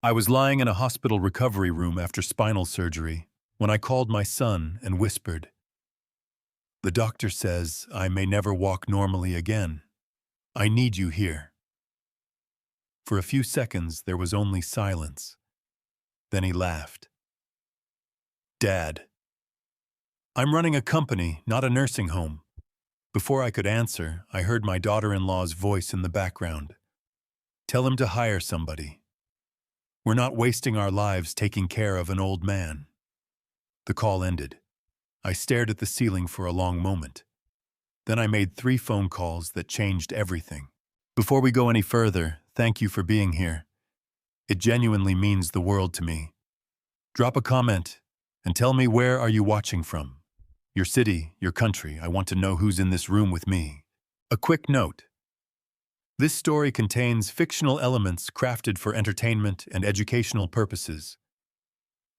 I was lying in a hospital recovery room after spinal surgery when I called my son and whispered, "The doctor says I may never walk normally again. I need you here." For a few seconds, there was only silence. Then he laughed. "Dad, I'm running a company, not a nursing home." Before I could answer, I heard my daughter-in-law's voice in the background. "Tell him to hire somebody. We're not wasting our lives taking care of an old man." The call ended. I stared at the ceiling for a long moment. Then I made 3 phone calls that changed everything. Before we go any further, thank you for being here. It genuinely means the world to me. Drop a comment and tell me, where are you watching from? Your city, your country. I want to know who's in this room with me. A quick note. This story contains fictional elements crafted for entertainment and educational purposes.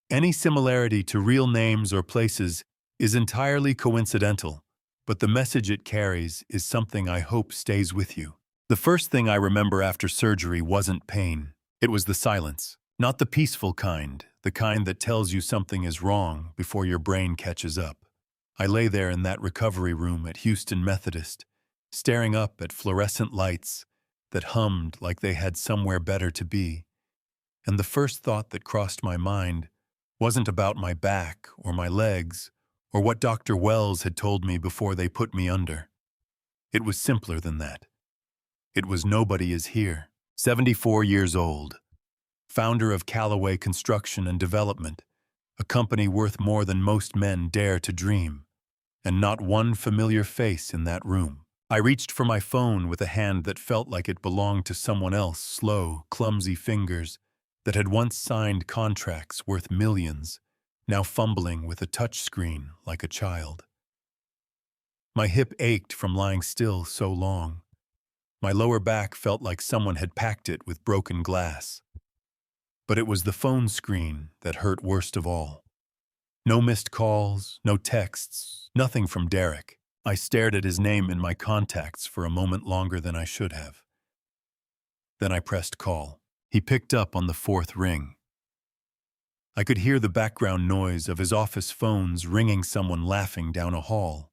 Any similarity to real names or places is entirely coincidental, but the message it carries is something I hope stays with you. The first thing I remember after surgery wasn't pain. It was the silence. Not the peaceful kind, the kind that tells you something is wrong before your brain catches up. I lay there in that recovery room at Houston Methodist, staring up at fluorescent lights that hummed like they had somewhere better to be. And the first thought that crossed my mind wasn't about my back or my legs or what Dr. Wells had told me before they put me under. It was simpler than that. It was nobody is here, 74 years old, founder of Callaway Construction and Development, a company worth more than most men dare to dream, and not one familiar face in that room. I reached for my phone with a hand that felt like it belonged to someone else, slow, clumsy fingers that had once signed contracts worth millions, now fumbling with a touchscreen like a child. My hip ached from lying still so long. My lower back felt like someone had packed it with broken glass. But it was the phone screen that hurt worst of all. No missed calls, no texts, nothing from Derek. I stared at his name in my contacts for a moment longer than I should have. Then I pressed call. He picked up on the 4th ring. I could hear the background noise of his office phones ringing, someone laughing down a hall.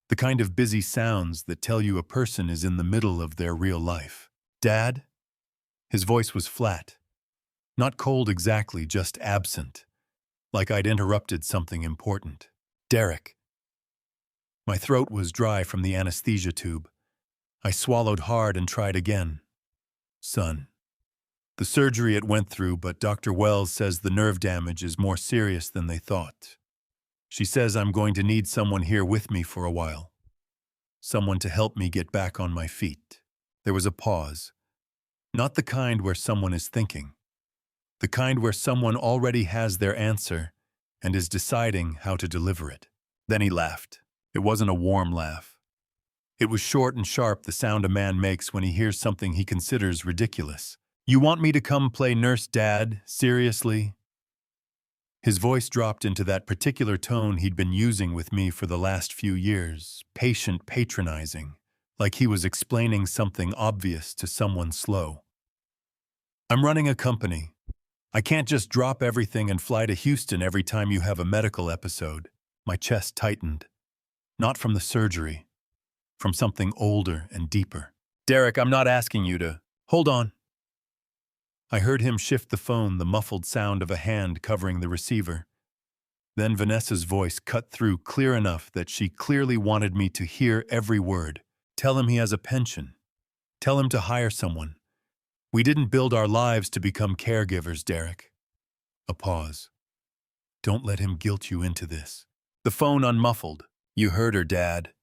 The kind of busy sounds that tell you a person is in the middle of their real life. "Dad?" His voice was flat. Not cold exactly, just absent, like I'd interrupted something important. "Derek." My throat was dry from the anesthesia tube. I swallowed hard and tried again. "Son. The surgery it went through, but Dr. Wells says the nerve damage is more serious than they thought. She says I'm going to need someone here with me for a while. Someone to help me get back on my feet." There was a pause. Not the kind where someone is thinking. The kind where someone already has their answer and is deciding how to deliver it. Then he laughed. It wasn't a warm laugh. It was short and sharp, the sound a man makes when he hears something he considers ridiculous. "You want me to come play nurse, Dad? Seriously?" His voice dropped into that particular tone he'd been using with me for the last few years, patient, patronizing, like he was explaining something obvious to someone slow. "I'm running a company. I can't just drop everything and fly to Houston every time you have a medical episode." My chest tightened. Not from the surgery, from something older and deeper. "Derek, I'm not asking you to. Hold on." I heard him shift the phone, the muffled sound of a hand covering the receiver. Then Vanessa's voice cut through clear enough that she clearly wanted me to hear every word. "Tell him he has a pension. Tell him to hire someone. We didn't build our lives to become caregivers, Derek." A pause. "Don't let him guilt you into this." The phone unmuffled. "You heard her, Dad."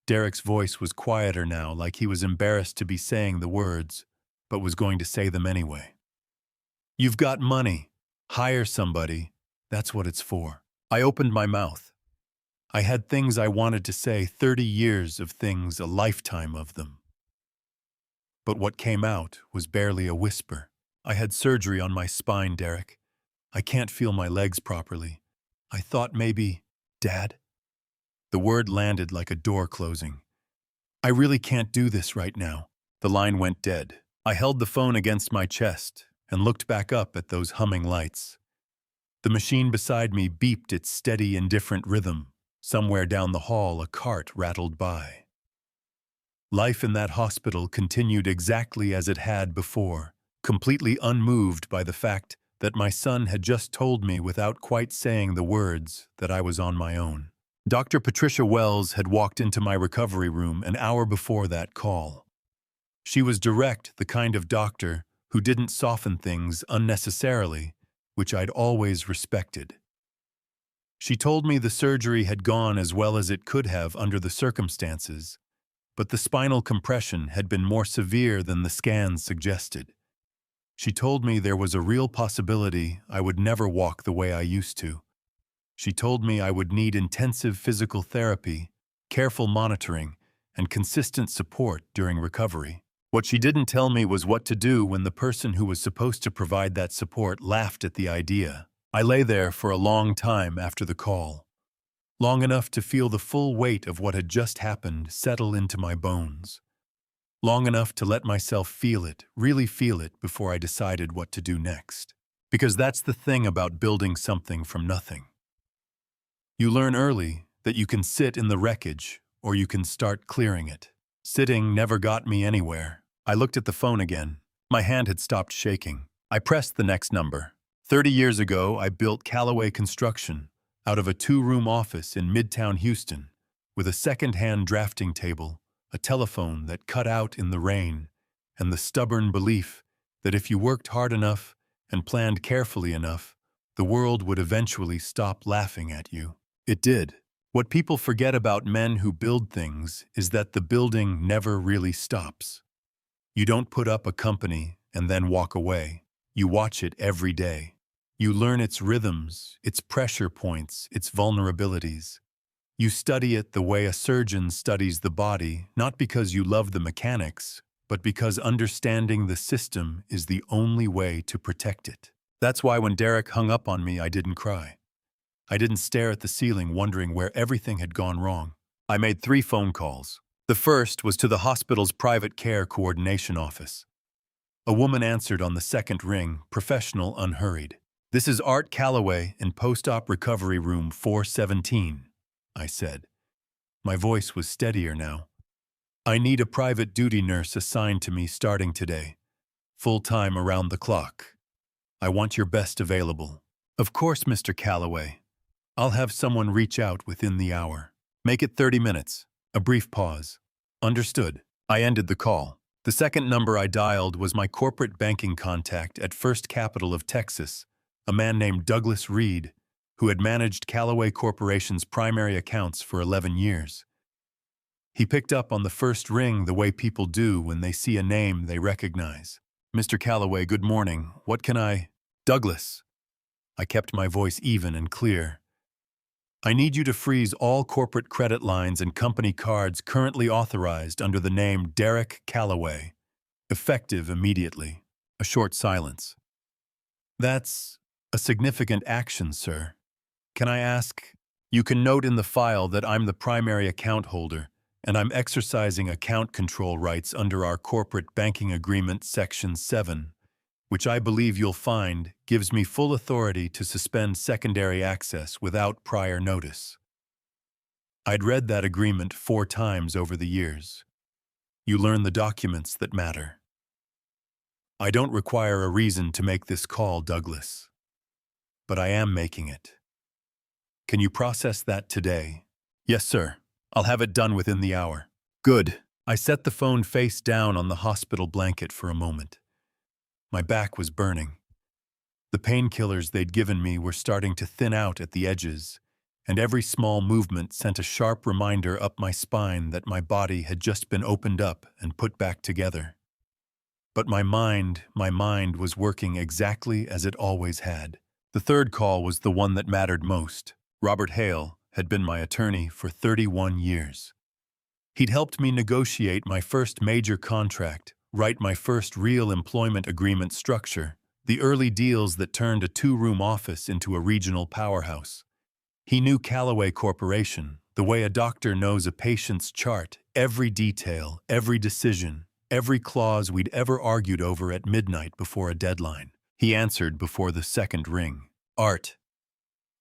Derek's voice was quieter now, like he was embarrassed to be saying the words, but was going to say them anyway. "You've got money. Hire somebody. That's what it's for." I opened my mouth. I had things I wanted to say, 30 years of things, a lifetime of them. But what came out was barely a whisper. "I had surgery on my spine, Derek. I can't feel my legs properly. I thought maybe, Dad?" The word landed like a door closing. "I really can't do this right now." The line went dead. I held the phone against my chest, and looked back up at those humming lights. The machine beside me beeped its steady, indifferent rhythm. Somewhere down the hall, a cart rattled by. Life in that hospital continued exactly as it had before, completely unmoved by the fact that my son had just told me without quite saying the words that I was on my own. Dr. Patricia Wells had walked into my recovery room an hour before that call. She was direct, the kind of doctor who didn't soften things unnecessarily, which I'd always respected. She told me the surgery had gone as well as it could have under the circumstances, but the spinal compression had been more severe than the scans suggested. She told me there was a real possibility I would never walk the way I used to. She told me I would need intensive physical therapy, careful monitoring, and consistent support during recovery. What she didn't tell me was what to do when the person who was supposed to provide that support laughed at the idea. I lay there for a long time after the call, long enough to feel the full weight of what had just happened settle into my bones, long enough to let myself feel it, really feel it, before I decided what to do next. Because that's the thing about building something from nothing. You learn early that you can sit in the wreckage or you can start clearing it. Sitting never got me anywhere. I looked at the phone again. My hand had stopped shaking. I pressed the next number. 30 years ago, I built Callaway Construction out of a 2-room office in Midtown Houston with a second-hand drafting table, a telephone that cut out in the rain, and the stubborn belief that if you worked hard enough and planned carefully enough, the world would eventually stop laughing at you. It did. What people forget about men who build things is that the building never really stops. You don't put up a company and then walk away. You watch it every day. You learn its rhythms, its pressure points, its vulnerabilities. You study it the way a surgeon studies the body, not because you love the mechanics, but because understanding the system is the only way to protect it. That's why when Derek hung up on me, I didn't cry. I didn't stare at the ceiling wondering where everything had gone wrong. I made 3 phone calls. The first was to the hospital's private care coordination office. A woman answered on the second ring, professional, unhurried. "This is Art Callaway in post-op recovery room 417, I said. My voice was steadier now. "I need a private duty nurse assigned to me starting today. Full-time around the clock. I want your best available." "Of course, Mr. Callaway. I'll have someone reach out within the hour. Make it 30 minutes. A brief pause. "Understood." I ended the call. The second number I dialed was my corporate banking contact at First Capital of Texas, a man named Douglas Reed, who had managed Callaway Corporation's primary accounts for 11 years. He picked up on the first ring the way people do when they see a name they recognize. "Mr. Callaway, good morning. What can I—" "Douglas." I kept my voice even and clear. "I need you to freeze all corporate credit lines and company cards currently authorized under the name Derek Callaway, effective immediately." A short silence. "That's a significant action, sir. Can I ask—" "You can note in the file that I'm the primary account holder, and I'm exercising account control rights under our corporate banking agreement Section 7, which I believe you'll find gives me full authority to suspend secondary access without prior notice." I'd read that agreement 4 times over the years. You learn the documents that matter. "I don't require a reason to make this call, Douglas. But I am making it. Can you process that today?" "Yes, sir. I'll have it done within the hour." "Good." I set the phone face down on the hospital blanket for a moment. My back was burning. The painkillers they'd given me were starting to thin out at the edges, and every small movement sent a sharp reminder up my spine that my body had just been opened up and put back together. But my mind was working exactly as it always had. The third call was the one that mattered most. Robert Hale had been my attorney for 31 years. He'd helped me negotiate my first major contract, write my first real employment agreement structure, the early deals that turned a 2-room office into a regional powerhouse. He knew Callaway Corporation, the way a doctor knows a patient's chart, every detail, every decision, every clause we'd ever argued over at midnight before a deadline. He answered before the second ring. Art.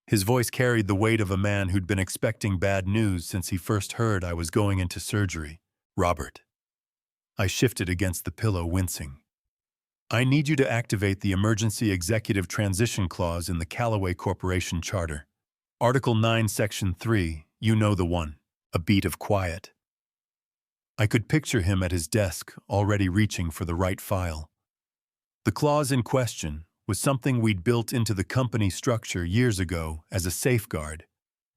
His voice carried the weight of a man who'd been expecting bad news since he first heard I was going into surgery. Robert. I shifted against the pillow, wincing. I need you to activate the Emergency Executive Transition Clause in the Callaway Corporation Charter. Article 9, Section 3, you know the one. A beat of quiet. I could picture him at his desk, already reaching for the right file. The clause in question was something we'd built into the company structure years ago as a safeguard.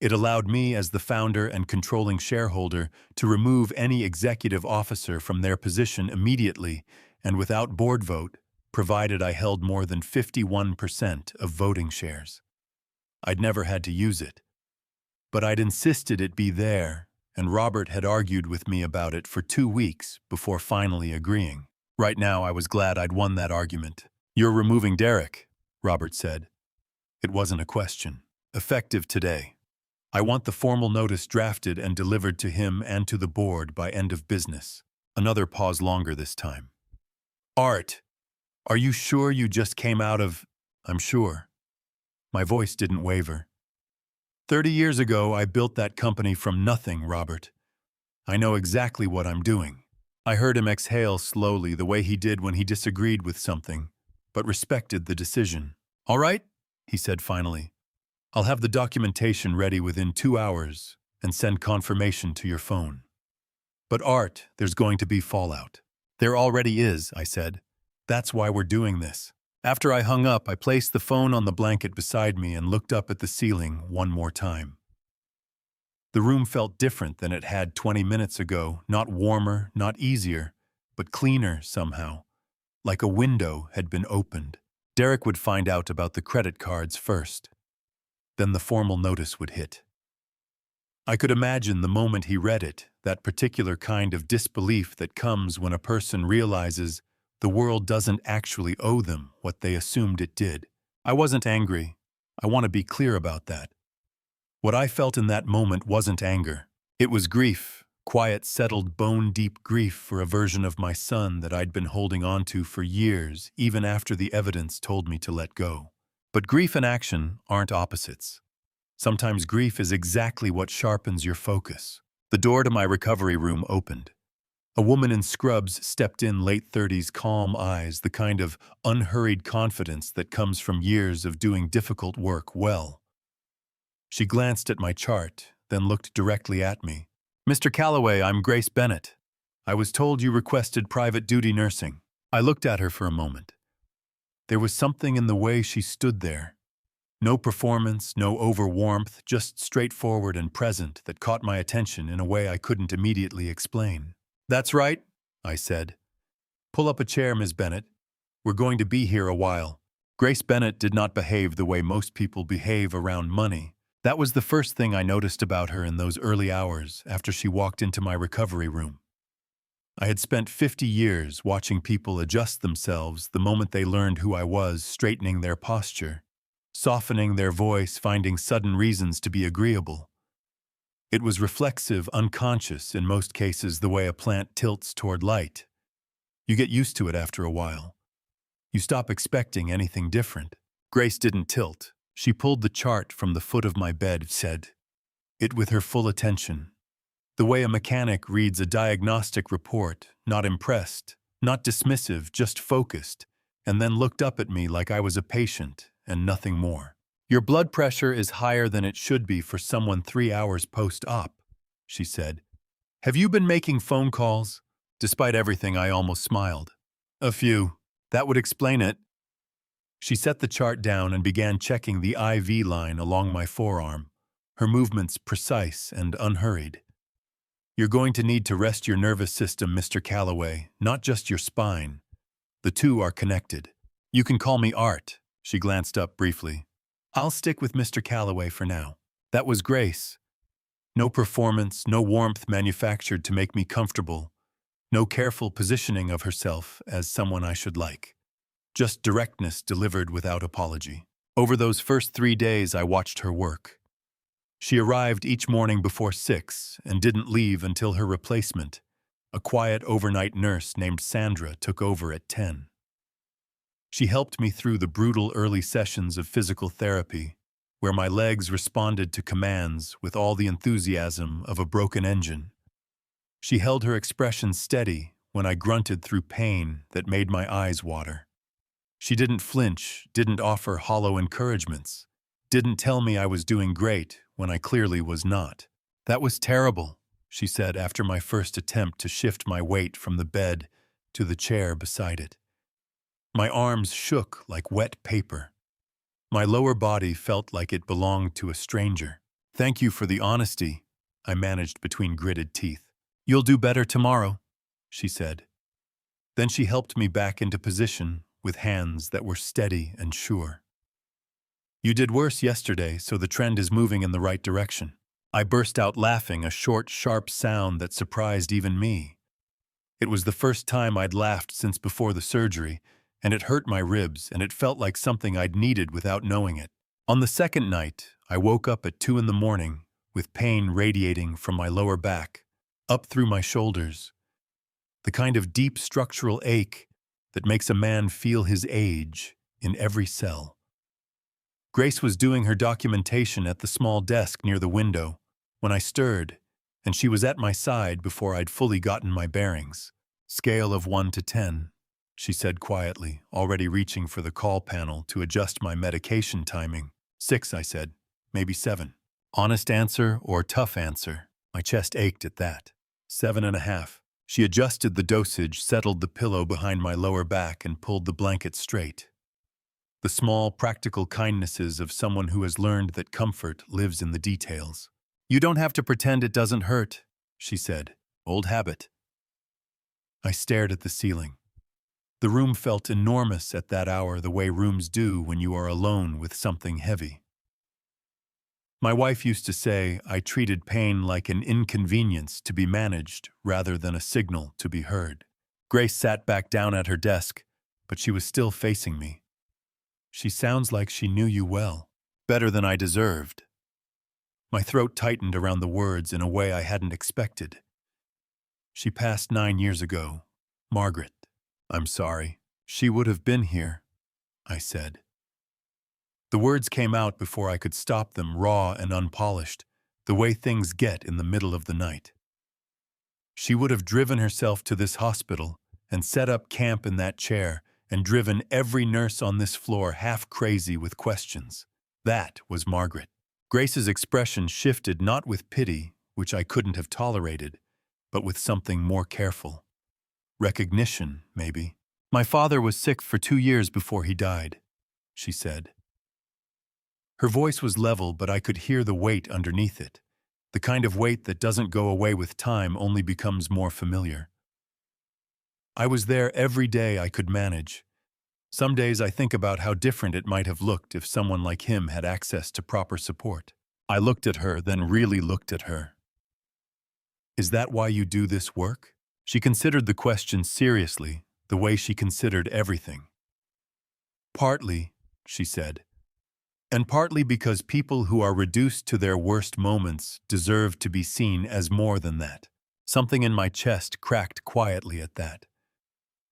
It allowed me, as the founder and controlling shareholder, to remove any executive officer from their position immediately and without board vote, provided I held more than 51% of voting shares. I'd never had to use it, but I'd insisted it be there, and Robert had argued with me about it for 2 weeks before finally agreeing. Right now, I was glad I'd won that argument. You're removing Derek, Robert said. It wasn't a question. Effective today. I want the formal notice drafted and delivered to him and to the board by end of business. Another pause longer this time. Art, are you sure you just came out of... I'm sure. My voice didn't waver. 30 years ago, I built that company from nothing, Robert. I know exactly what I'm doing. I heard him exhale slowly, the way he did when he disagreed with something, but respected the decision. All right, he said finally. I'll have the documentation ready within 2 hours and send confirmation to your phone. But Art, there's going to be fallout. There already is, I said. That's why we're doing this. After I hung up, I placed the phone on the blanket beside me and looked up at the ceiling one more time. The room felt different than it had 20 minutes ago, not warmer, not easier, but cleaner somehow, like a window had been opened. Derek would find out about the credit cards first. Then the formal notice would hit. I could imagine the moment he read it, that particular kind of disbelief that comes when a person realizes the world doesn't actually owe them what they assumed it did. I wasn't angry. I want to be clear about that. What I felt in that moment wasn't anger. It was grief, quiet, settled, bone-deep grief for a version of my son that I'd been holding on to for years, even after the evidence told me to let go. But grief and action aren't opposites. Sometimes grief is exactly what sharpens your focus. The door to my recovery room opened. A woman in scrubs stepped in, late 30s, calm eyes, the kind of unhurried confidence that comes from years of doing difficult work well. She glanced at my chart, then looked directly at me. Mr. Callaway, I'm Grace Bennett. I was told you requested private duty nursing. I looked at her for a moment. There was something in the way she stood there. No performance, no over-warmth, just straightforward and present that caught my attention in a way I couldn't immediately explain. That's right, I said. Pull up a chair, Ms. Bennett. We're going to be here a while. Grace Bennett did not behave the way most people behave around money. That was the first thing I noticed about her in those early hours after she walked into my recovery room. I had spent 50 years watching people adjust themselves the moment they learned who I was, straightening their posture, softening their voice, finding sudden reasons to be agreeable. It was reflexive, unconscious, in most cases, the way a plant tilts toward light. You get used to it after a while. You stop expecting anything different. Grace didn't tilt. She pulled the chart from the foot of my bed, said it with her full attention. The way a mechanic reads a diagnostic report, not impressed, not dismissive, just focused, and then looked up at me like I was a patient and nothing more. Your blood pressure is higher than it should be for someone 3 hours post-op, she said. Have you been making phone calls? Despite everything, I almost smiled. A few. That would explain it. She set the chart down and began checking the IV line along my forearm, her movements precise and unhurried. You're going to need to rest your nervous system, Mr. Callaway, not just your spine. The two are connected. You can call me Art. She glanced up briefly. I'll stick with Mr. Callaway for now. That was Grace. No performance, no warmth manufactured to make me comfortable. No careful positioning of herself as someone I should like. Just directness delivered without apology. Over those first 3 days, I watched her work. She arrived each morning before 6 and didn't leave until her replacement, a quiet overnight nurse named Sandra, took over at 10. She helped me through the brutal early sessions of physical therapy, where my legs responded to commands with all the enthusiasm of a broken engine. She held her expression steady when I grunted through pain that made my eyes water. She didn't flinch, didn't offer hollow encouragements, didn't tell me I was doing great when I clearly was not. "That was terrible," she said after my first attempt to shift my weight from the bed to the chair beside it. My arms shook like wet paper. My lower body felt like it belonged to a stranger. "Thank you for the honesty," I managed between gritted teeth. "You'll do better tomorrow," she said. Then she helped me back into position with hands that were steady and sure. "You did worse yesterday, so the trend is moving in the right direction." I burst out laughing, a short, sharp sound that surprised even me. It was the first time I'd laughed since before the surgery, and it hurt my ribs, and it felt like something I'd needed without knowing it. On the second night, I woke up at 2 in the morning with pain radiating from my lower back, up through my shoulders. The kind of deep structural ache that makes a man feel his age in every cell. Grace was doing her documentation at the small desk near the window when I stirred, and she was at my side before I'd fully gotten my bearings. "Scale of 1 to 10, she said quietly, already reaching for the call panel to adjust my medication timing. 6, I said. Maybe 7. Honest answer or tough answer? My chest ached at that. 7.5. She adjusted the dosage, settled the pillow behind my lower back, and pulled the blanket straight. The small, practical kindnesses of someone who has learned that comfort lives in the details. "You don't have to pretend it doesn't hurt," she said. "Old habit." I stared at the ceiling. The room felt enormous at that hour, the way rooms do when you are alone with something heavy. My wife used to say I treated pain like an inconvenience to be managed rather than a signal to be heard. Grace sat back down at her desk, but she was still facing me. "She sounds like she knew you well, better than I deserved." My throat tightened around the words in a way I hadn't expected. "She passed 9 years ago, Margaret." "I'm sorry. She would have been here," I said. The words came out before I could stop them, raw and unpolished, the way things get in the middle of the night. She would have driven herself to this hospital and set up camp in that chair and driven every nurse on this floor half crazy with questions. That was Margaret. Grace's expression shifted not with pity, which I couldn't have tolerated, but with something more careful. Recognition, maybe. "My father was sick for 2 years before he died," she said. Her voice was level, but I could hear the weight underneath it, the kind of weight that doesn't go away with time, only becomes more familiar. I was there every day I could manage. Some days I think about how different it might have looked if someone like him had access to proper support. I looked at her, then really looked at her. "Is that why you do this work?" She considered the question seriously, the way she considered everything. "Partly," she said. "And partly because people who are reduced to their worst moments deserve to be seen as more than that." Something in my chest cracked quietly at that.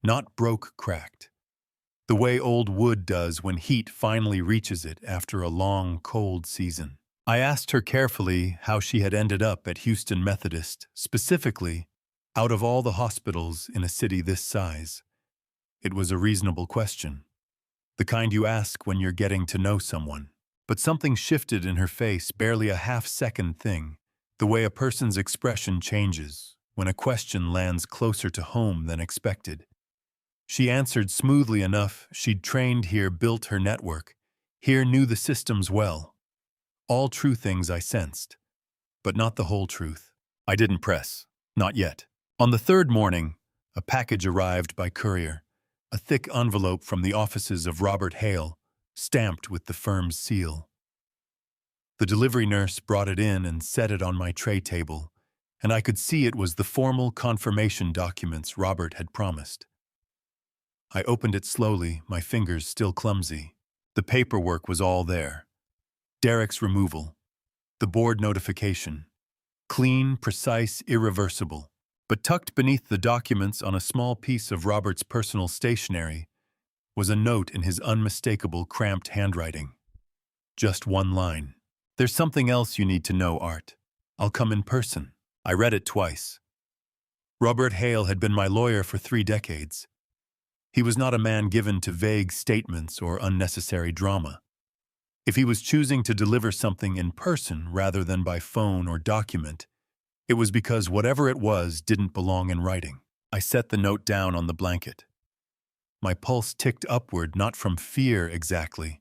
Not broke, cracked. The way old wood does when heat finally reaches it after a long, cold season. I asked her carefully how she had ended up at Houston Methodist, specifically, out of all the hospitals in a city this size. It was a reasonable question. The kind you ask when you're getting to know someone. But something shifted in her face, barely a half-second thing, the way a person's expression changes when a question lands closer to home than expected. She answered smoothly enough. She'd trained here, built her network. Here knew the systems well. All true things I sensed, but not the whole truth. I didn't press. Not yet. On the third morning, a package arrived by courier. A thick envelope from the offices of Robert Hale, stamped with the firm's seal. The delivery nurse brought it in and set it on my tray table, and I could see it was the formal confirmation documents Robert had promised. I opened it slowly, my fingers still clumsy. The paperwork was all there. Derek's removal. The board notification. Clean, precise, irreversible. But tucked beneath the documents on a small piece of Robert's personal stationery was a note in his unmistakable, cramped handwriting. Just one line. "There's something else you need to know, Art. I'll come in person." I read it twice. Robert Hale had been my lawyer for 3 decades. He was not a man given to vague statements or unnecessary drama. If he was choosing to deliver something in person rather than by phone or document, it was because whatever it was didn't belong in writing. I set the note down on the blanket. My pulse ticked upward, not from fear exactly,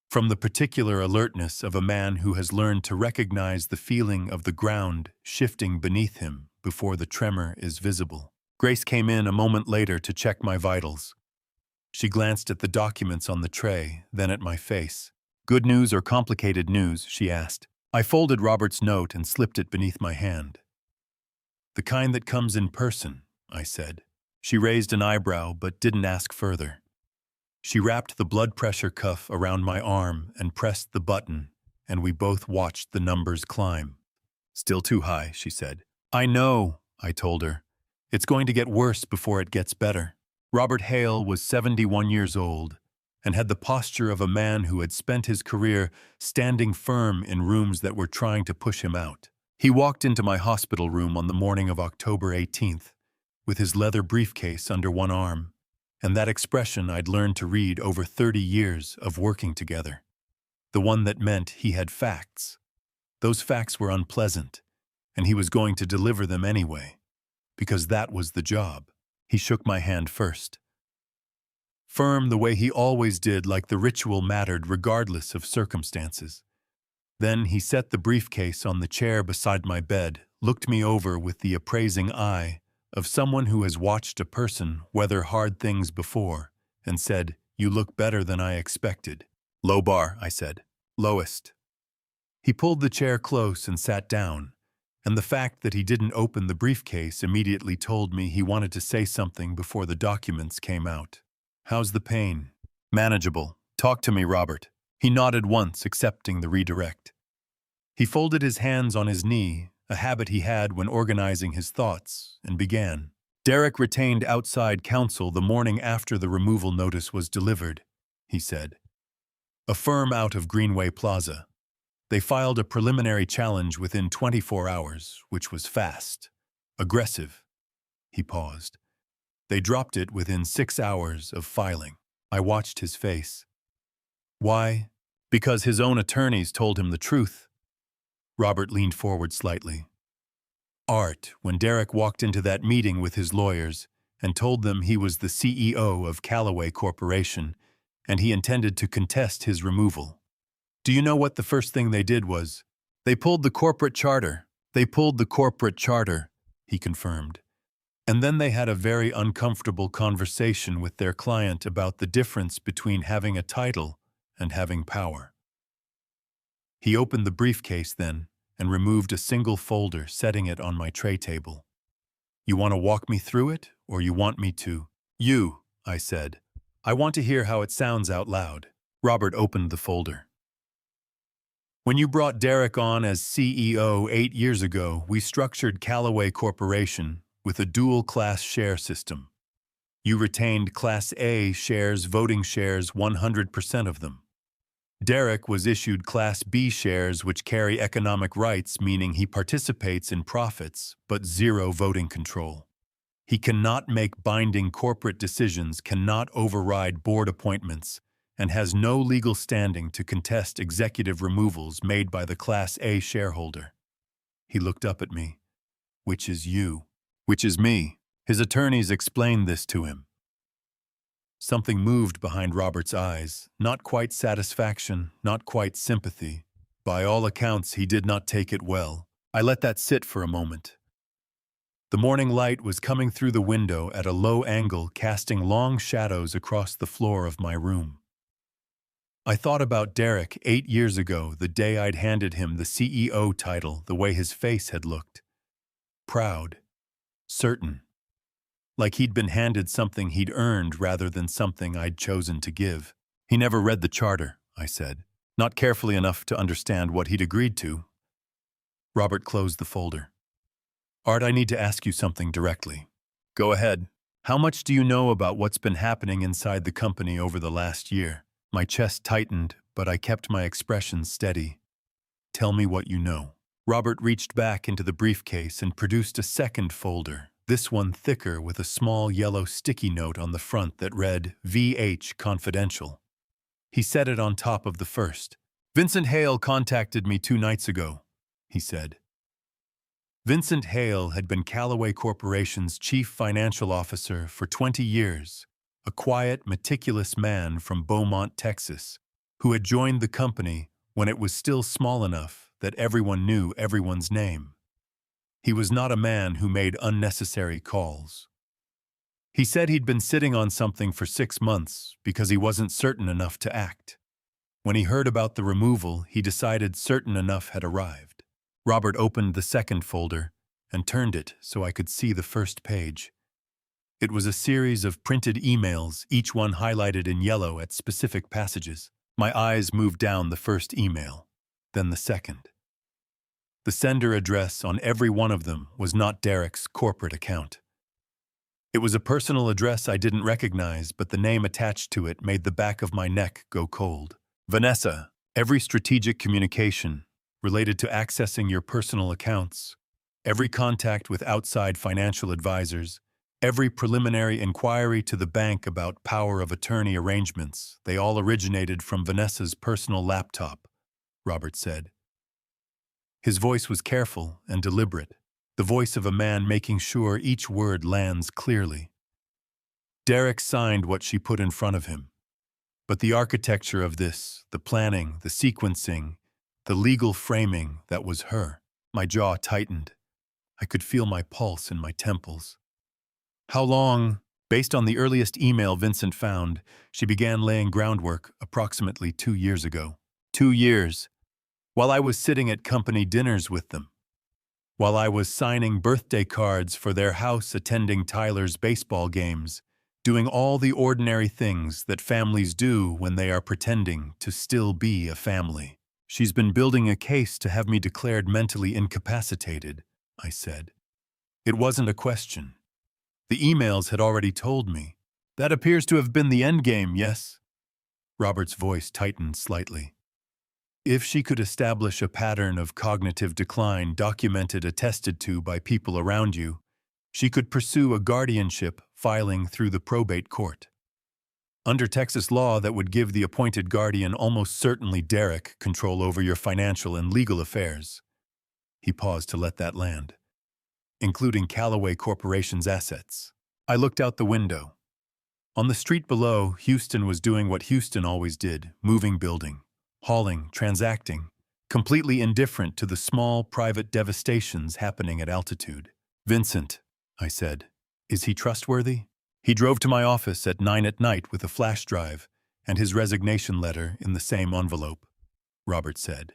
from the particular alertness of a man who has learned to recognize the feeling of the ground shifting beneath him before the tremor is visible. Grace came in a moment later to check my vitals. She glanced at the documents on the tray, then at my face. "Good news or complicated news?" she asked. I folded Robert's note and slipped it beneath my hand. "The kind that comes in person," I said. She raised an eyebrow but didn't ask further. She wrapped the blood pressure cuff around my arm and pressed the button, and we both watched the numbers climb. "Still too high," she said. "I know," I told her. "It's going to get worse before it gets better." Robert Hale was 71 years old and had the posture of a man who had spent his career standing firm in rooms that were trying to push him out. He walked into my hospital room on the morning of October 18th, with his leather briefcase under one arm, and that expression I'd learned to read over 30 years of working together. The one that meant he had facts. Those facts were unpleasant, and he was going to deliver them anyway, because that was the job. He shook my hand first. Firm the way he always did, like the ritual mattered regardless of circumstances. Then he set the briefcase on the chair beside my bed, looked me over with the appraising eye of someone who has watched a person weather hard things before, and said, "You look better than I expected." "Low bar," I said. "Lowest." He pulled the chair close and sat down, and the fact that he didn't open the briefcase immediately told me he wanted to say something before the documents came out. "How's the pain?" "Manageable. Talk to me, Robert." He nodded once, accepting the redirect. He folded his hands on his knee, a habit he had when organizing his thoughts, and began. "Derek retained outside counsel the morning after the removal notice was delivered," he said. "A firm out of Greenway Plaza. They filed a preliminary challenge within 24 hours, which was fast. Aggressive." He paused. "They dropped it within 6 hours of filing." I watched his face. "Why?" "Because his own attorneys told him the truth." Robert leaned forward slightly. "Art, when Derek walked into that meeting with his lawyers and told them he was the CEO of Callaway Corporation and he intended to contest his removal, do you know what the first thing they did was? They pulled the corporate charter." "They pulled the corporate charter," he confirmed. "And then they had a very uncomfortable conversation with their client about the difference between having a title and having power." He opened the briefcase then and removed a single folder, setting it on my tray table. "You want to walk me through it, or you want me to?" "You," I said. "I want to hear how it sounds out loud." Robert opened the folder. "When you brought Derek on as CEO 8 years ago, we structured Callaway Corporation with a dual-class share system. You retained Class A shares, voting shares, 100% of them. Derek was issued Class B shares, which carry economic rights, meaning he participates in profits, but zero voting control. He cannot make binding corporate decisions, cannot override board appointments, and has no legal standing to contest executive removals made by the Class A shareholder." He looked up at me. "Which is you?" "Which is me." His attorneys explained this to him. Something moved behind Robert's eyes, not quite satisfaction, not quite sympathy. By all accounts, he did not take it well. I let that sit for a moment. The morning light was coming through the window at a low angle, casting long shadows across the floor of my room. I thought about Derek 8 years ago, the day I'd handed him the CEO title, the way his face had looked. Proud. Certain. Like he'd been handed something he'd earned rather than something I'd chosen to give. "He never read the charter," I said. "Not carefully enough to understand what he'd agreed to." Robert closed the folder. "Art, I need to ask you something directly." "Go ahead." How much do you know about what's been happening inside the company over the last year? My chest tightened, but I kept my expression steady. Tell me what you know. Robert reached back into the briefcase and produced a second folder, this one thicker with a small yellow sticky note on the front that read, VH Confidential. He set it on top of the first. Vincent Hale contacted me 2 nights ago, he said. Vincent Hale had been Callaway Corporation's chief financial officer for 20 years, a quiet, meticulous man from Beaumont, Texas, who had joined the company when it was still small enough that everyone knew everyone's name. He was not a man who made unnecessary calls. He said he'd been sitting on something for 6 months because he wasn't certain enough to act. When he heard about the removal, he decided certain enough had arrived. Robert opened the second folder and turned it so I could see the first page. It was a series of printed emails, each one highlighted in yellow at specific passages. My eyes moved down the first email, then the second. The sender address on every one of them was not Derek's corporate account. It was a personal address I didn't recognize, but the name attached to it made the back of my neck go cold. Vanessa, every strategic communication related to accessing your personal accounts, every contact with outside financial advisors, every preliminary inquiry to the bank about power of attorney arrangements, they all originated from Vanessa's personal laptop, Robert said. His voice was careful and deliberate, the voice of a man making sure each word lands clearly. Derek signed what she put in front of him. But the architecture of this, the planning, the sequencing, the legal framing, that was her. My jaw tightened. I could feel my pulse in my temples. How long? Based on the earliest email Vincent found, she began laying groundwork approximately 2 years ago. 2 years. While I was sitting at company dinners with them. While I was signing birthday cards for their house, attending Tyler's baseball games, doing all the ordinary things that families do when they are pretending to still be a family. She's been building a case to have me declared mentally incapacitated, I said. It wasn't a question. The emails had already told me. That appears to have been the endgame, yes? Robert's voice tightened slightly. If she could establish a pattern of cognitive decline documented, attested to by people around you, she could pursue a guardianship filing through the probate court. Under Texas law, that would give the appointed guardian, almost certainly Derek, control over your financial and legal affairs. He paused to let that land. Including Callaway Corporation's assets. I looked out the window. On the street below, Houston was doing what Houston always did, moving, building, hauling, transacting, completely indifferent to the small, private devastations happening at altitude. Vincent, I said, is he trustworthy? He drove to my office at 9 at night with a flash drive and his resignation letter in the same envelope, Robert said.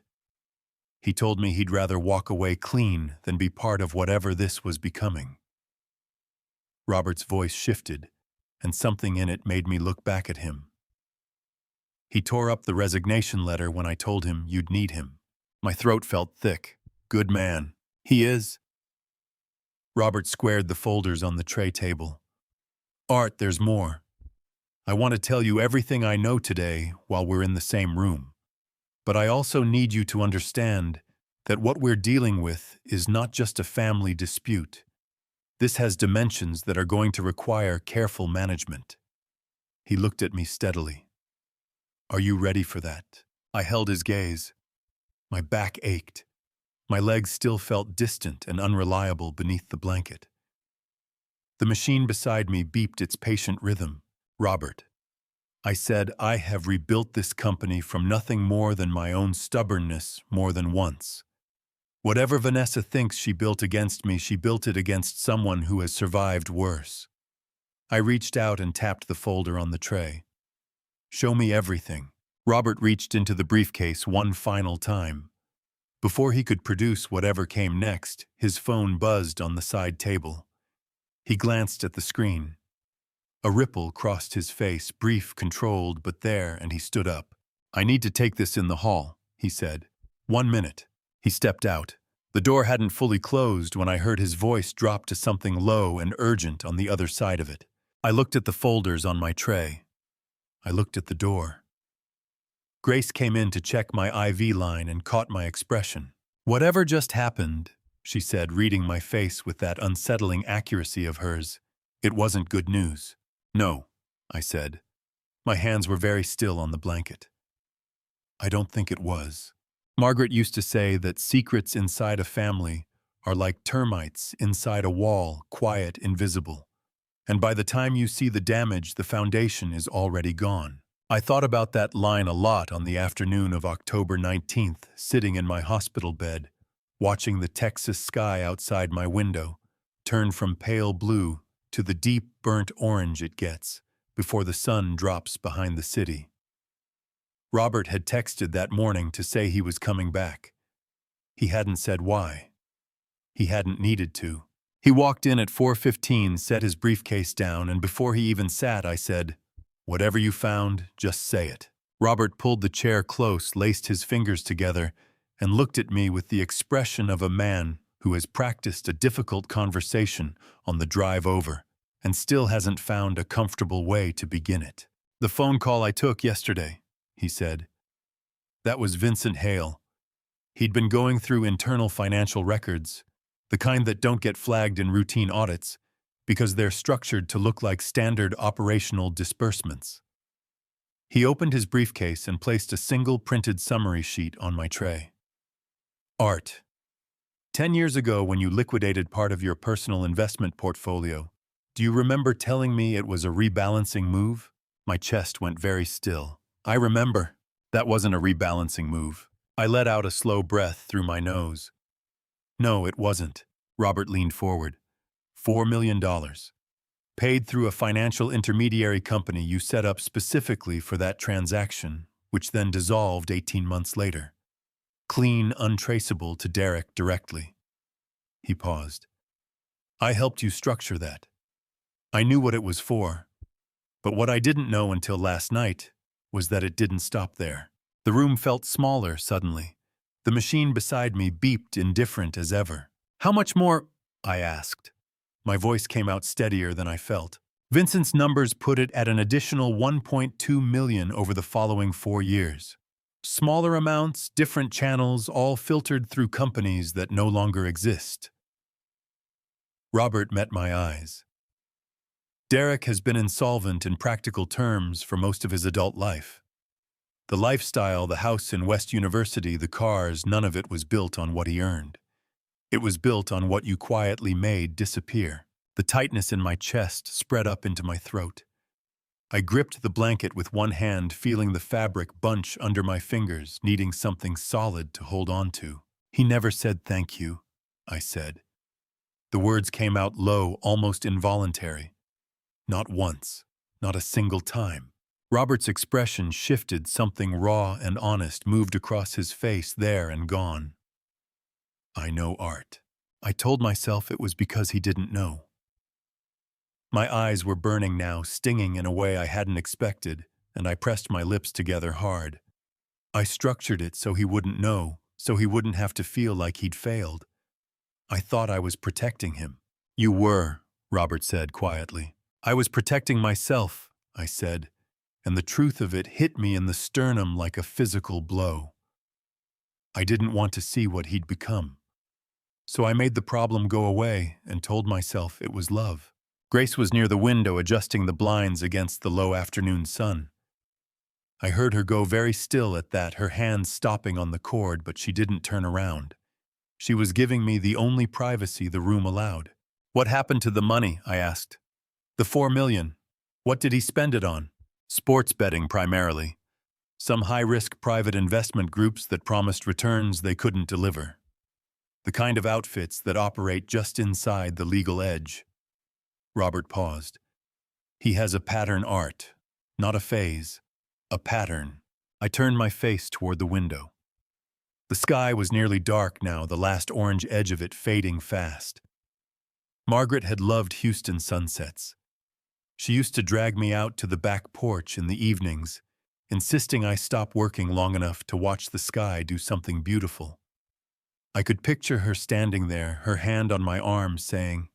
He told me he'd rather walk away clean than be part of whatever this was becoming. Robert's voice shifted, and something in it made me look back at him. He tore up the resignation letter when I told him you'd need him. My throat felt thick. Good man. He is. Robert squared the folders on the tray table. Art, there's more. I want to tell you everything I know today while we're in the same room. But I also need you to understand that what we're dealing with is not just a family dispute. This has dimensions that are going to require careful management. He looked at me steadily. Are you ready for that? I held his gaze. My back ached. My legs still felt distant and unreliable beneath the blanket. The machine beside me beeped its patient rhythm. Robert, I said, I have rebuilt this company from nothing more than my own stubbornness more than once. Whatever Vanessa thinks she built against me, she built it against someone who has survived worse. I reached out and tapped the folder on the tray. Show me everything. Robert reached into the briefcase one final time. Before he could produce whatever came next, his phone buzzed on the side table. He glanced at the screen. A ripple crossed his face, brief, controlled, but there, and he stood up. I need to take this in the hall, he said. 1 minute. He stepped out. The door hadn't fully closed when I heard his voice drop to something low and urgent on the other side of it. I looked at the folders on my tray. I looked at the door. Grace came in to check my IV line and caught my expression. "Whatever just happened," she said, reading my face with that unsettling accuracy of hers. "It wasn't good news." "No," I said. My hands were very still on the blanket. "I don't think it was." Margaret used to say that secrets inside a family are like termites inside a wall, quiet, invisible. And by the time you see the damage, the foundation is already gone. I thought about that line a lot on the afternoon of October 19th, sitting in my hospital bed, watching the Texas sky outside my window turn from pale blue to the deep burnt orange it gets before the sun drops behind the city. Robert had texted that morning to say he was coming back. He hadn't said why. He hadn't needed to. He walked in at 4:15, set his briefcase down, and before he even sat, I said, "Whatever you found, just say it." Robert pulled the chair close, laced his fingers together, and looked at me with the expression of a man who has practiced a difficult conversation on the drive over and still hasn't found a comfortable way to begin it. "The phone call I took yesterday," he said. "That was Vincent Hale. He'd been going through internal financial records, the kind that don't get flagged in routine audits because they're structured to look like standard operational disbursements." He opened his briefcase and placed a single printed summary sheet on my tray. "Art, 10 years ago when you liquidated part of your personal investment portfolio, do you remember telling me it was a rebalancing move?" My chest went very still. "I remember. That wasn't a rebalancing move." I let out a slow breath through my nose. "No, it wasn't." Robert leaned forward. $4 million. Paid through a financial intermediary company you set up specifically for that transaction, which then dissolved 18 months later. Clean, untraceable to Derek directly. He paused. "I helped you structure that. I knew what it was for. But what I didn't know until last night was that it didn't stop there." The room felt smaller suddenly. The machine beside me beeped, indifferent as ever. "How much more?" I asked. My voice came out steadier than I felt. "Vincent's numbers put it at an additional 1.2 million over the following 4 years. Smaller amounts, different channels, all filtered through companies that no longer exist." Robert met my eyes. "Derek has been insolvent in practical terms for most of his adult life. The lifestyle, the house in West University, the cars, none of it was built on what he earned. It was built on what you quietly made disappear." The tightness in my chest spread up into my throat. I gripped the blanket with one hand, feeling the fabric bunch under my fingers, needing something solid to hold on to. "He never said thank you," I said. The words came out low, almost involuntary. Not once, not a single time. Robert's expression shifted, something raw and honest moved across his face, there and gone. "I know Art." I told myself it was because he didn't know. My eyes were burning now, stinging in a way I hadn't expected, and I pressed my lips together hard. I structured it so he wouldn't know, so he wouldn't have to feel like he'd failed. I thought I was protecting him. "You were," Robert said quietly. "I was protecting myself," I said, and the truth of it hit me in the sternum like a physical blow. I didn't want to see what he'd become. So I made the problem go away and told myself it was love. Grace was near the window adjusting the blinds against the low afternoon sun. I heard her go very still at that, her hands stopping on the cord, but she didn't turn around. She was giving me the only privacy the room allowed. "What happened to the money?" I asked. "The 4 million. What did he spend it on?" "Sports betting primarily. Some high-risk private investment groups that promised returns they couldn't deliver. The kind of outfits that operate just inside the legal edge." Robert paused. "He has a pattern, Art. Not a phase. A pattern." I turned my face toward the window. The sky was nearly dark now, the last orange edge of it fading fast. Margaret had loved Houston sunsets. She used to drag me out to the back porch in the evenings, insisting I stop working long enough to watch the sky do something beautiful. I could picture her standing there, her hand on my arm, saying,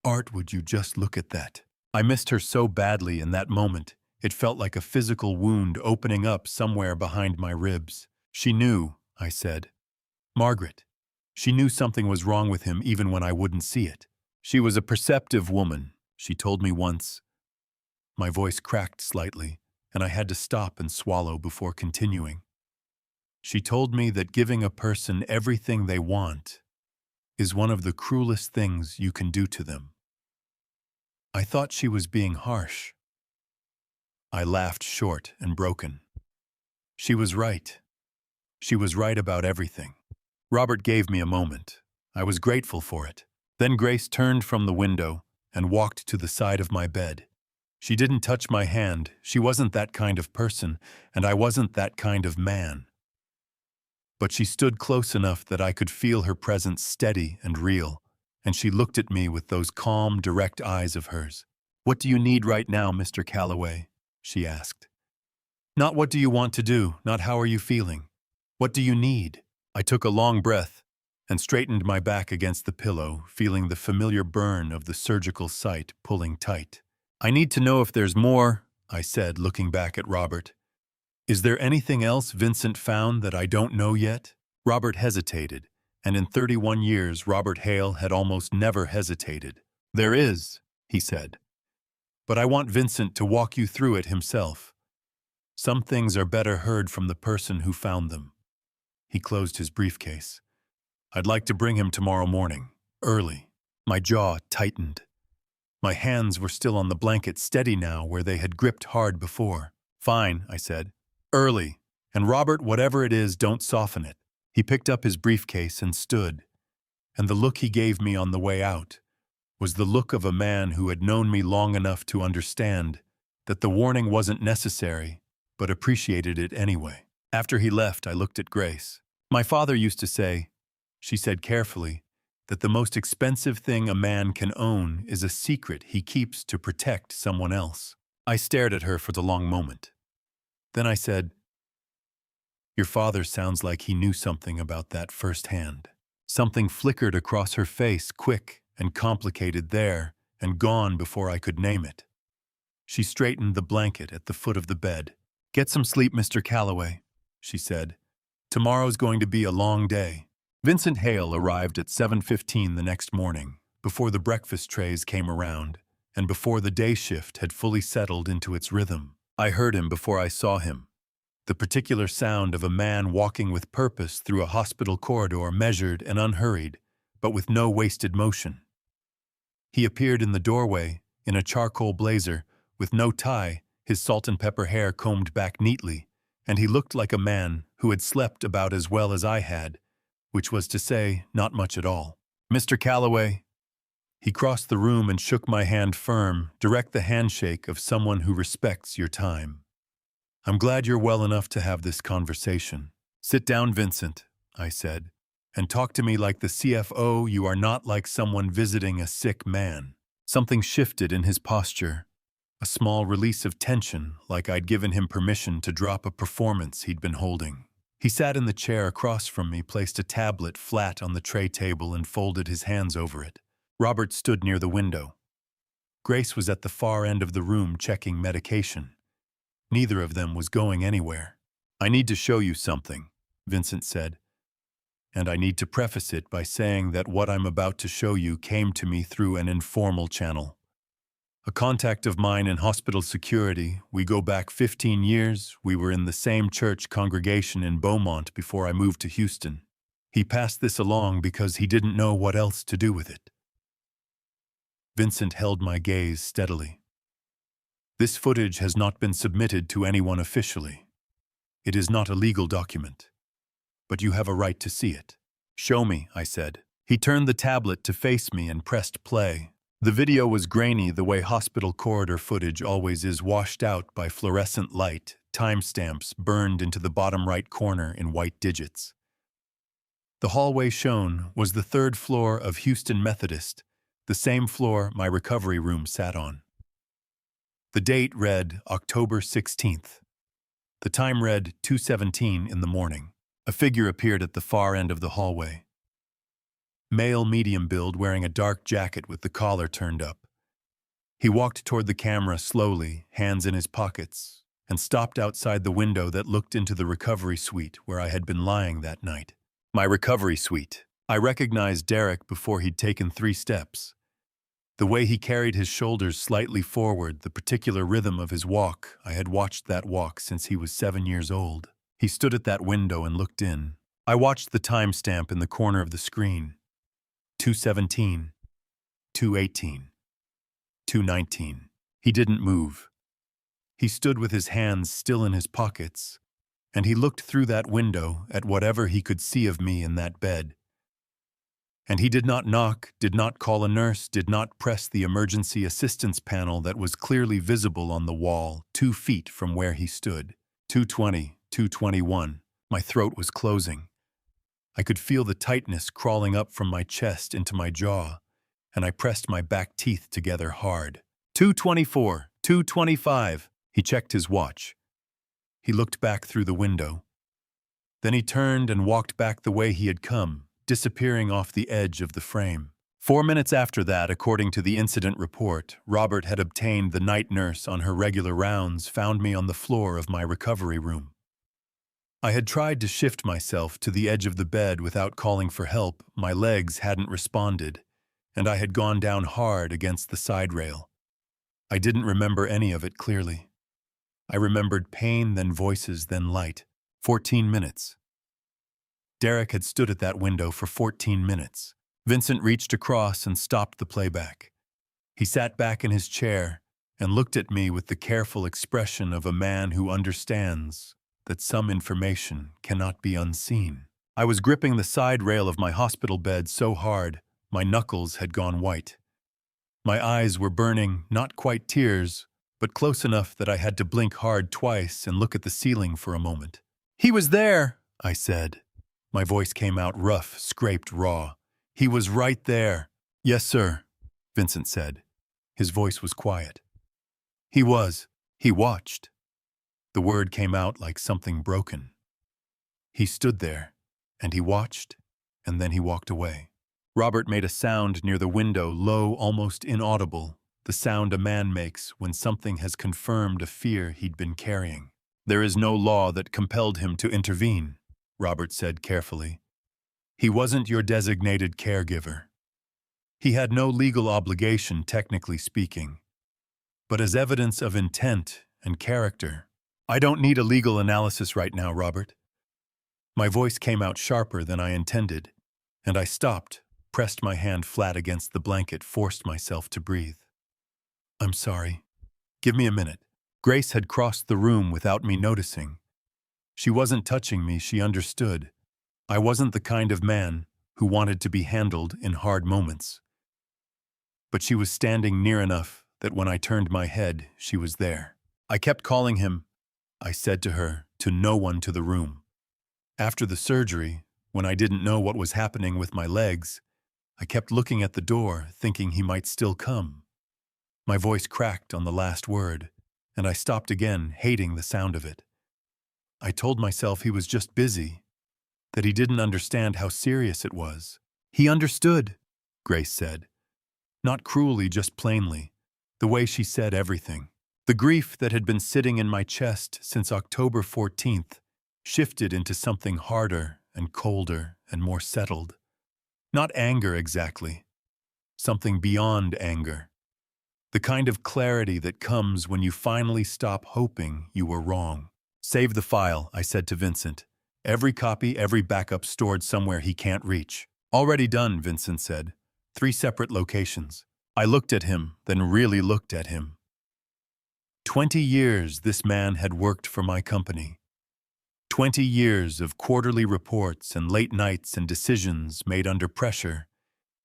"Art, would you just look at that?" I missed her so badly in that moment. It felt like a physical wound opening up somewhere behind my ribs. She knew, I said. Margaret. She knew something was wrong with him even when I wouldn't see it. She was a perceptive woman, she told me once. My voice cracked slightly, and I had to stop and swallow before continuing. She told me that giving a person everything they want is one of the cruelest things you can do to them. I thought she was being harsh. I laughed short and broken. She was right. She was right about everything. Robert gave me a moment. I was grateful for it. Then Grace turned from the window and walked to the side of my bed. She didn't touch my hand. She wasn't that kind of person, and I wasn't that kind of man. But she stood close enough that I could feel her presence steady and real, and she looked at me with those calm, direct eyes of hers. "What do you need right now, Mr. Calloway?" she asked. "Not what do you want to do, not how are you feeling. What do you need?" I took a long breath and straightened my back against the pillow, feeling the familiar burn of the surgical site pulling tight. "I need to know if there's more," I said, looking back at Robert. "Is there anything else Vincent found that I don't know yet?" Robert hesitated, and in 31 years Robert Hale had almost never hesitated. "There is," he said. "But I want Vincent to walk you through it himself. Some things are better heard from the person who found them." He closed his briefcase. "I'd like to bring him tomorrow morning, early." My jaw tightened. My hands were still on the blanket, steady now where they had gripped hard before. "Fine," I said. "Early. And Robert, whatever it is, don't soften it." He picked up his briefcase and stood, and the look he gave me on the way out was the look of a man who had known me long enough to understand that the warning wasn't necessary, but appreciated it anyway. After he left, I looked at Grace. "My father used to say," she said carefully, "that the most expensive thing a man can own is a secret he keeps to protect someone else." I stared at her for the long moment. Then I said, "Your father sounds like he knew something about that firsthand." Something flickered across her face, quick and complicated there, and gone before I could name it. She straightened the blanket at the foot of the bed. "Get some sleep, Mr. Calloway," she said. "Tomorrow's going to be a long day." Vincent Hale arrived at 7:15 the next morning, before the breakfast trays came around, and before the day shift had fully settled into its rhythm. I heard him before I saw him. The particular sound of a man walking with purpose through a hospital corridor, measured and unhurried, but with no wasted motion. He appeared in the doorway, in a charcoal blazer, with no tie, his salt and pepper hair combed back neatly, and he looked like a man who had slept about as well as I had, which was to say, not much at all. "Mr. Calloway." He crossed the room and shook my hand firm, direct the handshake of someone who respects your time. "I'm glad you're well enough to have this conversation." "Sit down, Vincent," I said, "and talk to me like the CFO. You are not like someone visiting a sick man." Something shifted in his posture, a small release of tension, like I'd given him permission to drop a performance he'd been holding. He sat in the chair across from me, placed a tablet flat on the tray table, and folded his hands over it. Robert stood near the window. Grace was at the far end of the room checking medication. Neither of them was going anywhere. "I need to show you something," Vincent said. "And I need to preface it by saying that what I'm about to show you came to me through an informal channel. A contact of mine in hospital security. We go back 15 years. We were in the same church congregation in Beaumont before I moved to Houston. He passed this along because he didn't know what else to do with it." Vincent held my gaze steadily. "This footage has not been submitted to anyone officially. It is not a legal document. But you have a right to see it." "Show me," I said. He turned the tablet to face me and pressed play. The video was grainy the way hospital corridor footage always is, washed out by fluorescent light, timestamps burned into the bottom right corner in white digits. The hallway shown was the 3rd floor of Houston Methodist, the same floor my recovery room sat on. The date read October 16th. The time read 2:17 in the morning. A figure appeared at the far end of the hallway. Male, medium build, wearing a dark jacket with the collar turned up. He walked toward the camera slowly, hands in his pockets, and stopped outside the window that looked into the recovery suite where I had been lying that night. My recovery suite. I recognized Derek before he'd taken 3 steps. The way he carried his shoulders slightly forward, the particular rhythm of his walk, I had watched that walk since he was 7 years old. He stood at that window and looked in. I watched the timestamp in the corner of the screen. 2:17, 2:18, 2:19. He didn't move. He stood with his hands still in his pockets, and he looked through that window at whatever he could see of me in that bed. And he did not knock, did not call a nurse, did not press the emergency assistance panel that was clearly visible on the wall 2 feet from where he stood. 2:20, 2:21. My throat was closing. I could feel the tightness crawling up from my chest into my jaw, and I pressed my back teeth together hard. 2:24, 2:25. He checked his watch. He looked back through the window. Then he turned and walked back the way he had come, disappearing off the edge of the frame. 4 minutes after that, according to the incident report, Robert had obtained the night nurse on her regular rounds, found me on the floor of my recovery room. I had tried to shift myself to the edge of the bed without calling for help. My legs hadn't responded, and I had gone down hard against the side rail. I didn't remember any of it clearly. I remembered pain, then voices, then light. 14 minutes. Derek had stood at that window for 14 minutes. Vincent reached across and stopped the playback. He sat back in his chair and looked at me with the careful expression of a man who understands that some information cannot be unseen. I was gripping the side rail of my hospital bed so hard, my knuckles had gone white. My eyes were burning, not quite tears, but close enough that I had to blink hard twice and look at the ceiling for a moment. "He was there," I said. My voice came out rough, scraped, raw. "He was right there." "Yes, sir," Vincent said. His voice was quiet. "He was. He watched." The word came out like something broken. He stood there, and he watched, and then he walked away. Robert made a sound near the window, low, almost inaudible, the sound a man makes when something has confirmed a fear he'd been carrying. "There is no law that compelled him to intervene," Robert said carefully. "He wasn't your designated caregiver. He had no legal obligation, technically speaking. But as evidence of intent and character, I don't need a legal analysis right now, Robert." My voice came out sharper than I intended, and I stopped, pressed my hand flat against the blanket, forced myself to breathe. "I'm sorry. Give me a minute." Grace had crossed the room without me noticing. She wasn't touching me, she understood. I wasn't the kind of man who wanted to be handled in hard moments. But she was standing near enough that when I turned my head, she was there. "I kept calling him," I said to her, to no one to the room. After the surgery, when I didn't know what was happening with my legs, I kept looking at the door, thinking he might still come. My voice cracked on the last word, and I stopped again, hating the sound of it. I told myself he was just busy, that he didn't understand how serious it was. "He understood," Grace said. Not cruelly, just plainly, the way she said everything. The grief that had been sitting in my chest since October 14th shifted into something harder and colder and more settled. Not anger exactly, something beyond anger. The kind of clarity that comes when you finally stop hoping you were wrong. "Save the file," I said to Vincent. "Every copy, every backup stored somewhere he can't reach." "Already done," Vincent said. 3 separate locations. I looked at him, then really looked at him. 20 years this man had worked for my company. 20 years of quarterly reports and late nights and decisions made under pressure,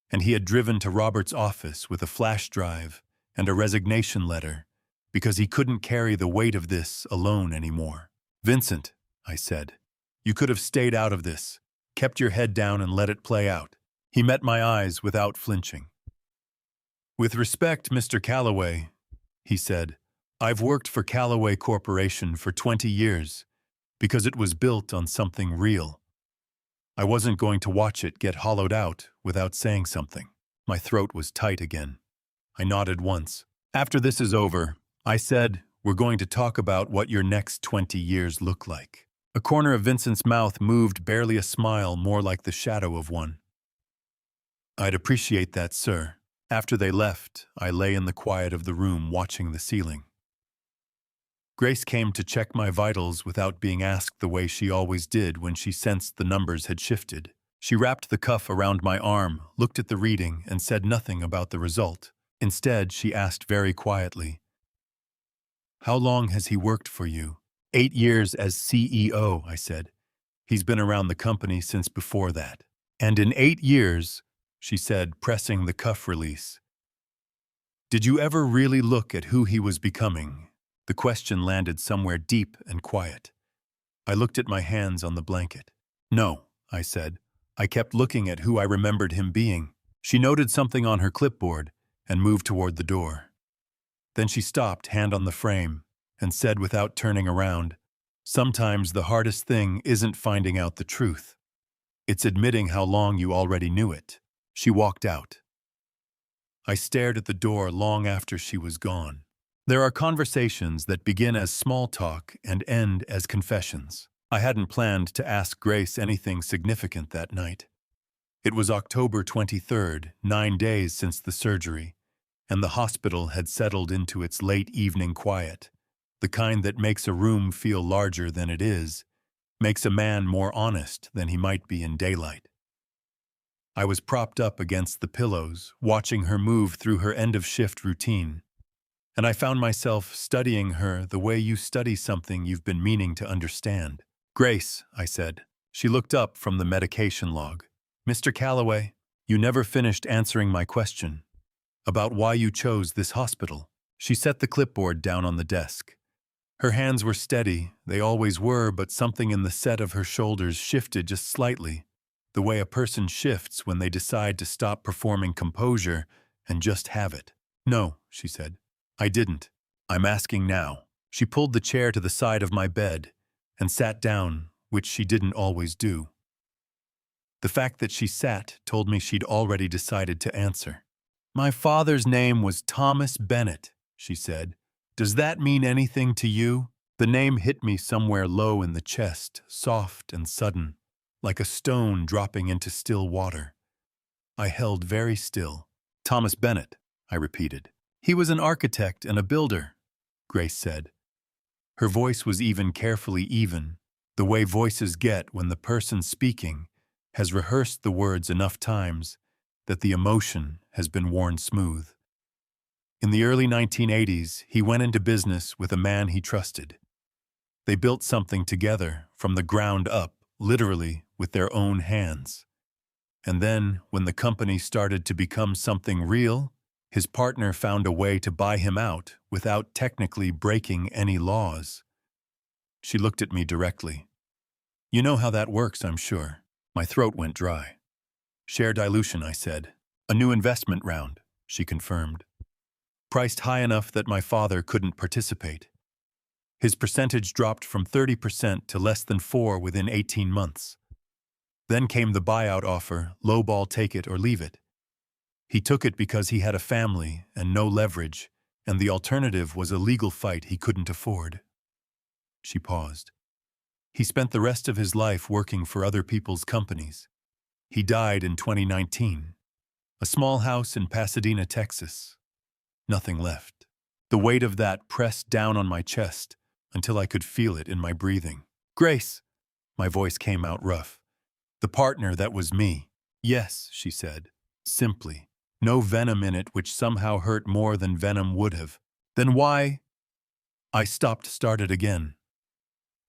and he had driven to Robert's office with a flash drive and a resignation letter because he couldn't carry the weight of this alone anymore. "Vincent," I said, "you could have stayed out of this, kept your head down and let it play out." He met my eyes without flinching. "With respect, Mr. Calloway," he said, "I've worked for Calloway Corporation for 20 years because it was built on something real. I wasn't going to watch it get hollowed out without saying something." My throat was tight again. I nodded once. After this is over, I said, we're going to talk about what your next 20 years look like. A corner of Vincent's mouth moved, barely a smile, more like the shadow of one. I'd appreciate that, sir. After they left, I lay in the quiet of the room watching the ceiling. Grace came to check my vitals without being asked, the way she always did when she sensed the numbers had shifted. She wrapped the cuff around my arm, looked at the reading, and said nothing about the result. Instead, she asked very quietly, "How long has he worked for you?" 8 years as CEO, I said. He's been around the company since before that. And in 8 years, she said, pressing the cuff release, did you ever really look at who he was becoming? The question landed somewhere deep and quiet. I looked at my hands on the blanket. No, I said. I kept looking at who I remembered him being. She noted something on her clipboard and moved toward the door. Then she stopped, hand on the frame, and said without turning around, sometimes the hardest thing isn't finding out the truth. It's admitting how long you already knew it. She walked out. I stared at the door long after she was gone. There are conversations that begin as small talk and end as confessions. I hadn't planned to ask Grace anything significant that night. It was October 23rd, 9 days since the surgery, and the hospital had settled into its late evening quiet, the kind that makes a room feel larger than it is, makes a man more honest than he might be in daylight. I was propped up against the pillows, watching her move through her end-of-shift routine, and I found myself studying her the way you study something you've been meaning to understand. "Grace," I said. She looked up from the medication log. "Mr. Calloway, you never finished answering my question about why you chose this hospital." She set the clipboard down on the desk. Her hands were steady, they always were, but something in the set of her shoulders shifted just slightly, the way a person shifts when they decide to stop performing composure and just have it. "No," she said. "I didn't. I'm asking now." She pulled the chair to the side of my bed and sat down, which she didn't always do. The fact that she sat told me she'd already decided to answer. "My father's name was Thomas Bennett," she said. "Does that mean anything to you?" The name hit me somewhere low in the chest, soft and sudden, like a stone dropping into still water. I held very still. "Thomas Bennett," I repeated. "He was an architect and a builder," Grace said. Her voice was even, carefully even, the way voices get when the person speaking has rehearsed the words enough times that the emotion has been worn smooth. In the early 1980s, he went into business with a man he trusted. They built something together from the ground up, literally with their own hands. And then, when the company started to become something real, his partner found a way to buy him out without technically breaking any laws. She looked at me directly. "You know how that works, I'm sure." My throat went dry. "Share dilution," I said. "A new investment round," she confirmed. "Priced high enough that my father couldn't participate. His percentage dropped from 30% to less than 4% within 18 months. Then came the buyout offer, lowball, take it or leave it. He took it because he had a family and no leverage, and the alternative was a legal fight he couldn't afford." She paused. "He spent the rest of his life working for other people's companies. He died in 2019. A small house in Pasadena, Texas. Nothing left." The weight of that pressed down on my chest until I could feel it in my breathing. "Grace!" My voice came out rough. "The partner that was me." "Yes," she said, simply. No venom in it, which somehow hurt more than venom would have. "Then why?" I started again.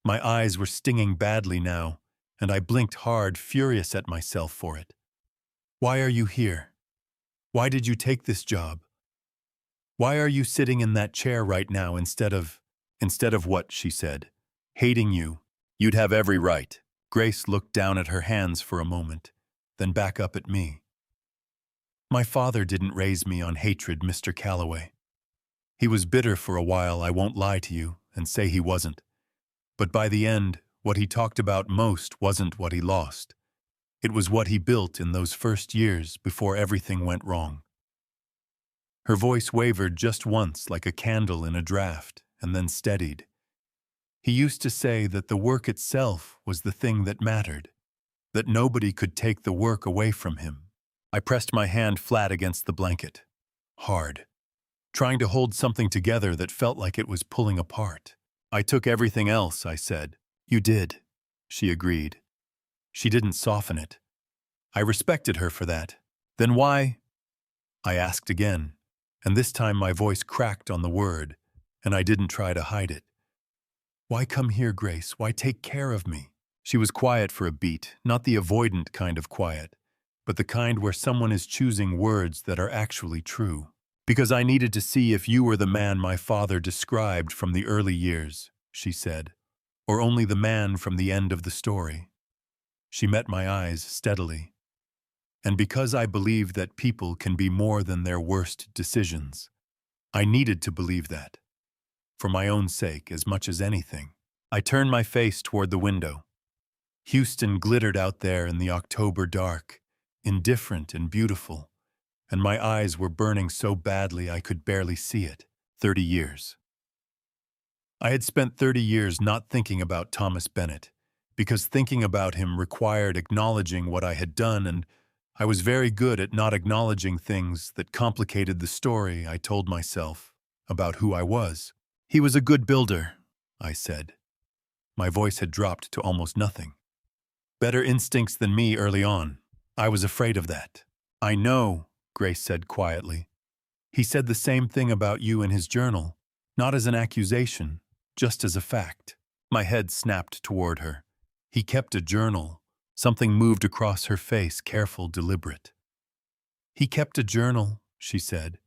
My eyes were stinging badly now, and I blinked hard, furious at myself for it. "Why are you here? Why did you take this job? Why are you sitting in that chair right now instead of what?" she said. "Hating you. You'd have every right." Grace looked down at her hands for a moment, then back up at me. "My father didn't raise me on hatred, Mr. Calloway. He was bitter for a while, I won't lie to you, and say he wasn't. But by the end, what he talked about most wasn't what he lost. It was what he built in those first years before everything went wrong." Her voice wavered just once like a candle in a draft, and then steadied. He used to say that the work itself was the thing that mattered, that nobody could take the work away from him. I pressed my hand flat against the blanket, hard, trying to hold something together that felt like it was pulling apart. I took everything else, I said. You did, she agreed. She didn't soften it. I respected her for that. Then why? I asked again, and this time my voice cracked on the word, and I didn't try to hide it. Why come here, Grace? Why take care of me? She was quiet for a beat, not the avoidant kind of quiet, but the kind where someone is choosing words that are actually true. Because I needed to see if you were the man my father described from the early years, she said, or only the man from the end of the story. She met my eyes steadily. And because I believe that people can be more than their worst decisions, I needed to believe that. For my own sake, as much as anything. I turned my face toward the window. Houston glittered out there in the October dark, indifferent and beautiful, and my eyes were burning so badly I could barely see it. 30 years. I had spent 30 years not thinking about Thomas Bennett, because thinking about him required acknowledging what I had done, and I was very good at not acknowledging things that complicated the story I told myself about who I was. He was a good builder, I said. My voice had dropped to almost nothing. Better instincts than me early on. I was afraid of that. I know, Grace said quietly. He said the same thing about you in his journal, not as an accusation, just as a fact. My head snapped toward her. He kept a journal. Something moved across her face, careful, deliberate. He kept a journal, she said,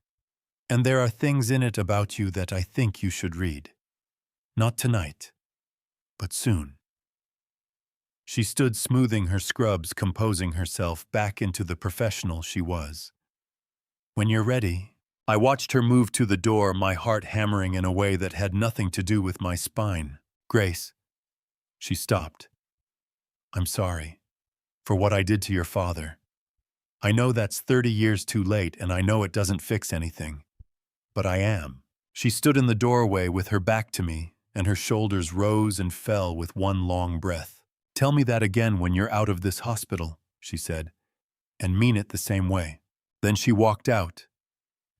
and there are things in it about you that I think you should read. Not tonight, but soon. She stood smoothing her scrubs, composing herself back into the professional she was. When you're ready. I watched her move to the door, my heart hammering in a way that had nothing to do with my spine. Grace. She stopped. I'm sorry. For what I did to your father. I know that's 30 years too late, and I know it doesn't fix anything. But I am. She stood in the doorway with her back to me, and her shoulders rose and fell with one long breath. Tell me that again when you're out of this hospital, she said, and mean it the same way. Then she walked out,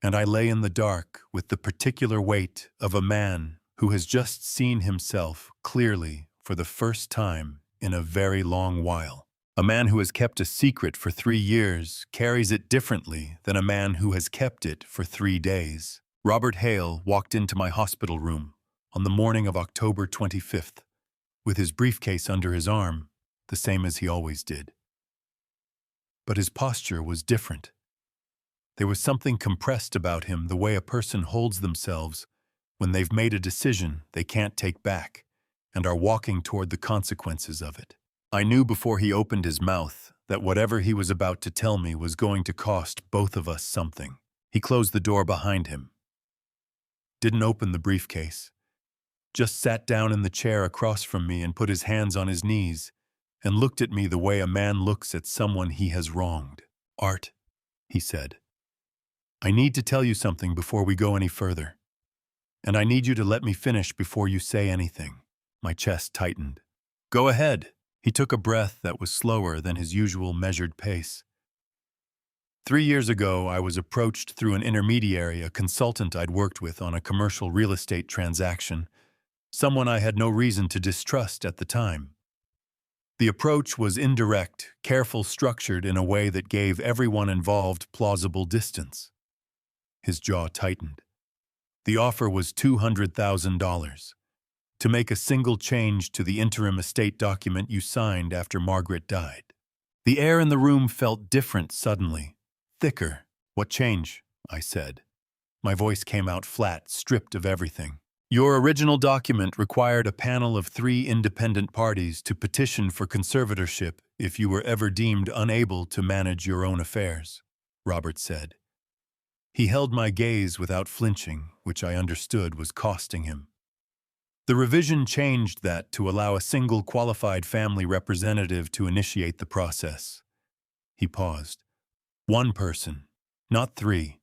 and I lay in the dark with the particular weight of a man who has just seen himself clearly for the first time in a very long while. A man who has kept a secret for 3 years carries it differently than a man who has kept it for 3 days. Robert Hale walked into my hospital room on the morning of October 25th, with his briefcase under his arm, the same as he always did. But his posture was different. There was something compressed about him, the way a person holds themselves when they've made a decision they can't take back and are walking toward the consequences of it. I knew before he opened his mouth that whatever he was about to tell me was going to cost both of us something. He closed the door behind him. Didn't open the briefcase. Just sat down in the chair across from me and put his hands on his knees and looked at me the way a man looks at someone he has wronged. Art, he said, I need to tell you something before we go any further. And I need you to let me finish before you say anything. My chest tightened. Go ahead. He took a breath that was slower than his usual measured pace. 3 years ago, I was approached through an intermediary, a consultant I'd worked with on a commercial real estate transaction, someone I had no reason to distrust at the time. The approach was indirect, careful, structured in a way that gave everyone involved plausible distance. His jaw tightened. The offer was $200,000. To make a single change to the interim estate document you signed after Margaret died. The air in the room felt different suddenly, thicker. What change? I said. My voice came out flat, stripped of everything. Your original document required a panel of 3 independent parties to petition for conservatorship if you were ever deemed unable to manage your own affairs, Robert said. He held my gaze without flinching, which I understood was costing him. The revision changed that to allow a single qualified family representative to initiate the process. He paused. 1 person, not 3.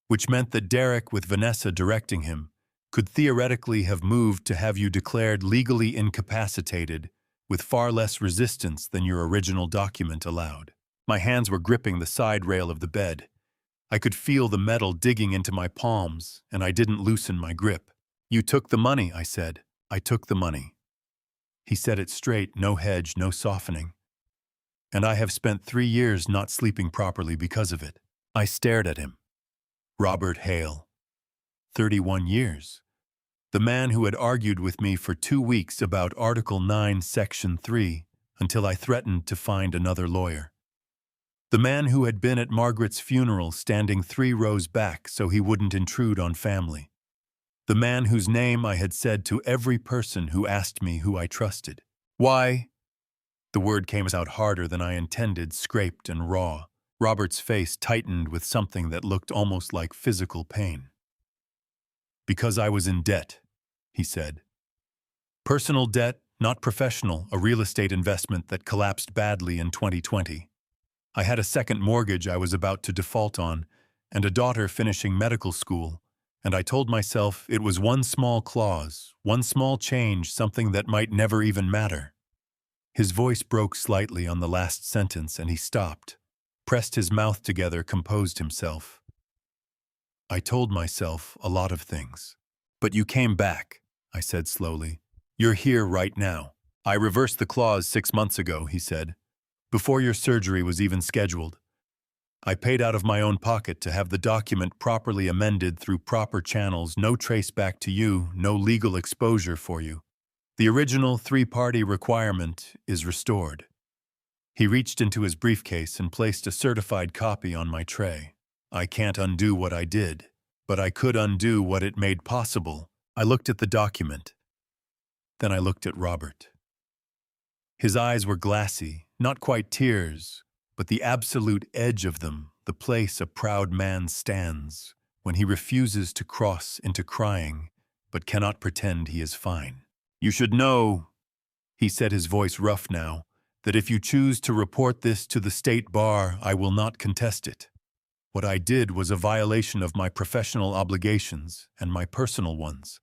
which meant that Derek, with Vanessa directing him, could theoretically have moved to have you declared legally incapacitated with far less resistance than your original document allowed. My hands were gripping the side rail of the bed. I could feel the metal digging into my palms, and I didn't loosen my grip. "You took the money," I said. "I took the money." He said it straight, no hedge, no softening. And I have spent 3 years not sleeping properly because of it. I stared at him. Robert Hale. 31 years. The man who had argued with me for 2 weeks about Article 9, Section 3, until I threatened to find another lawyer. The man who had been at Margaret's funeral standing 3 rows back so he wouldn't intrude on family. The man whose name I had said to every person who asked me who I trusted. Why? The word came out harder than I intended, scraped and raw. Robert's face tightened with something that looked almost like physical pain. "Because I was in debt," he said. "Personal debt, not professional, a real estate investment that collapsed badly in 2020. I had a second mortgage I was about to default on, and a daughter finishing medical school, and I told myself it was one small clause, one small change, something that might never even matter." His voice broke slightly on the last sentence, and he stopped, pressed his mouth together, composed himself. "I told myself a lot of things. But you came back," I said slowly. "You're here right now. I reversed the clause 6 months ago," he said, "before your surgery was even scheduled. I paid out of my own pocket to have the document properly amended through proper channels, no trace back to you, no legal exposure for you. The original 3-party requirement is restored." He reached into his briefcase and placed a certified copy on my tray. "I can't undo what I did, but I could undo what it made possible." I looked at the document. Then I looked at Robert. His eyes were glassy, not quite tears, but the absolute edge of them, the place a proud man stands when he refuses to cross into crying, but cannot pretend he is fine. "You should know," he said, his voice rough now, "that if you choose to report this to the state bar, I will not contest it. What I did was a violation of my professional obligations and my personal ones.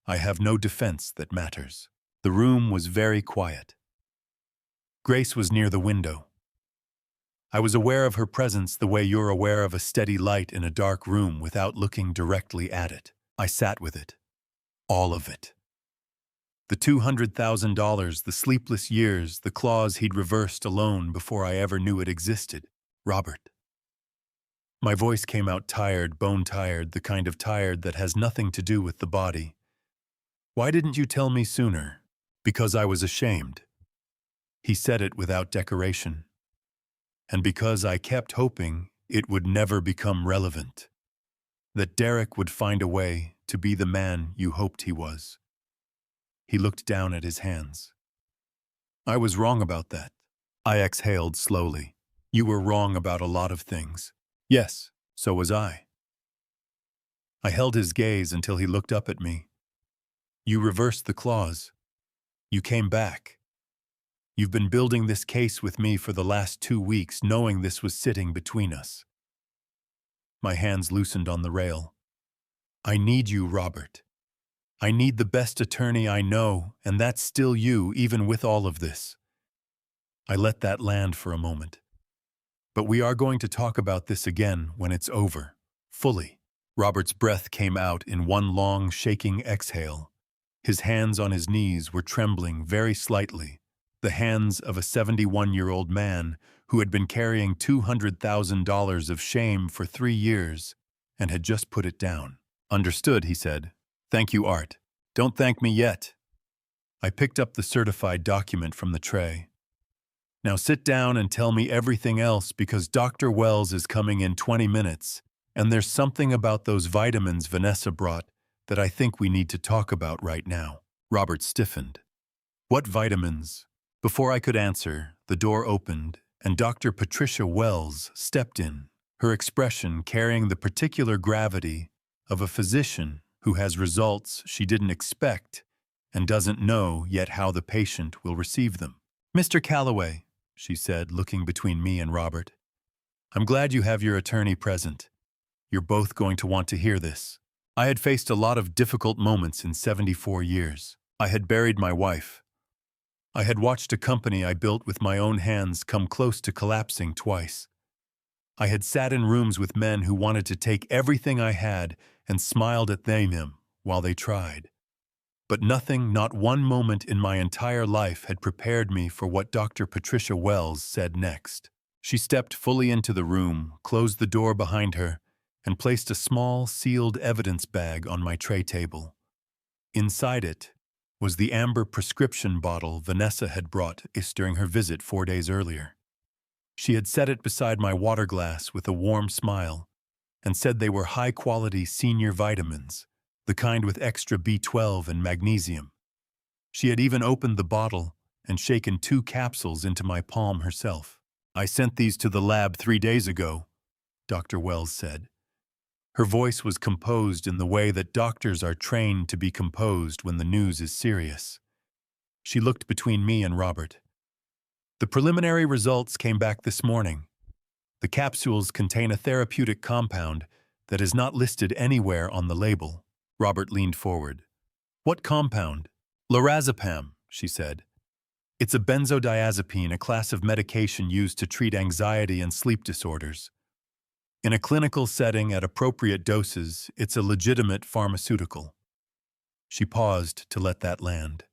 I have no defense that matters." The room was very quiet. Grace was near the window. I was aware of her presence the way you're aware of a steady light in a dark room without looking directly at it. I sat with it. All of it. The $200,000, the sleepless years, the clause he'd reversed alone before I ever knew it existed. Robert. My voice came out tired, bone-tired, the kind of tired that has nothing to do with the body. "Why didn't you tell me sooner?" "Because I was ashamed." He said it without decoration. "And because I kept hoping it would never become relevant. That Derek would find a way to be the man you hoped he was." He looked down at his hands. "I was wrong about that." I exhaled slowly. "You were wrong about a lot of things." "Yes, so was I." I held his gaze until he looked up at me. "You reversed the clause. You came back. You've been building this case with me for the last 2 weeks, knowing this was sitting between us." My hands loosened on the rail. "I need you, Robert. I need the best attorney I know, and that's still you, even with all of this." I let that land for a moment. "But we are going to talk about this again when it's over, fully." Robert's breath came out in one long, shaking exhale. His hands on his knees were trembling very slightly, the hands of a 71-year-old man who had been carrying $200,000 of shame for 3 years and had just put it down. "Understood," he said. "Thank you, Art. Don't thank me yet." I picked up the certified document from the tray. "Now sit down and tell me everything else, because Dr. Wells is coming in 20 minutes, and there's something about those vitamins Vanessa brought that I think we need to talk about right now." Robert stiffened. "What vitamins?" Before I could answer, the door opened, and Dr. Patricia Wells stepped in, her expression carrying the particular gravity of a physician who has results she didn't expect and doesn't know yet how the patient will receive them. "Mr. Calloway," she said, looking between me and Robert, "I'm glad you have your attorney present. You're both going to want to hear this. I had faced a lot of difficult moments in 74 years. I had buried my wife. I had watched a company I built with my own hands come close to collapsing twice. I had sat in rooms with men who wanted to take everything I had and smiled at them while they tried. But nothing, not one moment in my entire life had prepared me for what Dr. Patricia Wells said next. She stepped fully into the room, closed the door behind her, and placed a small, sealed evidence bag on my tray table. Inside it was the amber prescription bottle Vanessa had brought us during her visit 4 days earlier. She had set it beside my water glass with a warm smile and said they were high-quality senior vitamins, the kind with extra B12 and magnesium. She had even opened the bottle and shaken 2 capsules into my palm herself. I sent these to the lab 3 days ago, Dr. Wells said. Her voice was composed in the way that doctors are trained to be composed when the news is serious. She looked between me and Robert. The preliminary results came back this morning. The capsules contain a therapeutic compound that is not listed anywhere on the label. Robert leaned forward. What compound? Lorazepam, she said. It's a benzodiazepine, a class of medication used to treat anxiety and sleep disorders. In a clinical setting at appropriate doses, it's a legitimate pharmaceutical. She paused to let that land.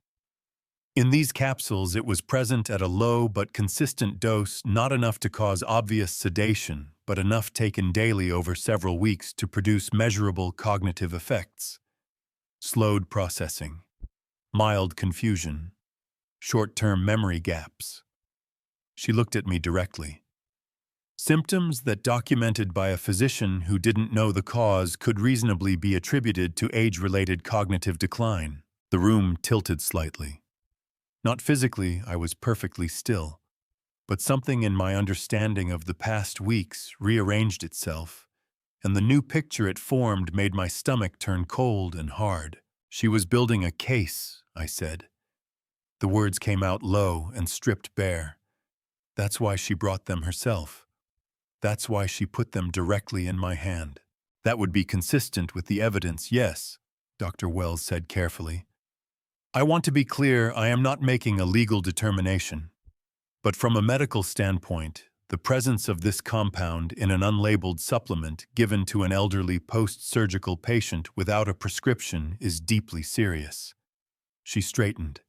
In these capsules, it was present at a low but consistent dose, not enough to cause obvious sedation, but enough taken daily over several weeks to produce measurable cognitive effects. Slowed processing, mild confusion, short-term memory gaps. She looked at me directly. Symptoms that, documented by a physician who didn't know the cause, could reasonably be attributed to age-related cognitive decline. The room tilted slightly. Not physically, I was perfectly still, but something in my understanding of the past weeks rearranged itself, and the new picture it formed made my stomach turn cold and hard. She was building a case, I said. The words came out low and stripped bare. That's why she brought them herself. That's why she put them directly in my hand. That would be consistent with the evidence, yes, Dr. Wells said carefully. I want to be clear, I am not making a legal determination. But from a medical standpoint, the presence of this compound in an unlabeled supplement given to an elderly post-surgical patient without a prescription is deeply serious. She straightened.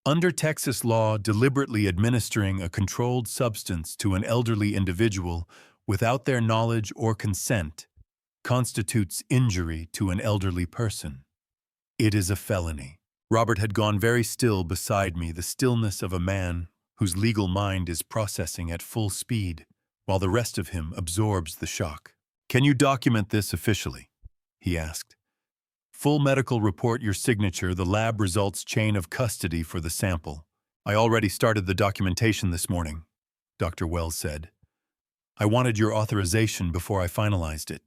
Under Texas law, deliberately administering a controlled substance to an elderly individual without their knowledge or consent constitutes injury to an elderly person. It is a felony. Robert had gone very still beside me, the stillness of a man whose legal mind is processing at full speed, while the rest of him absorbs the shock. Can you document this officially? He asked. Full medical report, your signature, the lab results, chain of custody for the sample. I already started the documentation this morning, Dr. Wells said. I wanted your authorization before I finalized it.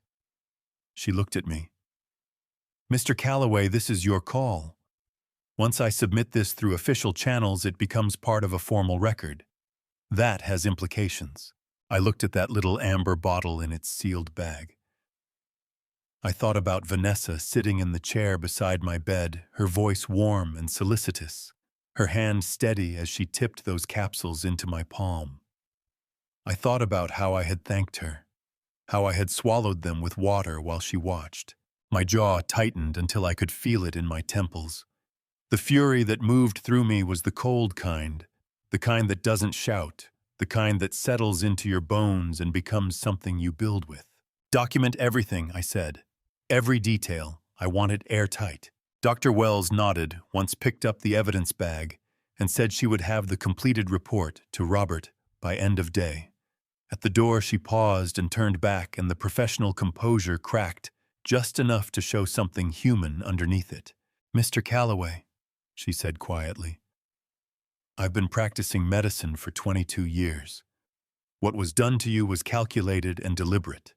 She looked at me. Mr. Calloway, this is your call. Once I submit this through official channels, it becomes part of a formal record. That has implications. I looked at that little amber bottle in its sealed bag. I thought about Vanessa sitting in the chair beside my bed, her voice warm and solicitous, her hand steady as she tipped those capsules into my palm. I thought about how I had thanked her, how I had swallowed them with water while she watched. My jaw tightened until I could feel it in my temples. The fury that moved through me was the cold kind, the kind that doesn't shout, the kind that settles into your bones and becomes something you build with. Document everything, I said. Every detail. I want it airtight. Dr. Wells nodded, once picked up the evidence bag, and said she would have the completed report to Robert by end of day. At the door she paused and turned back, and the professional composure cracked just enough to show something human underneath it. Mr. Calloway, she said quietly, I've been practicing medicine for 22 years. What was done to you was calculated and deliberate.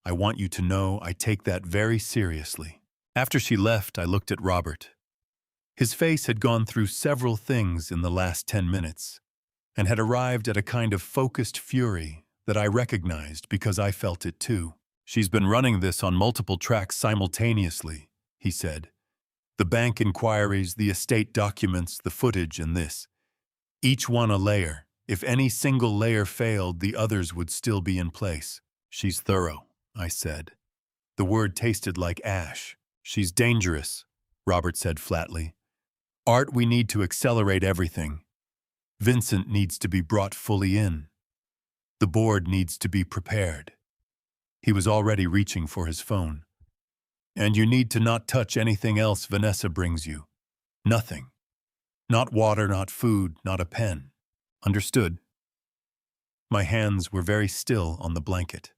I want you to know I take that very seriously. After she left, I looked at Robert. His face had gone through several things in the last 10 minutes and had arrived at a kind of focused fury that I recognized because I felt it too. She's been running this on multiple tracks simultaneously, he said. The bank inquiries, the estate documents, the footage, and this. Each one a layer. If any single layer failed, the others would still be in place. She's thorough, I said. The word tasted like ash. She's dangerous, Robert said flatly. Art, we need to accelerate everything. Vincent needs to be brought fully in. The board needs to be prepared. He was already reaching for his phone. And you need to not touch anything else Vanessa brings you. Nothing. Not water, not food, not a pen. Understood? My hands were very still on the blanket.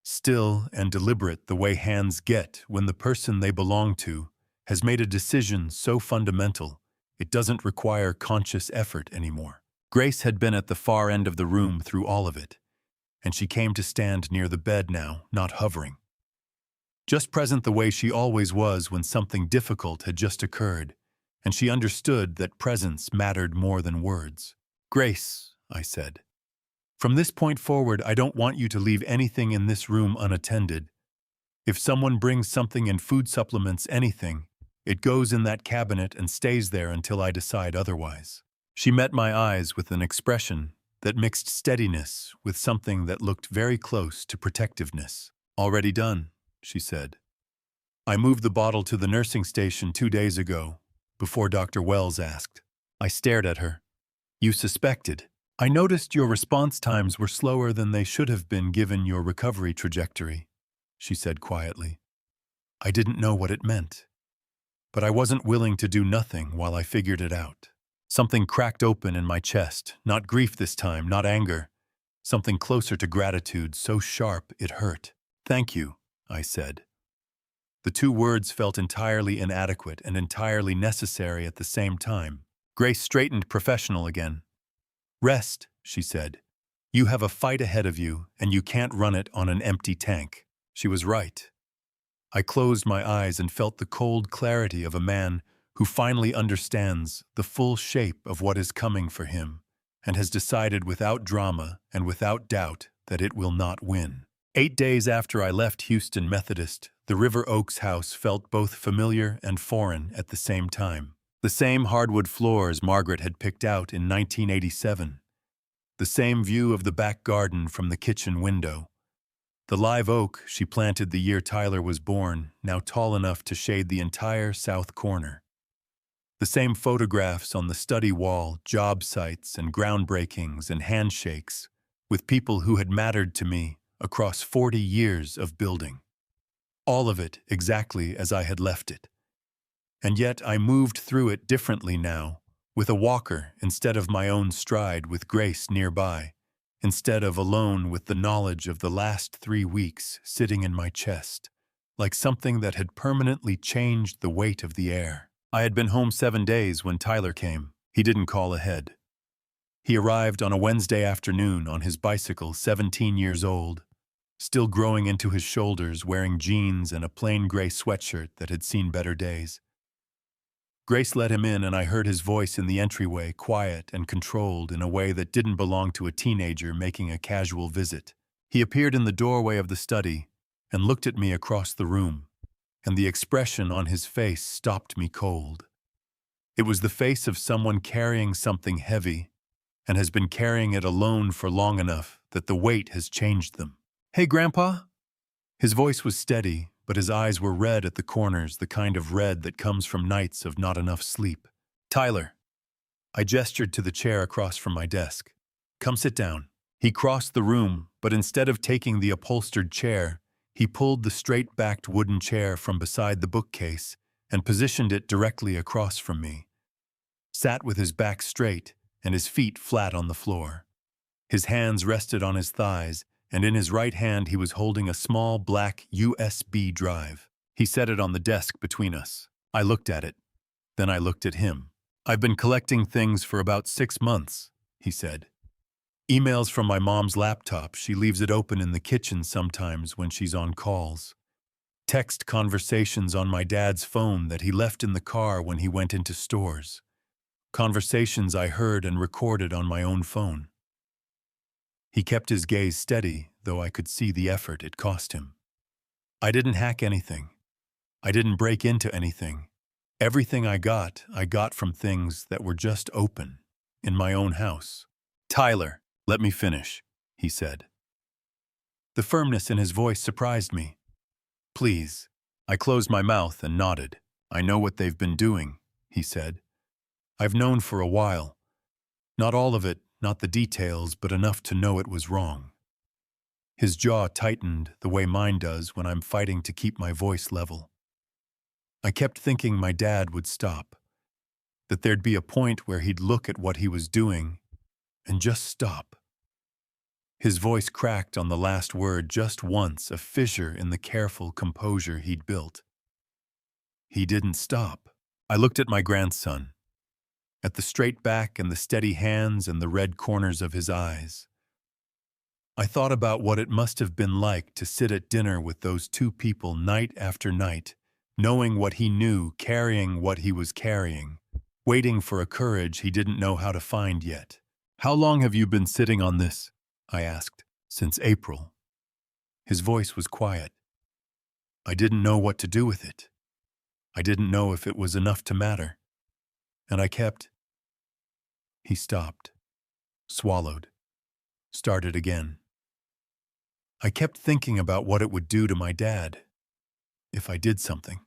Still and deliberate the way hands get when the person they belong to has made a decision so fundamental it doesn't require conscious effort anymore. Grace had been at the far end of the room through all of it, and she came to stand near the bed now, not hovering. Just present the way she always was when something difficult had just occurred, and she understood that presence mattered more than words. Grace, I said, from this point forward, I don't want you to leave anything in this room unattended. If someone brings something in food supplements, anything, it goes in that cabinet and stays there until I decide otherwise. She met my eyes with an expression that mixed steadiness with something that looked very close to protectiveness. Already done, she said. I moved the bottle to the nursing station 2 days ago, before Dr. Wells asked. I stared at her. You suspected. I noticed your response times were slower than they should have been given your recovery trajectory, she said quietly. I didn't know what it meant, but I wasn't willing to do nothing while I figured it out. Something cracked open in my chest, not grief this time, not anger, something closer to gratitude, so sharp it hurt. Thank you, I said. The 2 words felt entirely inadequate and entirely necessary at the same time. Grace straightened professional again. Rest, she said. You have a fight ahead of you, and you can't run it on an empty tank. She was right. I closed my eyes and felt the cold clarity of a man who finally understands the full shape of what is coming for him and has decided without drama and without doubt that it will not win. 8 days after I left Houston Methodist, the River Oaks house felt both familiar and foreign at the same time. The same hardwood floors Margaret had picked out in 1987. The same view of the back garden from the kitchen window. The live oak she planted the year Tyler was born, now tall enough to shade the entire south corner. The same photographs on the study wall, job sites and groundbreakings and handshakes with people who had mattered to me across 40 years of building. All of it exactly as I had left it. And yet I moved through it differently now, with a walker instead of my own stride, with Grace nearby, instead of alone with the knowledge of the last 3 weeks sitting in my chest, like something that had permanently changed the weight of the air. I had been home 7 days when Tyler came. He didn't call ahead. He arrived on a Wednesday afternoon on his bicycle, 17 years old, still growing into his shoulders, wearing jeans and a plain gray sweatshirt that had seen better days. Grace let him in, and I heard his voice in the entryway, quiet and controlled in a way that didn't belong to a teenager making a casual visit. He appeared in the doorway of the study and looked at me across the room, and the expression on his face stopped me cold. It was the face of someone carrying something heavy and has been carrying it alone for long enough that the weight has changed them. "Hey, Grandpa?" His voice was steady, but his eyes were red at the corners, the kind of red that comes from nights of not enough sleep. "Tyler." I gestured to the chair across from my desk. "Come sit down." He crossed the room, but instead of taking the upholstered chair, he pulled the straight-backed wooden chair from beside the bookcase and positioned it directly across from me. Sat with his back straight and his feet flat on the floor. His hands rested on his thighs, and in his right hand he was holding a small black USB drive. He set it on the desk between us. I looked at it. Then I looked at him. "I've been collecting things for about 6 months," he said. "Emails from my mom's laptop. She leaves it open in the kitchen sometimes when she's on calls. Text conversations on my dad's phone that he left in the car when he went into stores. Conversations I heard and recorded on my own phone." He kept his gaze steady, though I could see the effort it cost him. I didn't hack anything. I didn't break into anything. Everything I got from things that were just open, in my own house. "Tyler, let me finish," he said. The firmness in his voice surprised me. "Please." I closed my mouth and nodded. "I know what they've been doing," he said. "I've known for a while. Not all of it, not the details, but enough to know it was wrong." His jaw tightened the way mine does when I'm fighting to keep my voice level. I kept thinking my dad would stop, that there'd be a point where he'd look at what he was doing and just stop. His voice cracked on the last word just once, a fissure in the careful composure he'd built. He didn't stop. I looked at my grandson, at the straight back and the steady hands and the red corners of his eyes. I thought about what it must have been like to sit at dinner with those two people night after night, knowing what he knew, carrying what he was carrying, waiting for a courage he didn't know how to find yet. "How long have you been sitting on this?" I asked. "Since April." His voice was quiet. I didn't know what to do with it. I didn't know if it was enough to matter. And I kept... He stopped, swallowed, started again. I kept thinking about what it would do to my dad if I did something.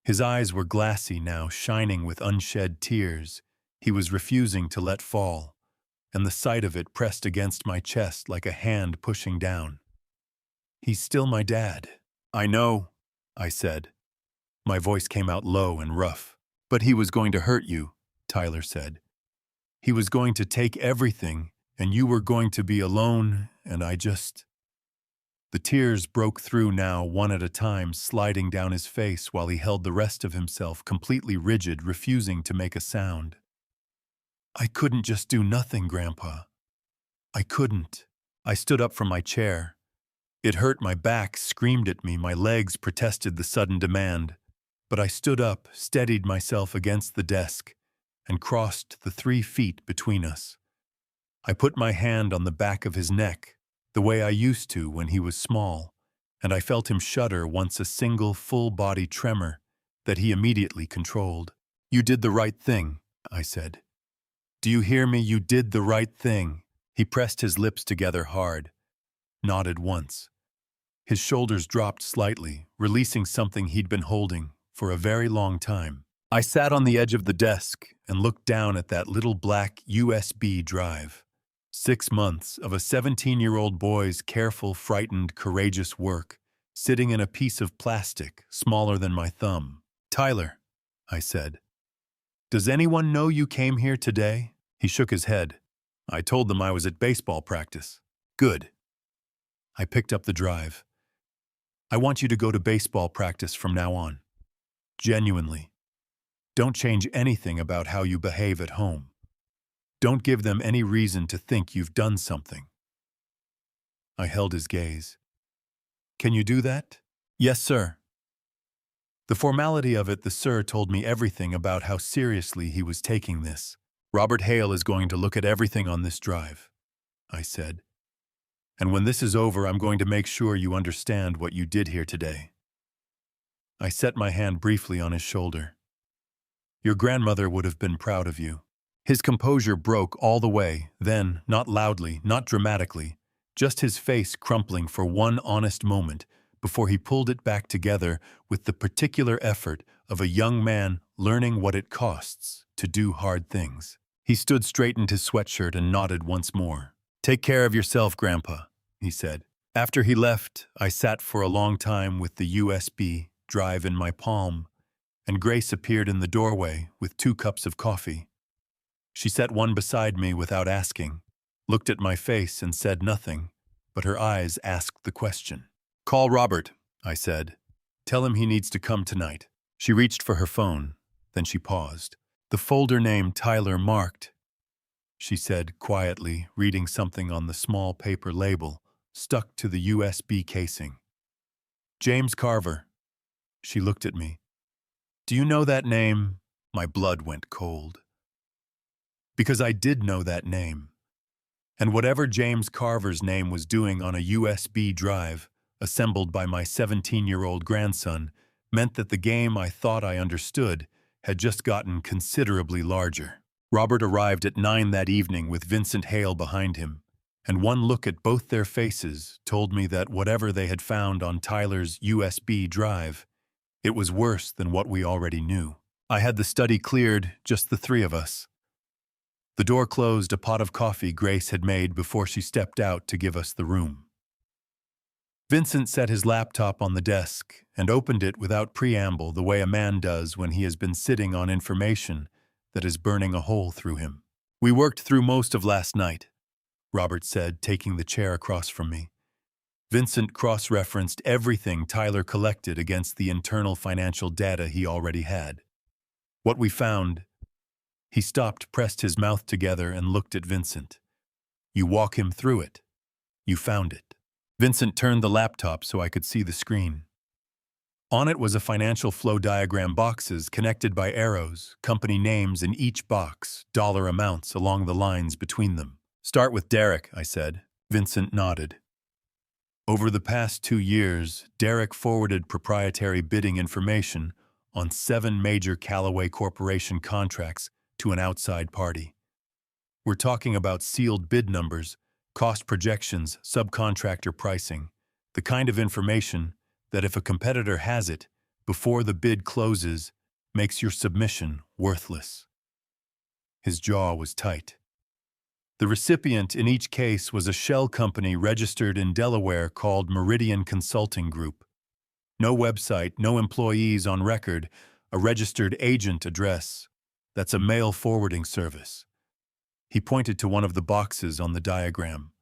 His eyes were glassy now, shining with unshed tears he was refusing to let fall, and the sight of it pressed against my chest like a hand pushing down. "He's still my dad." "I know," I said. My voice came out low and rough. "But he was going to hurt you," Tyler said. "He was going to take everything, and you were going to be alone, and I just..." The tears broke through now, one at a time, sliding down his face while he held the rest of himself completely rigid, refusing to make a sound. "I couldn't just do nothing, Grandpa. I couldn't." I stood up from my chair. It hurt, my back screamed at me, my legs protested the sudden demand. But I stood up, steadied myself against the desk, and crossed the 3 feet between us. I put my hand on the back of his neck, the way I used to when he was small, and I felt him shudder once, a single full-body tremor that he immediately controlled. "You did the right thing," I said. "Do you hear me? You did the right thing." He pressed his lips together hard, nodded once. His shoulders dropped slightly, releasing something he'd been holding for a very long time. I sat on the edge of the desk and looked down at that little black USB drive. 6 months of a 17-year-old boy's careful, frightened, courageous work, sitting in a piece of plastic smaller than my thumb. "Tyler," I said, "does anyone know you came here today?" He shook his head. "I told them I was at baseball practice." "Good." I picked up the drive. "I want you to go to baseball practice from now on. Genuinely. Don't change anything about how you behave at home. Don't give them any reason to think you've done something." I held his gaze. "Can you do that?" "Yes, sir." The formality of it, the sir told me everything about how seriously he was taking this. "Robert Hale is going to look at everything on this drive," I said. "And when this is over, I'm going to make sure you understand what you did here today." I set my hand briefly on his shoulder. "Your grandmother would have been proud of you." His composure broke all the way, then, not loudly, not dramatically, just his face crumpling for one honest moment before he pulled it back together with the particular effort of a young man learning what it costs to do hard things. He stood, straightened his sweatshirt, and nodded once more. "Take care of yourself, Grandpa," he said. After he left, I sat for a long time with the USB drive in my palm, and Grace appeared in the doorway with 2 cups of coffee. She set one beside me without asking, looked at my face and said nothing, but her eyes asked the question. "Call Robert," I said. "Tell him he needs to come tonight." She reached for her phone, then she paused. "The folder name Tyler marked," she said quietly, reading something on the small paper label stuck to the USB casing. "James Carver." She looked at me. "Do you know that name?" My blood went cold. Because I did know that name. And whatever James Carver's name was doing on a USB drive, assembled by my 17-year-old grandson, meant that the game I thought I understood had just gotten considerably larger. Robert arrived at 9 that evening with Vincent Hale behind him, and one look at both their faces told me that whatever they had found on Tyler's USB drive, it was worse than what we already knew. I had the study cleared, just the three of us. The door closed a pot of coffee Grace had made before she stepped out to give us the room. Vincent set his laptop on the desk and opened it without preamble the way a man does when he has been sitting on information that is burning a hole through him. "We worked through most of last night," Robert said, taking the chair across from me. Vincent cross-referenced everything Tyler collected against the internal financial data he already had. "What we found—" He stopped, pressed his mouth together, and looked at Vincent. "You walk him through it. You found it." Vincent turned the laptop so I could see the screen. On it was a financial flow diagram, boxes connected by arrows, company names in each box, dollar amounts along the lines between them. "Start with Derek," I said. Vincent nodded. Over the past 2 years, Derek forwarded proprietary bidding information on 7 major Callaway Corporation contracts to an outside party. We're talking about sealed bid numbers, cost projections, subcontractor pricing, the kind of information that if a competitor has it before the bid closes, makes your submission worthless. His jaw was tight. The recipient in each case was a shell company registered in Delaware called Meridian Consulting Group. No website, no employees on record, a registered agent address. That's a mail forwarding service. He pointed to one of the boxes on the diagram.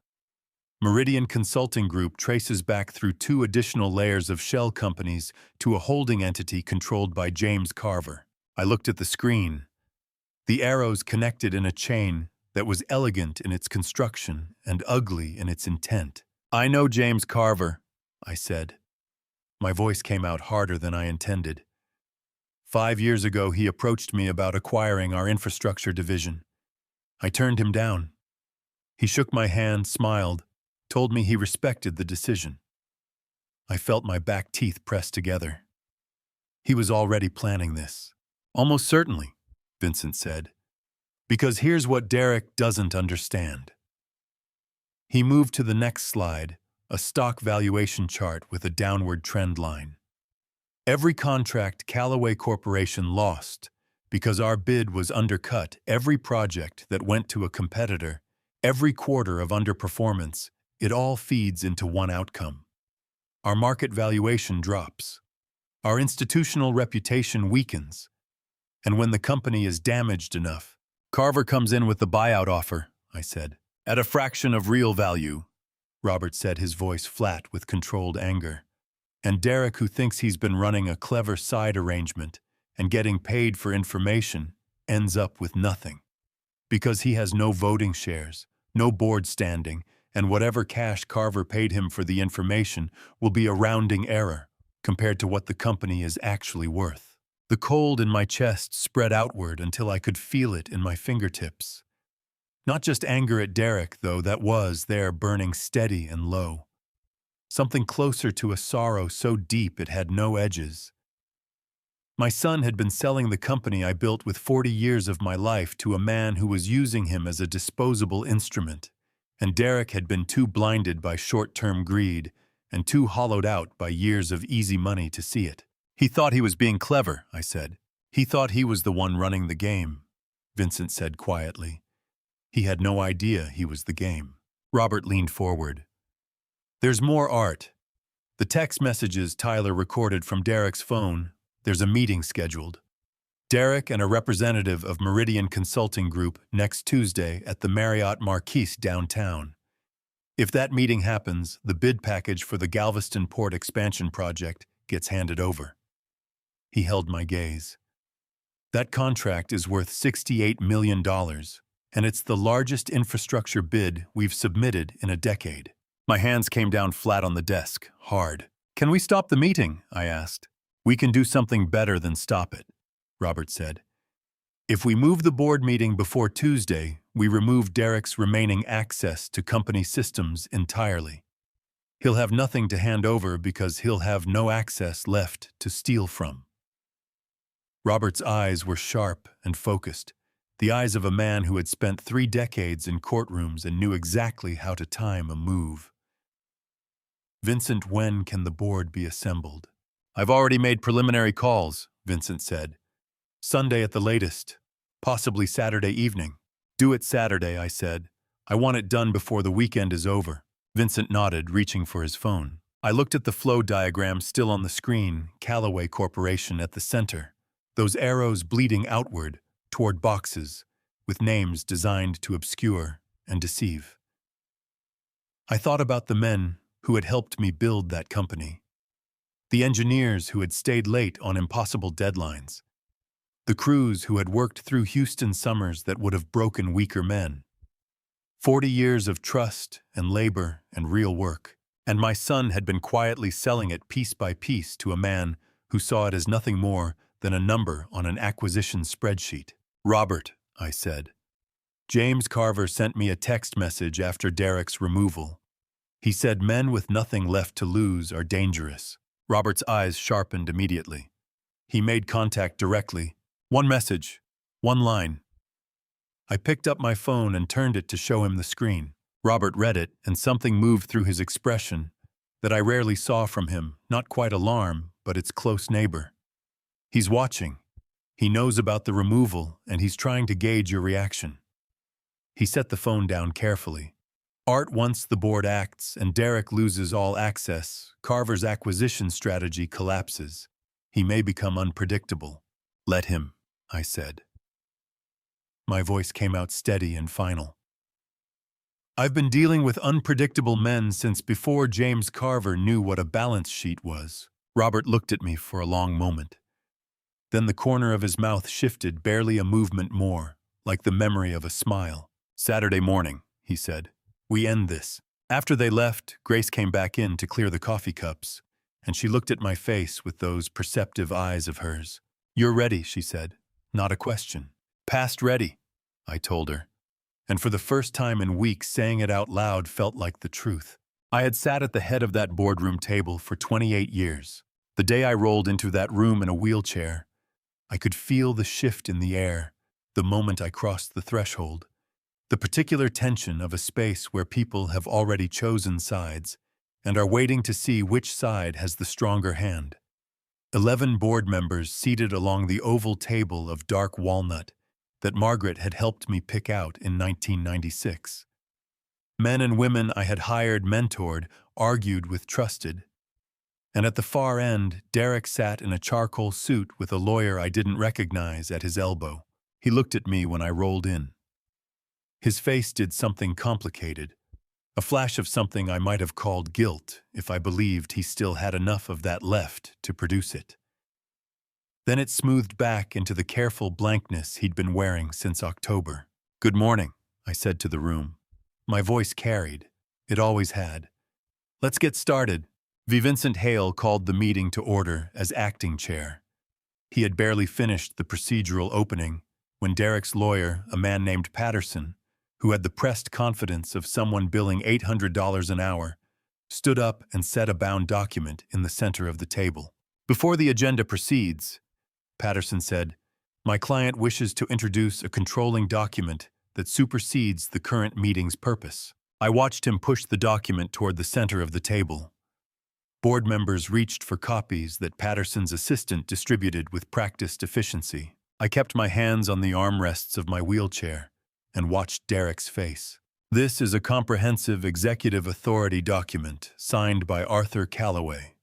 Meridian Consulting Group traces back through 2 additional layers of shell companies to a holding entity controlled by James Carver. I looked at the screen. The arrows connected in a chain that was elegant in its construction and ugly in its intent. "I know James Carver," I said. My voice came out harder than I intended. 5 years ago, he approached me about acquiring our infrastructure division. I turned him down. He shook my hand, smiled, told me he respected the decision. I felt my back teeth pressed together. He was already planning this. "Almost certainly," Vincent said. "Because here's what Derek doesn't understand." He moved to the next slide, a stock valuation chart with a downward trend line. Every contract Callaway Corporation lost because our bid was undercut, every project that went to a competitor, every quarter of underperformance, it all feeds into one outcome. Our market valuation drops. Our institutional reputation weakens. And when the company is damaged enough, Carver comes in with the buyout offer, I said. "At a fraction of real value," Robert said, his voice flat with controlled anger. "And Derek, who thinks he's been running a clever side arrangement and getting paid for information, ends up with nothing. Because he has no voting shares, no board standing, and whatever cash Carver paid him for the information will be a rounding error compared to what the company is actually worth." The cold in my chest spread outward until I could feel it in my fingertips. Not just anger at Derek, though, that was there burning steady and low. Something closer to a sorrow so deep it had no edges. My son had been selling the company I built with 40 years of my life to a man who was using him as a disposable instrument, and Derek had been too blinded by short-term greed and too hollowed out by years of easy money to see it. "He thought he was being clever," I said. "He thought he was the one running the game," Vincent said quietly. He had no idea he was the game. Robert leaned forward. "There's more, Art. The text messages Tyler recorded from Derek's phone. There's a meeting scheduled. Derek and a representative of Meridian Consulting Group next Tuesday at the Marriott Marquise downtown. If that meeting happens, the bid package for the Galveston Port expansion project gets handed over." He held my gaze. "That contract is worth $68 million, and it's the largest infrastructure bid we've submitted in a decade." My hands came down flat on the desk, hard. "Can we stop the meeting?" I asked. "We can do something better than stop it," Robert said. If we move the board meeting before Tuesday, we remove Derek's remaining access to company systems entirely. He'll have nothing to hand over because he'll have no access left to steal from. Robert's eyes were sharp and focused, the eyes of a man who had spent 3 decades in courtrooms and knew exactly how to time a move. Vincent, when can the board be assembled? I've already made preliminary calls, Vincent said. Sunday at the latest, possibly Saturday evening. Do it Saturday, I said. I want it done before the weekend is over. Vincent nodded, reaching for his phone. I looked at the flow diagram still on the screen, Callaway Corporation at the center, those arrows bleeding outward toward boxes with names designed to obscure and deceive. I thought about the men who had helped me build that company, the engineers who had stayed late on impossible deadlines, the crews who had worked through Houston summers that would have broken weaker men. 40 years of trust and labor and real work, and my son had been quietly selling it piece by piece to a man who saw it as nothing more than a number on an acquisition spreadsheet. Robert, I said. James Carver sent me a text message after Derek's removal. He said men with nothing left to lose are dangerous. Robert's eyes sharpened immediately. He made contact directly. One message, one line. I picked up my phone and turned it to show him the screen. Robert read it, and something moved through his expression that I rarely saw from him, not quite alarm, but its close neighbor. He's watching. He knows about the removal, and he's trying to gauge your reaction. He set the phone down carefully. Art, once the board acts and Derek loses all access, Carver's acquisition strategy collapses. He may become unpredictable. Let him, I said. My voice came out steady and final. I've been dealing with unpredictable men since before James Carver knew what a balance sheet was. Robert looked at me for a long moment. Then the corner of his mouth shifted, barely a movement more, like the memory of a smile. Saturday morning, he said. We end this. After they left, Grace came back in to clear the coffee cups, and she looked at my face with those perceptive eyes of hers. You're ready, she said. Not a question. Past ready, I told her. And for the first time in weeks, saying it out loud felt like the truth. I had sat at the head of that boardroom table for 28 years. The day I rolled into that room in a wheelchair, I could feel the shift in the air the moment I crossed the threshold. The particular tension of a space where people have already chosen sides and are waiting to see which side has the stronger hand. 11 board members seated along the oval table of dark walnut that Margaret had helped me pick out in 1996. Men and women I had hired, mentored, argued with, trusted. And at the far end, Derek sat in a charcoal suit with a lawyer I didn't recognize at his elbow. He looked at me when I rolled in. His face did something complicated, a flash of something I might have called guilt if I believed he still had enough of that left to produce it. Then it smoothed back into the careful blankness he'd been wearing since October. Good morning, I said to the room. My voice carried. It always had. Let's get started. Vincent Hale called the meeting to order as acting chair. He had barely finished the procedural opening when Derek's lawyer, a man named Patterson, who had the pressed confidence of someone billing $800 an hour, stood up and set a bound document in the center of the table. Before the agenda proceeds, Patterson said, my client wishes to introduce a controlling document that supersedes the current meeting's purpose. I watched him push the document toward the center of the table. Board members reached for copies that Patterson's assistant distributed with practiced efficiency. I kept my hands on the armrests of my wheelchair and watched Derek's face. This is a comprehensive executive authority document signed by Arthur Callaway.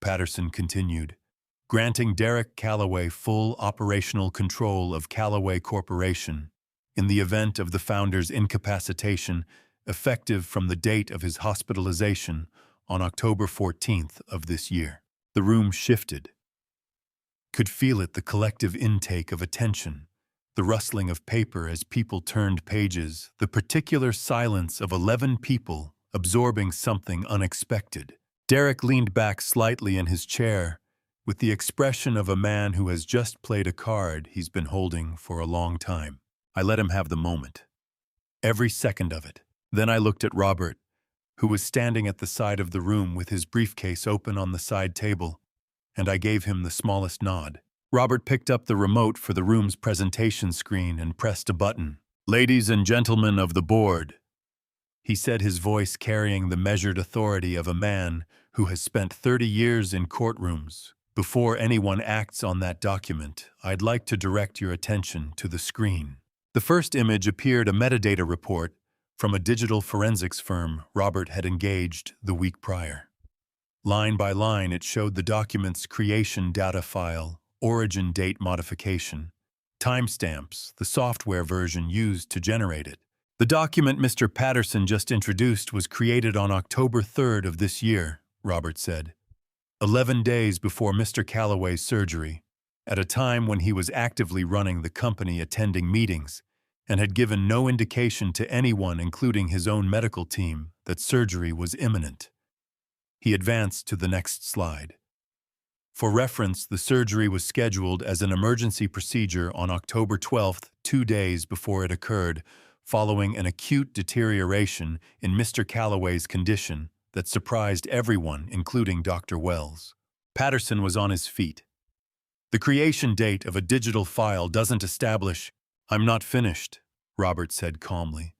Patterson continued, granting Derek Callaway full operational control of Callaway Corporation in the event of the founder's incapacitation, effective from the date of his hospitalization on October 14th of this year. The room shifted. Could feel it, the collective intake of attention, the rustling of paper as people turned pages, the particular silence of 11 people absorbing something unexpected. Derek leaned back slightly in his chair with the expression of a man who has just played a card he's been holding for a long time. I let him have the moment. Every second of it. Then I looked at Robert, who was standing at the side of the room with his briefcase open on the side table, and I gave him the smallest nod. Robert picked up the remote for the room's presentation screen and pressed a button. "Ladies and gentlemen of the board," he said, his voice carrying the measured authority of a man who has spent 30 years in courtrooms. "Before anyone acts on that document, I'd like to direct your attention to the screen." The first image appeared a metadata report from a digital forensics firm Robert had engaged the week prior. Line by line, it showed the document's creation data file, origin date modification, timestamps, the software version used to generate it. The document Mr. Patterson just introduced was created on October 3rd of this year, Robert said, 11 days before Mr. Calloway's surgery, at a time when he was actively running the company, attending meetings, and had given no indication to anyone, including his own medical team, that surgery was imminent. He advanced to the next slide. For reference, the surgery was scheduled as an emergency procedure on October 12th, 2 days before it occurred, following an acute deterioration in Mr. Calloway's condition that surprised everyone, including Dr. Wells. Patterson was on his feet. "The creation date of a digital file doesn't establish—" "I'm not finished," Robert said calmly.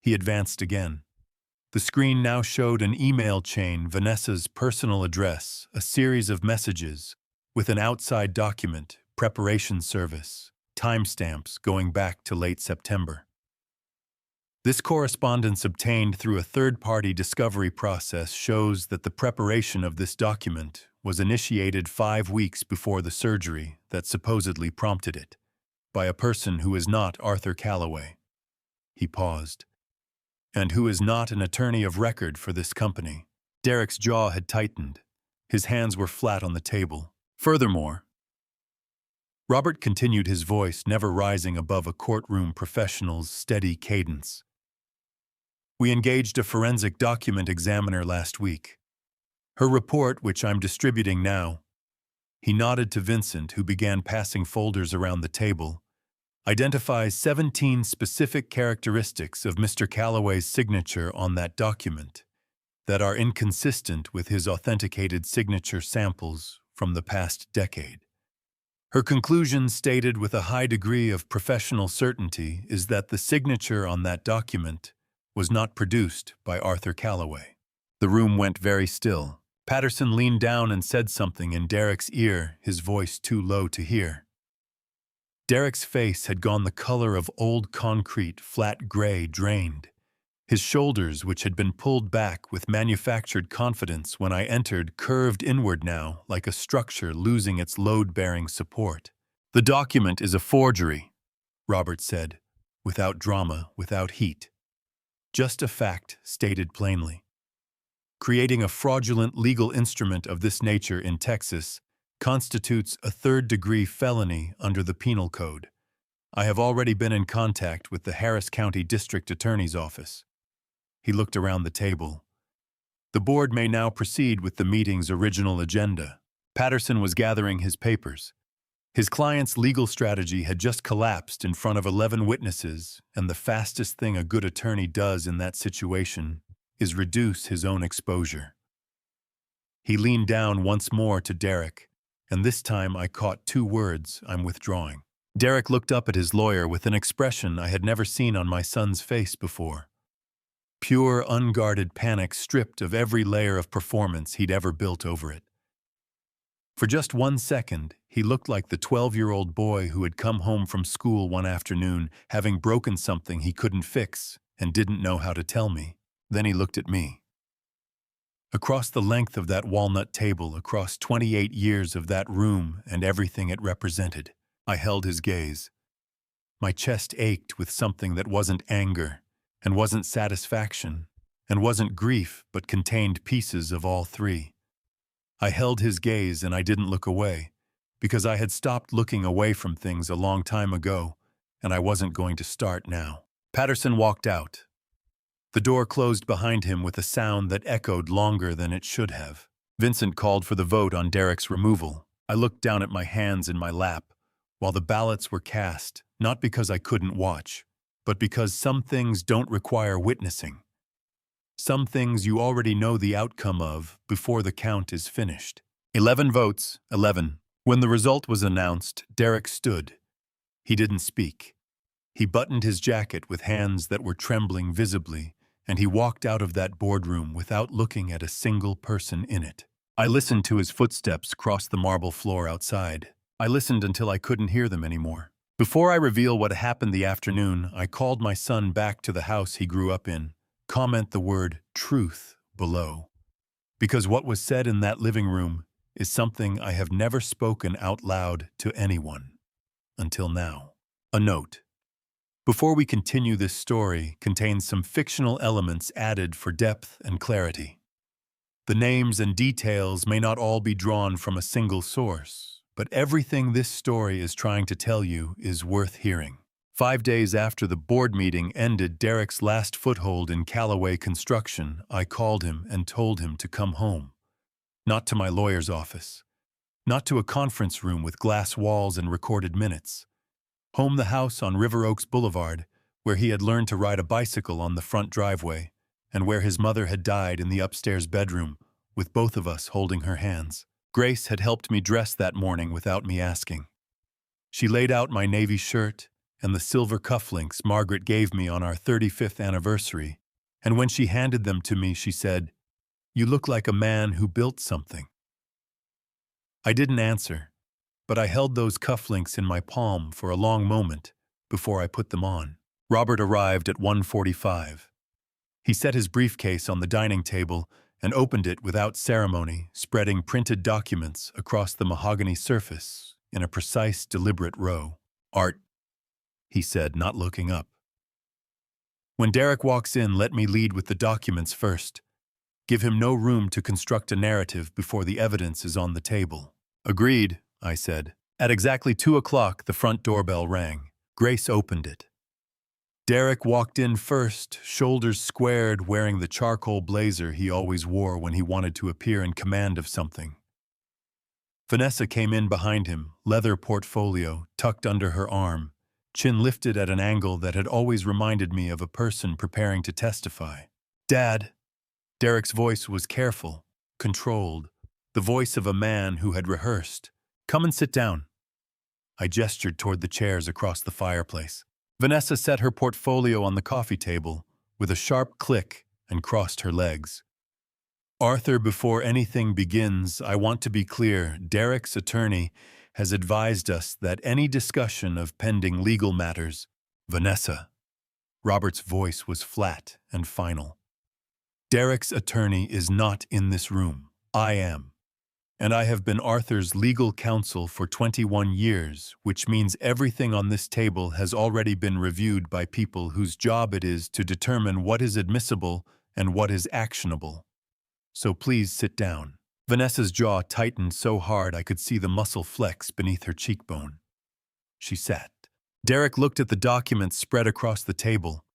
He advanced again. The screen now showed an email chain, Vanessa's personal address, a series of messages, with an outside document, preparation service, timestamps going back to late September. This correspondence obtained through a third-party discovery process shows that the preparation of this document was initiated 5 weeks before the surgery that supposedly prompted it, by a person who is not Arthur Calloway. He paused. "And who is not an attorney of record for this company." Derek's jaw had tightened. His hands were flat on the table. "Furthermore," Robert continued, his voice never rising above a courtroom professional's steady cadence, "we engaged a forensic document examiner last week. Her report, which I'm distributing now," he nodded to Vincent, who began passing folders around the table, "identifies 17 specific characteristics of Mr. Calloway's signature on that document that are inconsistent with his authenticated signature samples from the past decade. Her conclusion, stated with a high degree of professional certainty, is that the signature on that document was not produced by Arthur Calloway." The room went very still. Patterson leaned down and said something in Derek's ear, his voice too low to hear. Derek's face had gone the color of old concrete, flat gray, drained. His shoulders, which had been pulled back with manufactured confidence when I entered, curved inward now, like a structure losing its load-bearing support. "The document is a forgery," Robert said, without drama, without heat. "Just a fact stated plainly. Creating a fraudulent legal instrument of this nature in Texas constitutes a third-degree felony under the Penal Code. I have already been in contact with the Harris County District Attorney's Office." He looked around the table. "The board may now proceed with the meeting's original agenda." Patterson was gathering his papers. His client's legal strategy had just collapsed in front of 11 witnesses, and the fastest thing a good attorney does in that situation is reduce his own exposure. He leaned down once more to Derek, and this time I caught 2 words: "I'm withdrawing." Derek looked up at his lawyer with an expression I had never seen on my son's face before. Pure, unguarded panic, stripped of every layer of performance he'd ever built over it. For just 1 second, he looked like the 12-year-old boy who had come home from school one afternoon, having broken something he couldn't fix and didn't know how to tell me. Then he looked at me. Across the length of that walnut table, across 28 years of that room and everything it represented, I held his gaze. My chest ached with something that wasn't anger, and wasn't satisfaction, and wasn't grief, but contained pieces of all 3. I held his gaze and I didn't look away, because I had stopped looking away from things a long time ago, and I wasn't going to start now. Patterson walked out. The door closed behind him with a sound that echoed longer than it should have. Vincent called for the vote on Derek's removal. I looked down at my hands in my lap while the ballots were cast, not because I couldn't watch, but because some things don't require witnessing. Some things you already know the outcome of before the count is finished. 11 votes, 11. When the result was announced, Derek stood. He didn't speak. He buttoned his jacket with hands that were trembling visibly, and he walked out of that boardroom without looking at a single person in it. I listened to his footsteps cross the marble floor outside. I listened until I couldn't hear them anymore. Before I reveal what happened the afternoon, I called my son back to the house he grew up in. Comment the word truth below. Because what was said in that living room is something I have never spoken out loud to anyone. Until now. A note. Before we continue, this story contains some fictional elements added for depth and clarity. The names and details may not all be drawn from a single source, but everything this story is trying to tell you is worth hearing. 5 days after the board meeting ended Derek's last foothold in Callaway Construction, I called him and told him to come home. Not to my lawyer's office. Not to a conference room with glass walls and recorded minutes. Home, the house on River Oaks Boulevard, where he had learned to ride a bicycle on the front driveway, and where his mother had died in the upstairs bedroom, with both of us holding her hands. Grace had helped me dress that morning without me asking. She laid out my navy shirt and the silver cufflinks Margaret gave me on our 35th anniversary, and when she handed them to me, she said, "You look like a man who built something." I didn't answer, but I held those cufflinks in my palm for a long moment before I put them on. Robert arrived at 1:45. He set his briefcase on the dining table and opened it without ceremony, spreading printed documents across the mahogany surface in a precise, deliberate row. "Art," he said, not looking up. "When Derek walks in, let me lead with the documents first. Give him no room to construct a narrative before the evidence is on the table." "Agreed," I said. At exactly 2 o'clock, the front doorbell rang. Grace opened it. Derek walked in first, shoulders squared, wearing the charcoal blazer he always wore when he wanted to appear in command of something. Vanessa came in behind him, leather portfolio tucked under her arm, chin lifted at an angle that had always reminded me of a person preparing to testify. "Dad." Derek's voice was careful, controlled, the voice of a man who had rehearsed. "Come and sit down." I gestured toward the chairs across the fireplace. Vanessa set her portfolio on the coffee table with a sharp click and crossed her legs. "Arthur, before anything begins, I want to be clear. Derek's attorney has advised us that any discussion of pending legal matters—" "Vanessa." Robert's voice was flat and final. "Derek's attorney is not in this room. I am. And I have been Arthur's legal counsel for 21 years, which means everything on this table has already been reviewed by people whose job it is to determine what is admissible and what is actionable. So please sit down." Vanessa's jaw tightened so hard I could see the muscle flex beneath her cheekbone. She sat. Derek looked at the documents spread across the table,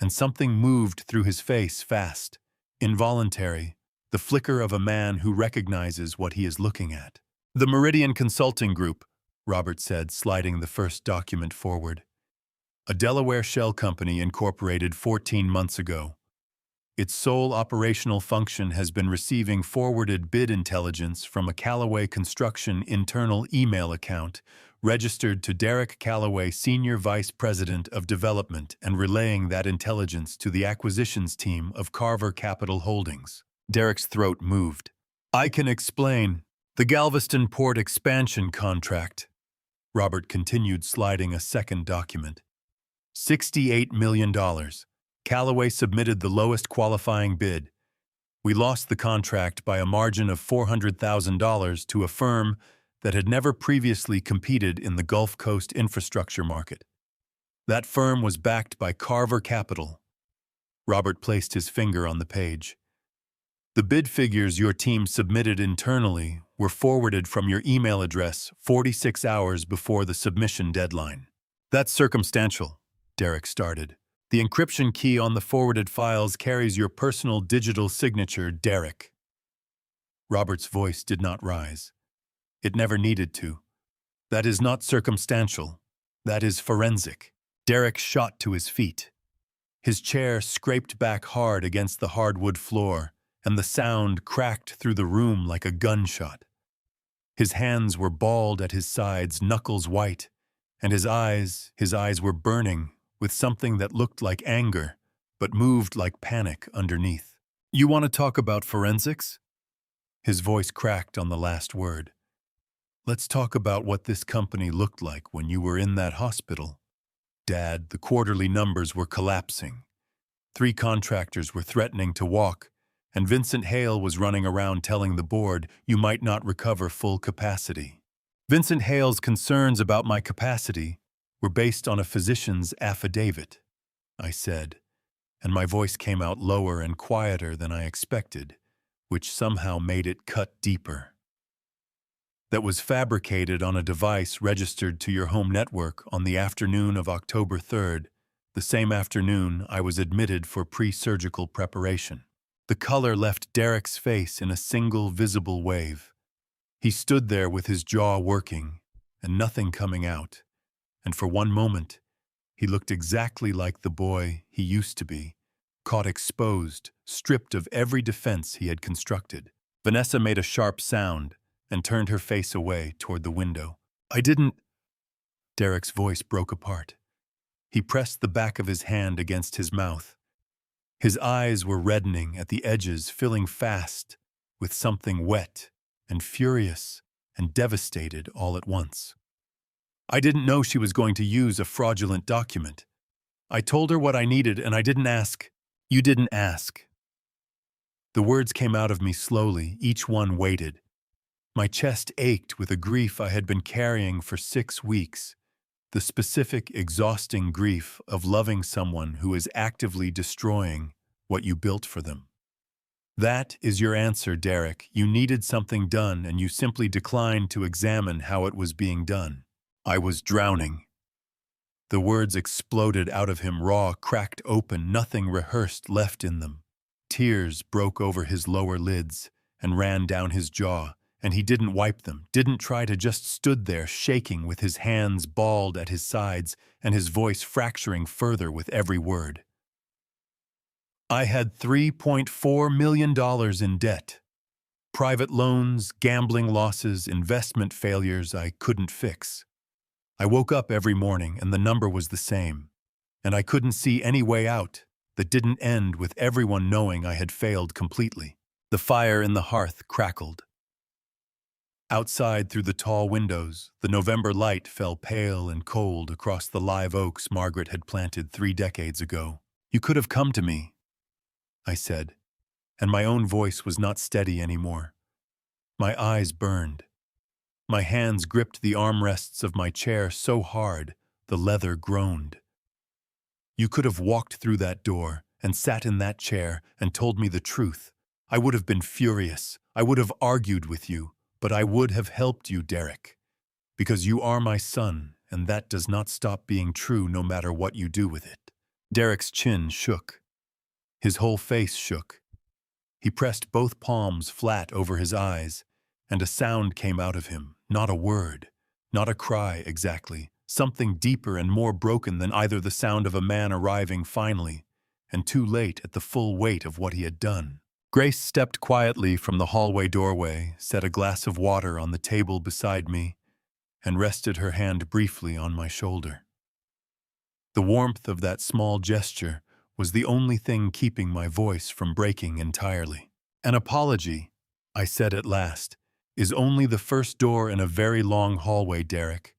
and something moved through his face fast, involuntary, the flicker of a man who recognizes what he is looking at. "The Meridian Consulting Group," Robert said, sliding the first document forward. "A Delaware shell company incorporated 14 months ago. Its sole operational function has been receiving forwarded bid intelligence from a Callaway Construction internal email account registered to Derek Callaway, Senior Vice President of Development, and relaying that intelligence to the acquisitions team of Carver Capital Holdings." Derek's throat moved. "I can explain. The Galveston Port expansion contract." Robert continued, sliding a second document. $68 million. Callaway submitted the lowest qualifying bid. We lost the contract by a margin of $400,000 to a firm that had never previously competed in the Gulf Coast infrastructure market. That firm was backed by Carver Capital. Robert placed his finger on the page. "The bid figures your team submitted internally were forwarded from your email address 46 hours before the submission deadline." "That's circumstantial," Derek started. "The encryption key on the forwarded files carries your personal digital signature, Derek." Robert's voice did not rise. It never needed to. That is not circumstantial. That is forensic. Derek shot to his feet. His chair scraped back hard against the hardwood floor, and the sound cracked through the room like a gunshot. His hands were balled at his sides, knuckles white, and his eyes were burning with something that looked like anger, but moved like panic underneath. "You want to talk about forensics?" His voice cracked on the last word. "Let's talk about what this company looked like when you were in that hospital. Dad, the quarterly numbers were collapsing. 3 contractors were threatening to walk, and Vincent Hale was running around telling the board you might not recover full capacity. Vincent Hale's concerns about my capacity were based on a physician's affidavit," I said, and my voice came out lower and quieter than I expected, which somehow made it cut deeper. "That was fabricated on a device registered to your home network on the afternoon of October 3rd, the same afternoon I was admitted for pre-surgical preparation." The color left Derek's face in a single visible wave. He stood there with his jaw working and nothing coming out, and for one moment, he looked exactly like the boy he used to be, caught exposed, stripped of every defense he had constructed. Vanessa made a sharp sound and turned her face away toward the window. "I didn't—" Derek's voice broke apart. He pressed the back of his hand against his mouth. His eyes were reddening at the edges, filling fast with something wet and furious and devastated all at once. "I didn't know she was going to use a fraudulent document. I told her what I needed and I didn't ask." "You didn't ask." The words came out of me slowly, each one weighted. My chest ached with a grief I had been carrying for 6 weeks. The specific, exhausting grief of loving someone who is actively destroying what you built for them. "That is your answer, Derek. You needed something done and you simply declined to examine how it was being done." I was drowning. The words exploded out of him raw, cracked open, nothing rehearsed left in them. Tears broke over his lower lids and ran down his jaw, and he didn't wipe them, didn't try to, just stood there shaking with his hands balled at his sides and his voice fracturing further with every word. "I had $3.4 million in debt. Private loans, gambling losses, investment failures I couldn't fix. I woke up every morning and the number was the same, and I couldn't see any way out that didn't end with everyone knowing I had failed completely." The fire in the hearth crackled. Outside, through the tall windows, the November light fell pale and cold across the live oaks Margaret had planted 3 decades ago. "You could have come to me," I said, and my own voice was not steady anymore. My eyes burned. My hands gripped the armrests of my chair so hard, the leather groaned. "You could have walked through that door and sat in that chair and told me the truth. I would have been furious. I would have argued with you. But I would have helped you, Derek, because you are my son, and that does not stop being true no matter what you do with it." Derek's chin shook. His whole face shook. He pressed both palms flat over his eyes, and a sound came out of him, not a word, not a cry exactly, something deeper and more broken than either the sound of a man arriving finally, and too late at the full weight of what he had done. Grace stepped quietly from the hallway doorway, set a glass of water on the table beside me, and rested her hand briefly on my shoulder. The warmth of that small gesture was the only thing keeping my voice from breaking entirely. "An apology," I said at last, "is only the first door in a very long hallway, Derek.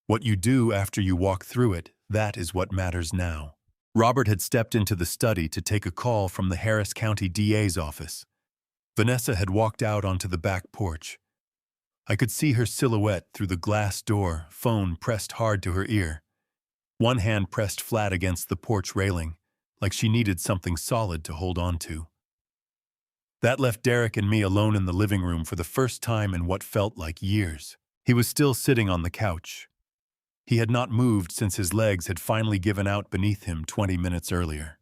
What you do after you walk through it, that is what matters now." Robert had stepped into the study to take a call from the Harris County DA's office. Vanessa had walked out onto the back porch. I could see her silhouette through the glass door, phone pressed hard to her ear. One hand pressed flat against the porch railing, like she needed something solid to hold on to. That left Derek and me alone in the living room for the first time in what felt like years. He was still sitting on the couch. He had not moved since his legs had finally given out beneath him 20 minutes earlier.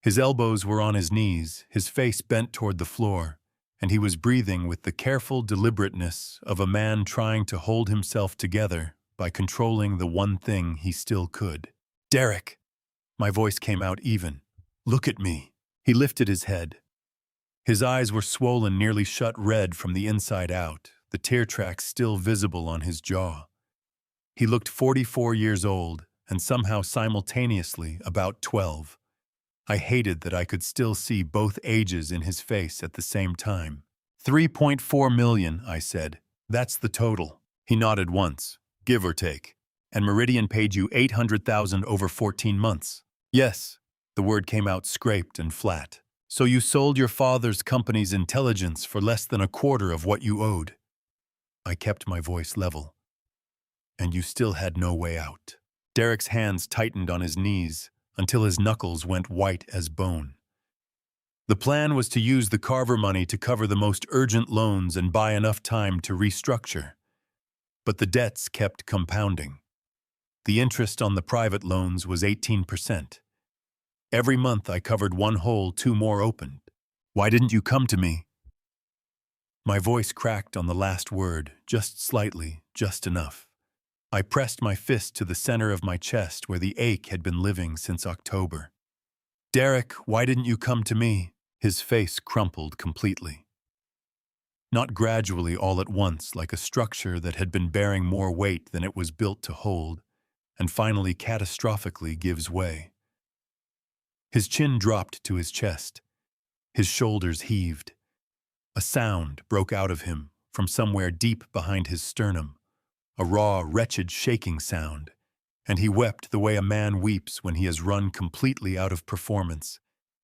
His elbows were on his knees, his face bent toward the floor, and he was breathing with the careful deliberateness of a man trying to hold himself together by controlling the one thing he still could. "Derek!" My voice came out even. "Look at me." He lifted his head. His eyes were swollen, nearly shut red from the inside out, the tear tracks still visible on his jaw. He looked 44 years old and somehow simultaneously about 12. I hated that I could still see both ages in his face at the same time. 3.4 million, I said. That's the total. He nodded once, give or take. And Meridian paid you 800,000 over 14 months. Yes, the word came out scraped and flat. So you sold your father's company's intelligence for less than a quarter of what you owed. I kept my voice level. And you still had no way out. Derek's hands tightened on his knees until his knuckles went white as bone. The plan was to use the Carver money to cover the most urgent loans and buy enough time to restructure. But the debts kept compounding. The interest on the private loans was 18%. Every month I covered one hole, two more opened. Why didn't you come to me? My voice cracked on the last word, just slightly, just enough. I pressed my fist to the center of my chest where the ache had been living since October. Derek, why didn't you come to me? His face crumpled completely. Not gradually all at once, like a structure that had been bearing more weight than it was built to hold, and finally catastrophically gives way. His chin dropped to his chest. His shoulders heaved. A sound broke out of him from somewhere deep behind his sternum, a raw, wretched shaking sound, and he wept the way a man weeps when he has run completely out of performance,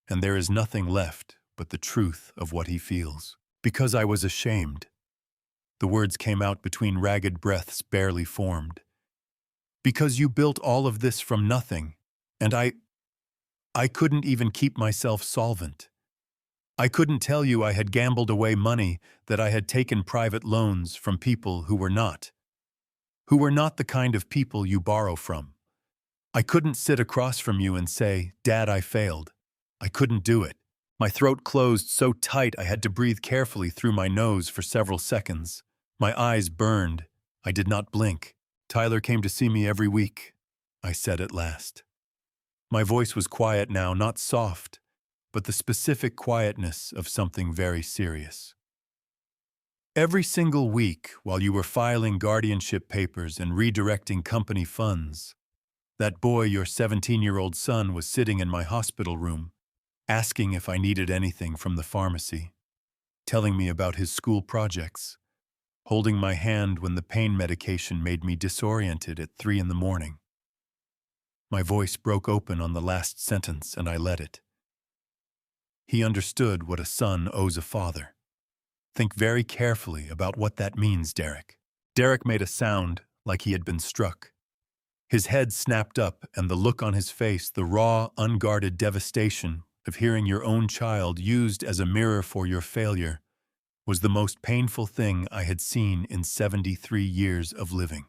and there is nothing left but the truth of what he feels. Because I was ashamed. The words came out between ragged breaths barely formed. Because you built all of this from nothing, and I couldn't even keep myself solvent. I couldn't tell you I had gambled away money, that I had taken private loans from people who were not the kind of people you borrow from. I couldn't sit across from you and say, Dad, I failed. I couldn't do it. My throat closed so tight I had to breathe carefully through my nose for several seconds. My eyes burned. I did not blink. Tyler came to see me every week, I said at last. My voice was quiet now, not soft, but the specific quietness of something very serious. Every single week, while you were filing guardianship papers and redirecting company funds, that boy, your 17-year-old son, was sitting in my hospital room, asking if I needed anything from the pharmacy, telling me about his school projects, holding my hand when the pain medication made me disoriented at 3 a.m. My voice broke open on the last sentence, and I let it. He understood what a son owes a father. Think very carefully about what that means, Derek. Derek made a sound like he had been struck. His head snapped up, and the look on his face, the raw, unguarded devastation of hearing your own child used as a mirror for your failure, was the most painful thing I had seen in 73 years of living.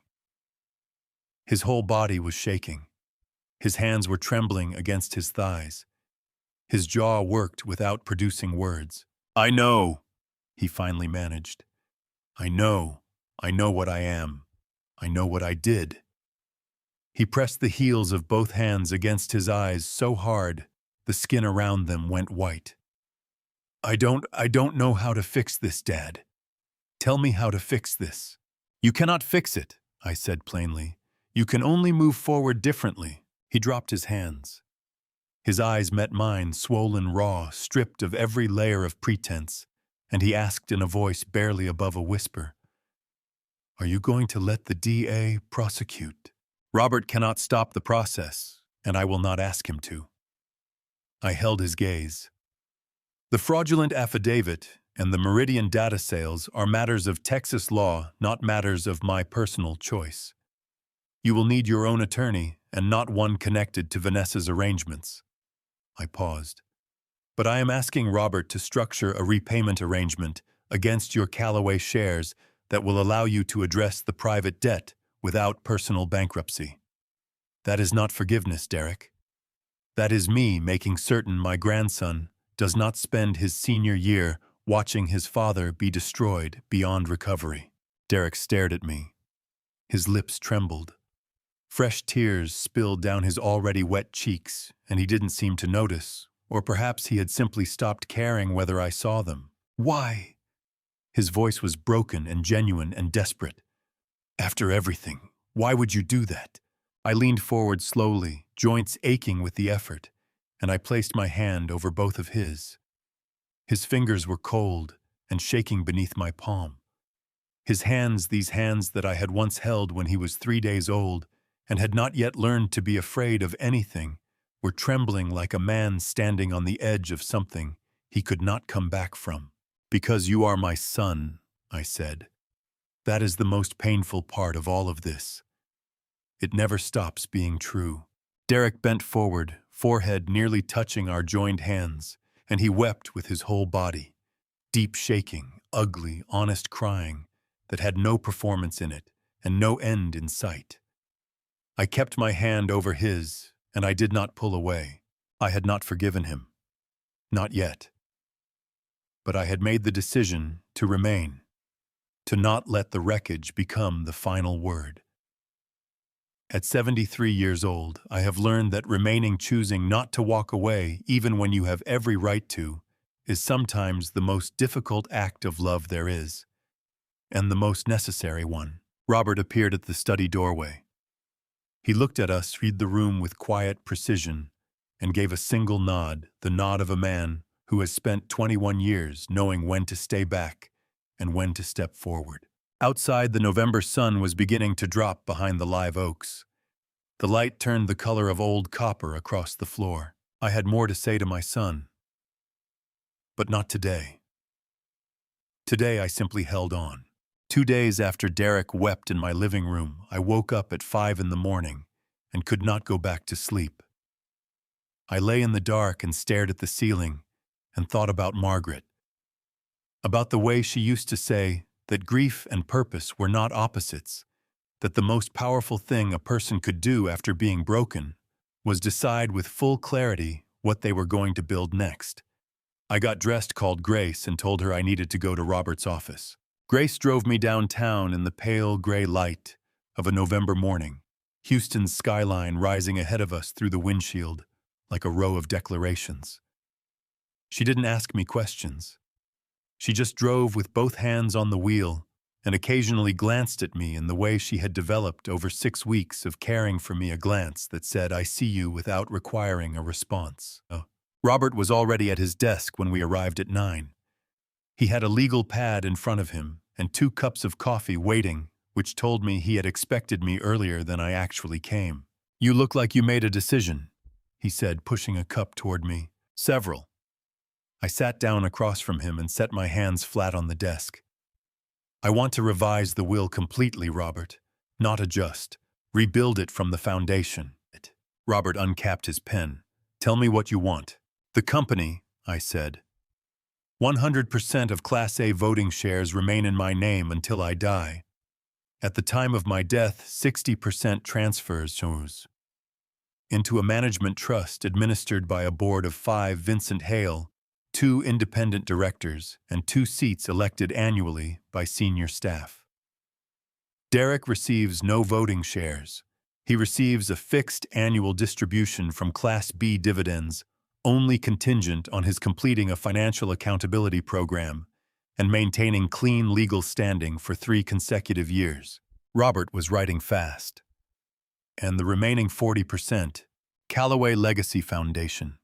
His whole body was shaking. His hands were trembling against his thighs. His jaw worked without producing words. I know, he finally managed. I know what I am. I know what I did. He pressed the heels of both hands against his eyes so hard, the skin around them went white. I don't know how to fix this, Dad. Tell me how to fix this. You cannot fix it, I said plainly. You can only move forward differently. He dropped his hands. His eyes met mine, swollen raw, stripped of every layer of pretense, and he asked in a voice barely above a whisper, Are you going to let the DA prosecute? Robert cannot stop the process, and I will not ask him to. I held his gaze. The fraudulent affidavit and the Meridian data sales are matters of Texas law, not matters of my personal choice. You will need your own attorney and not one connected to Vanessa's arrangements. I paused. But I am asking Robert to structure a repayment arrangement against your Callaway shares that will allow you to address the private debt without personal bankruptcy. That is not forgiveness, Derek. That is me making certain my grandson does not spend his senior year watching his father be destroyed beyond recovery. Derek stared at me. His lips trembled. Fresh tears spilled down his already wet cheeks, and he didn't seem to notice, or perhaps he had simply stopped caring whether I saw them. Why? His voice was broken and genuine and desperate. After everything, why would you do that? I leaned forward slowly, joints aching with the effort, and I placed my hand over both of his. His fingers were cold and shaking beneath my palm. His hands, these hands that I had once held when he was 3 days old and had not yet learned to be afraid of anything, were trembling like a man standing on the edge of something he could not come back from. "Because you are my son," I said. "That is the most painful part of all of this. It never stops being true." Derek bent forward, forehead nearly touching our joined hands, and he wept with his whole body. Deep shaking, ugly, honest crying that had no performance in it and no end in sight. I kept my hand over his, and I did not pull away. I had not forgiven him. Not yet. But I had made the decision to remain, to not let the wreckage become the final word. At 73 years old, I have learned that remaining, choosing not to walk away even when you have every right to, is sometimes the most difficult act of love there is, and the most necessary one. Robert appeared at the study doorway. He looked at us, read the room with quiet precision, and gave a single nod, the nod of a man who has spent 21 years knowing when to stay back and when to step forward. Outside, the November sun was beginning to drop behind the live oaks. The light turned the color of old copper across the floor. I had more to say to my son. But not today. Today I simply held on. 2 days after Derek wept in my living room, I woke up at 5 in the morning and could not go back to sleep. I lay in the dark and stared at the ceiling and thought about Margaret. About the way she used to say that grief and purpose were not opposites, that the most powerful thing a person could do after being broken was decide with full clarity what they were going to build next. I got dressed, called Grace, and told her I needed to go to Robert's office. Grace drove me downtown in the pale gray light of a November morning, Houston's skyline rising ahead of us through the windshield like a row of declarations. She didn't ask me questions. She just drove with both hands on the wheel and occasionally glanced at me in the way she had developed over 6 weeks of caring for me, a glance that said, "I see you," without requiring a response. Robert was already at his desk when we arrived at 9. He had a legal pad in front of him and 2 cups of coffee waiting, which told me he had expected me earlier than I actually came. "You look like you made a decision," he said, pushing a cup toward me. "Several." I sat down across from him and set my hands flat on the desk. "I want to revise the will completely, Robert. Not adjust. Rebuild it from the foundation." Robert uncapped his pen. "Tell me what you want." "The company," I said. 100% of Class A voting shares remain in my name until I die. At the time of my death, 60% transfers into a management trust administered by a board of 5, Vincent Hale, 2 independent directors, and 2 seats elected annually by senior staff. Derek receives no voting shares. He receives a fixed annual distribution from Class B dividends, only contingent on his completing a financial accountability program and maintaining clean legal standing for 3 consecutive years. Robert was writing fast. "And the remaining 40%, Callaway Legacy Foundation."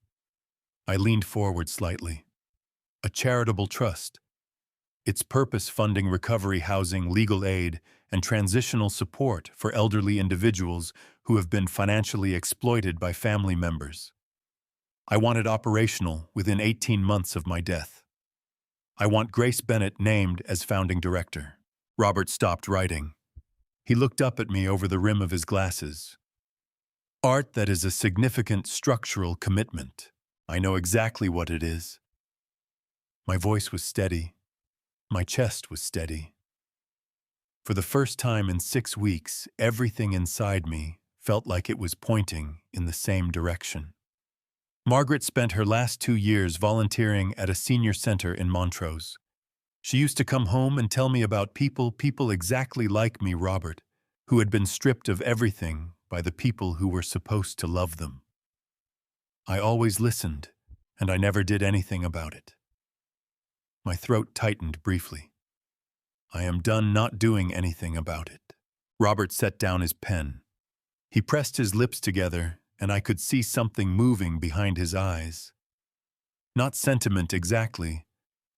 I leaned forward slightly. "A charitable trust. Its purpose funding recovery housing, legal aid, and transitional support for elderly individuals who have been financially exploited by family members. I want it operational within 18 months of my death. I want Grace Bennett named as founding director." Robert stopped writing. He looked up at me over the rim of his glasses. "Art that is a significant structural commitment. I know exactly what it is." My voice was steady. My chest was steady. For the first time in 6 weeks, everything inside me felt like it was pointing in the same direction. Margaret spent her last 2 years volunteering at a senior center in Montrose. She used to come home and tell me about people exactly like me, Robert, who had been stripped of everything by the people who were supposed to love them. I always listened, and I never did anything about it. My throat tightened briefly. I am done not doing anything about it. Robert set down his pen. He pressed his lips together, and I could see something moving behind his eyes. Not sentiment exactly,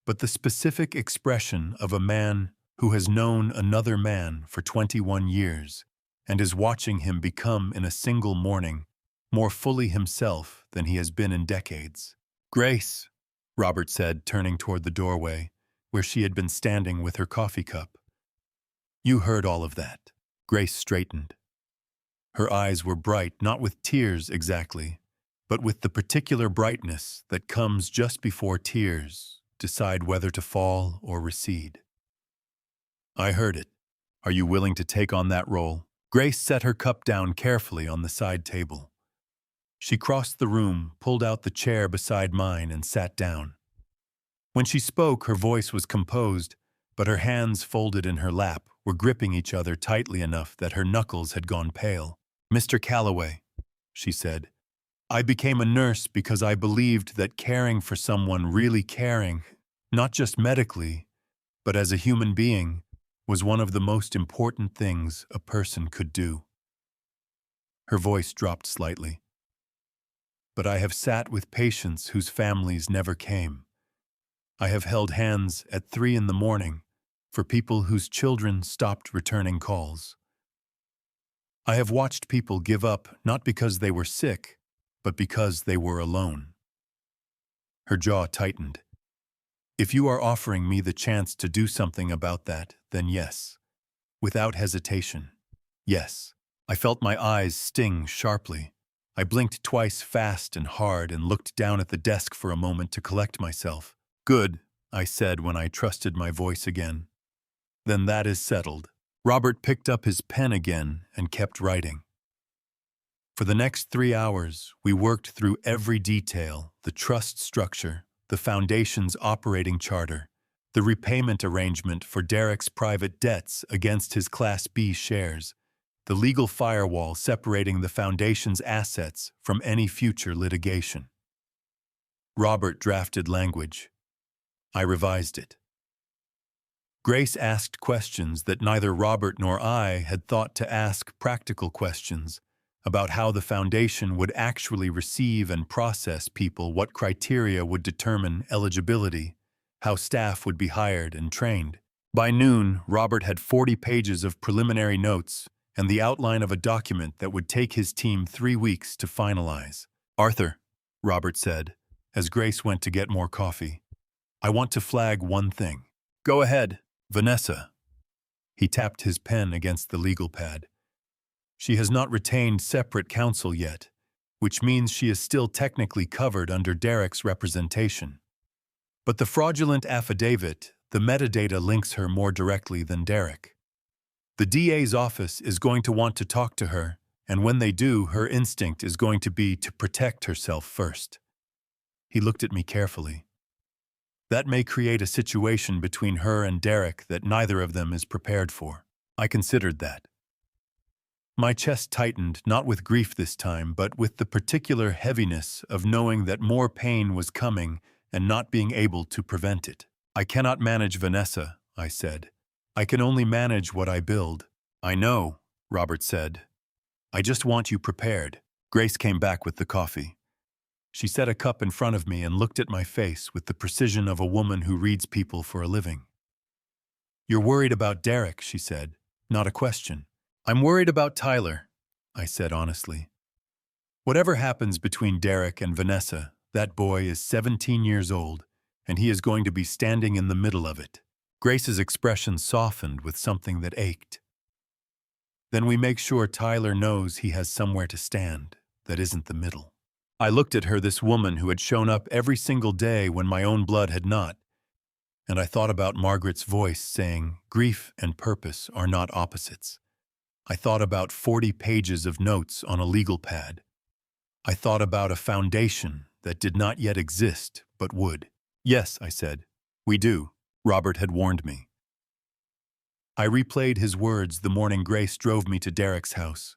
but the specific expression of a man who has known another man for 21 years and is watching him become in a single morning more fully himself than he has been in decades. "Grace," Robert said, turning toward the doorway, where she had been standing with her coffee cup. "You heard all of that." Grace straightened. Her eyes were bright, not with tears exactly, but with the particular brightness that comes just before tears decide whether to fall or recede. "I heard it. Are you willing to take on that role?" Grace set her cup down carefully on the side table. She crossed the room, pulled out the chair beside mine, and sat down. When she spoke, her voice was composed, but her hands folded in her lap were gripping each other tightly enough that her knuckles had gone pale. "Mr. Calloway," she said, "I became a nurse because I believed that caring for someone, really caring, not just medically, but as a human being, was one of the most important things a person could do." Her voice dropped slightly. "But I have sat with patients whose families never came. I have held hands at 3 in the morning for people whose children stopped returning calls. I have watched people give up not because they were sick, but because they were alone." Her jaw tightened. "If you are offering me the chance to do something about that, then yes." Without hesitation, yes. I felt my eyes sting sharply. I blinked twice fast and hard and looked down at the desk for a moment to collect myself. "Good," I said when I trusted my voice again. "Then that is settled." Robert picked up his pen again and kept writing. For the next 3 hours, we worked through every detail: the trust structure, the foundation's operating charter, the repayment arrangement for Derek's private debts against his Class B shares, the legal firewall separating the foundation's assets from any future litigation. Robert drafted language. I revised it. Grace asked questions that neither Robert nor I had thought to ask: practical questions about how the foundation would actually receive and process people, what criteria would determine eligibility, how staff would be hired and trained. By noon, Robert had 40 pages of preliminary notes and the outline of a document that would take his team 3 weeks to finalize. "Arthur," Robert said, as Grace went to get more coffee, "I want to flag one thing." "Go ahead." "Vanessa." He tapped his pen against the legal pad. "She has not retained separate counsel yet, which means she is still technically covered under Derek's representation. But the fraudulent affidavit, the metadata links her more directly than Derek. The DA's office is going to want to talk to her, and when they do, her instinct is going to be to protect herself first." He looked at me carefully. "That may create a situation between her and Derek that neither of them is prepared for." I considered that. My chest tightened, not with grief this time, but with the particular heaviness of knowing that more pain was coming and not being able to prevent it. "I cannot manage Vanessa," I said. "I can only manage what I build." "I know," Robert said. "I just want you prepared." Grace came back with the coffee. She set a cup in front of me and looked at my face with the precision of a woman who reads people for a living. "You're worried about Derek," she said. "Not a question." "I'm worried about Tyler," I said honestly. "Whatever happens between Derek and Vanessa, that boy is 17 years old, and he is going to be standing in the middle of it." Grace's expression softened with something that ached. "Then we make sure Tyler knows he has somewhere to stand that isn't the middle." I looked at her, this woman who had shown up every single day when my own blood had not, and I thought about Margaret's voice saying, "Grief and purpose are not opposites." I thought about 40 pages of notes on a legal pad. I thought about a foundation that did not yet exist, but would. Yes, I said. We do. Robert had warned me. I replayed his words the morning Grace drove me to Derek's house.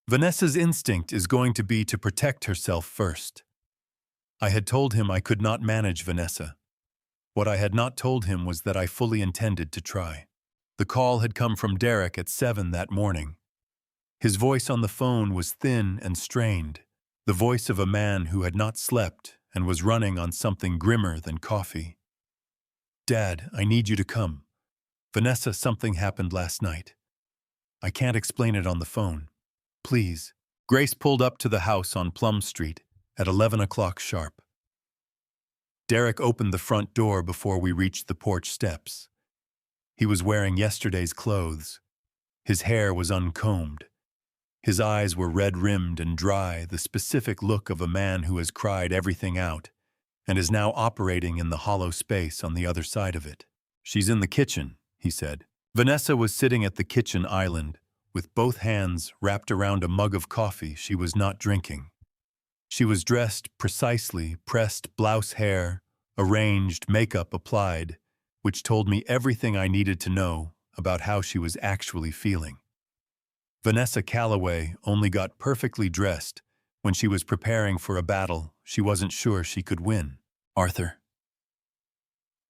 Vanessa's instinct is going to be to protect herself first. I had told him I could not manage Vanessa. What I had not told him was that I fully intended to try. The call had come from Derek at 7 that morning. His voice on the phone was thin and strained, the voice of a man who had not slept and was running on something grimmer than coffee. Dad, I need you to come. Vanessa, something happened last night. I can't explain it on the phone. Please. Grace pulled up to the house on Plum Street at 11 o'clock sharp. Derek opened the front door before we reached the porch steps. He was wearing yesterday's clothes. His hair was uncombed. His eyes were red-rimmed and dry, the specific look of a man who has cried everything out and is now operating in the hollow space on the other side of it. She's in the kitchen, he said. Vanessa was sitting at the kitchen island, with both hands wrapped around a mug of coffee she was not drinking. She was dressed precisely, pressed blouse hair, arranged, makeup applied, which told me everything I needed to know about how she was actually feeling. Vanessa Calloway only got perfectly dressed when she was preparing for a battle she wasn't sure she could win. Arthur.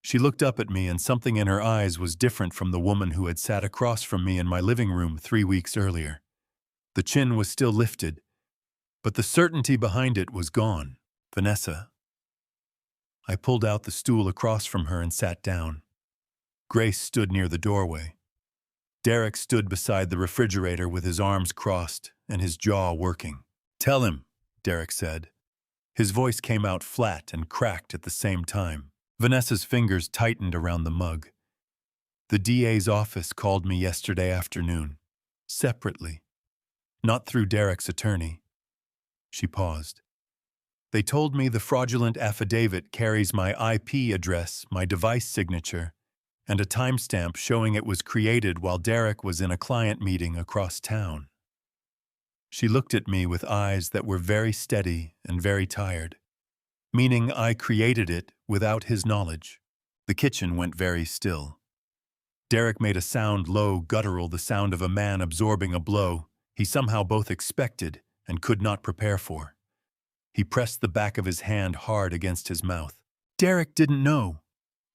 She looked up at me, and something in her eyes was different from the woman who had sat across from me in my living room 3 weeks earlier. The chin was still lifted, but the certainty behind it was gone. Vanessa. I pulled out the stool across from her and sat down. Grace stood near the doorway. Derek stood beside the refrigerator with his arms crossed and his jaw working. Tell him, Derek said. His voice came out flat and cracked at the same time. Vanessa's fingers tightened around the mug. The DA's office called me yesterday afternoon, separately, not through Derek's attorney. She paused. They told me the fraudulent affidavit carries my IP address, my device signature, and a timestamp showing it was created while Derek was in a client meeting across town. She looked at me with eyes that were very steady and very tired, meaning I created it without his knowledge. The kitchen went very still. Derek made a sound low, guttural, the sound of a man absorbing a blow he somehow both expected and could not prepare for. He pressed the back of his hand hard against his mouth. Derek didn't know,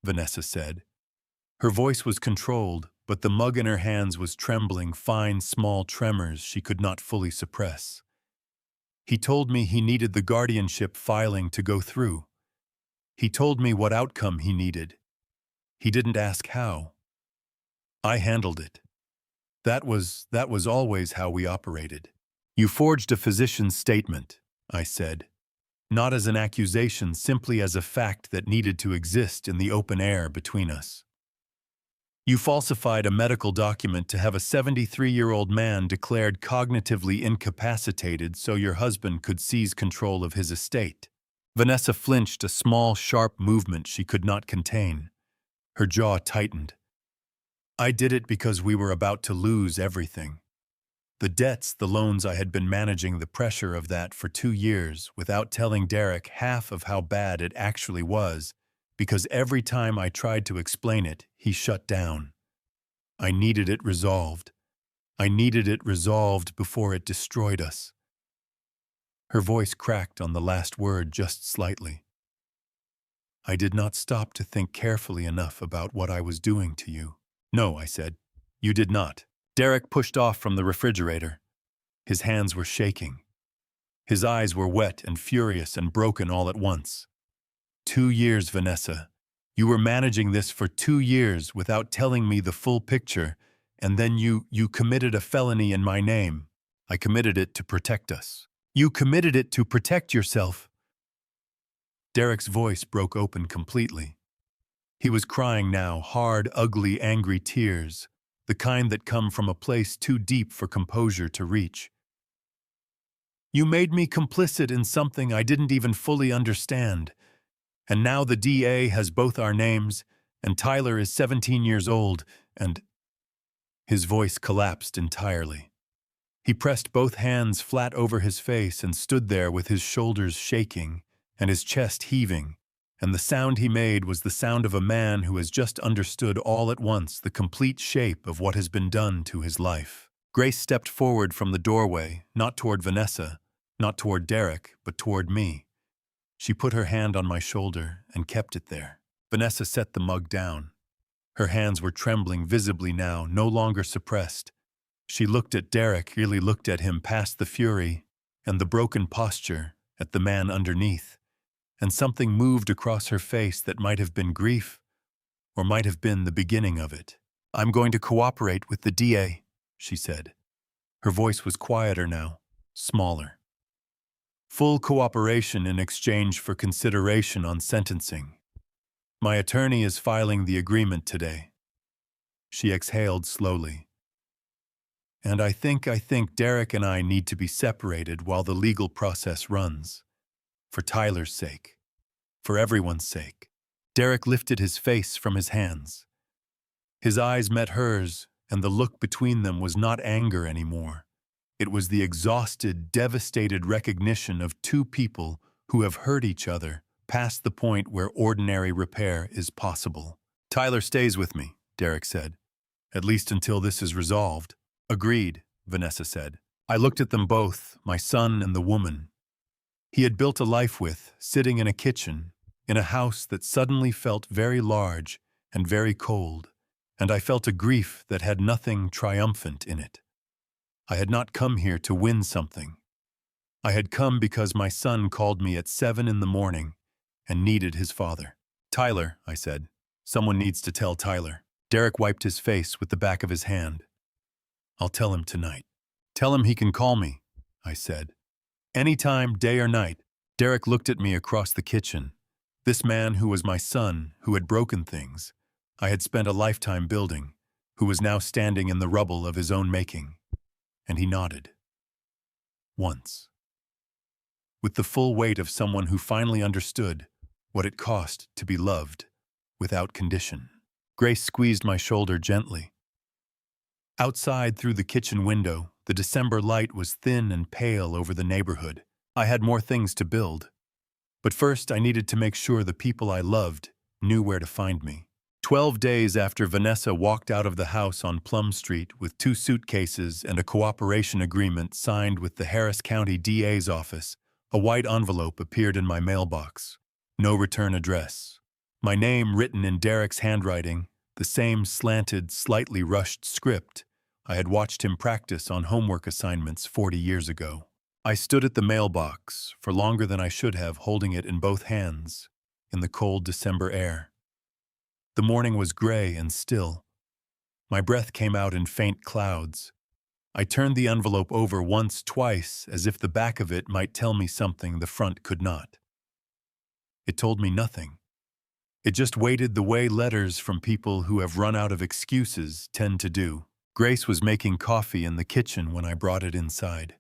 Vanessa said. Her voice was controlled, but the mug in her hands was trembling, fine, small tremors she could not fully suppress. He told me he needed the guardianship filing to go through. He told me what outcome he needed. He didn't ask how. I handled it. That was always how we operated. You forged a physician's statement, I said. Not as an accusation, simply as a fact that needed to exist in the open air between us. You falsified a medical document to have a 73-year-old man declared cognitively incapacitated so your husband could seize control of his estate. Vanessa flinched, a small, sharp movement she could not contain. Her jaw tightened. I did it because we were about to lose everything. The debts, the loans, I had been managing the pressure of that for 2 years without telling Derek half of how bad it actually was, because every time I tried to explain it, he shut down. I needed it resolved. I needed it resolved before it destroyed us. Her voice cracked on the last word just slightly. I did not stop to think carefully enough about what I was doing to you. No, I said. You did not. Derek pushed off from the refrigerator. His hands were shaking. His eyes were wet and furious and broken all at once. 2 years, Vanessa. You were managing this for 2 years without telling me the full picture, and then you committed a felony in my name. I committed it to protect us. You committed it to protect yourself. Derek's voice broke open completely. He was crying now, hard, ugly, angry tears, the kind that come from a place too deep for composure to reach. You made me complicit in something I didn't even fully understand. And now the DA has both our names, and Tyler is 17 years old, and... His voice collapsed entirely. He pressed both hands flat over his face and stood there with his shoulders shaking and his chest heaving, and the sound he made was the sound of a man who has just understood all at once the complete shape of what has been done to his life. Grace stepped forward from the doorway, not toward Vanessa, not toward Derek, but toward me. She put her hand on my shoulder and kept it there. Vanessa set the mug down. Her hands were trembling visibly now, no longer suppressed. She looked at Derek, really looked at him past the fury and the broken posture, at the man underneath, and something moved across her face that might have been grief, or might have been the beginning of it. "I'm going to cooperate with the DA," she said. Her voice was quieter now, smaller. "Full cooperation in exchange for consideration on sentencing. My attorney is filing the agreement today." She exhaled slowly. "And I think Derek and I need to be separated while the legal process runs. For Tyler's sake. For everyone's sake." Derek lifted his face from his hands. His eyes met hers, and the look between them was not anger anymore. It was the exhausted, devastated recognition of two people who have hurt each other past the point where ordinary repair is possible. "Tyler stays with me," Derek said. "At least until this is resolved." "Agreed," Vanessa said. I looked at them both, my son and the woman he had built a life with, sitting in a kitchen, in a house that suddenly felt very large and very cold, and I felt a grief that had nothing triumphant in it. I had not come here to win something. I had come because my son called me at 7 in the morning and needed his father. "Tyler," I said. "Someone needs to tell Tyler." Derek wiped his face with the back of his hand. "I'll tell him tonight." "Tell him he can call me," I said. "Anytime, day or night." Derek looked at me across the kitchen. This man who was my son, who had broken things, I had spent a lifetime building, who was now standing in the rubble of his own making. And he nodded. Once. With the full weight of someone who finally understood what it cost to be loved without condition. Grace squeezed my shoulder gently. Outside through the kitchen window, the December light was thin and pale over the neighborhood. I had more things to build. But first I needed to make sure the people I loved knew where to find me. 12 days after Vanessa walked out of the house on Plum Street with 2 suitcases and a cooperation agreement signed with the Harris County DA's office, a white envelope appeared in my mailbox. No return address. My name written in Derek's handwriting, the same slanted, slightly rushed script I had watched him practice on homework assignments 40 years ago. I stood at the mailbox for longer than I should have, holding it in both hands, in the cold December air. The morning was gray and still. My breath came out in faint clouds. I turned the envelope over once, twice, as if the back of it might tell me something the front could not. It told me nothing. It just waited the way letters from people who have run out of excuses tend to do. Grace was making coffee in the kitchen when I brought it inside.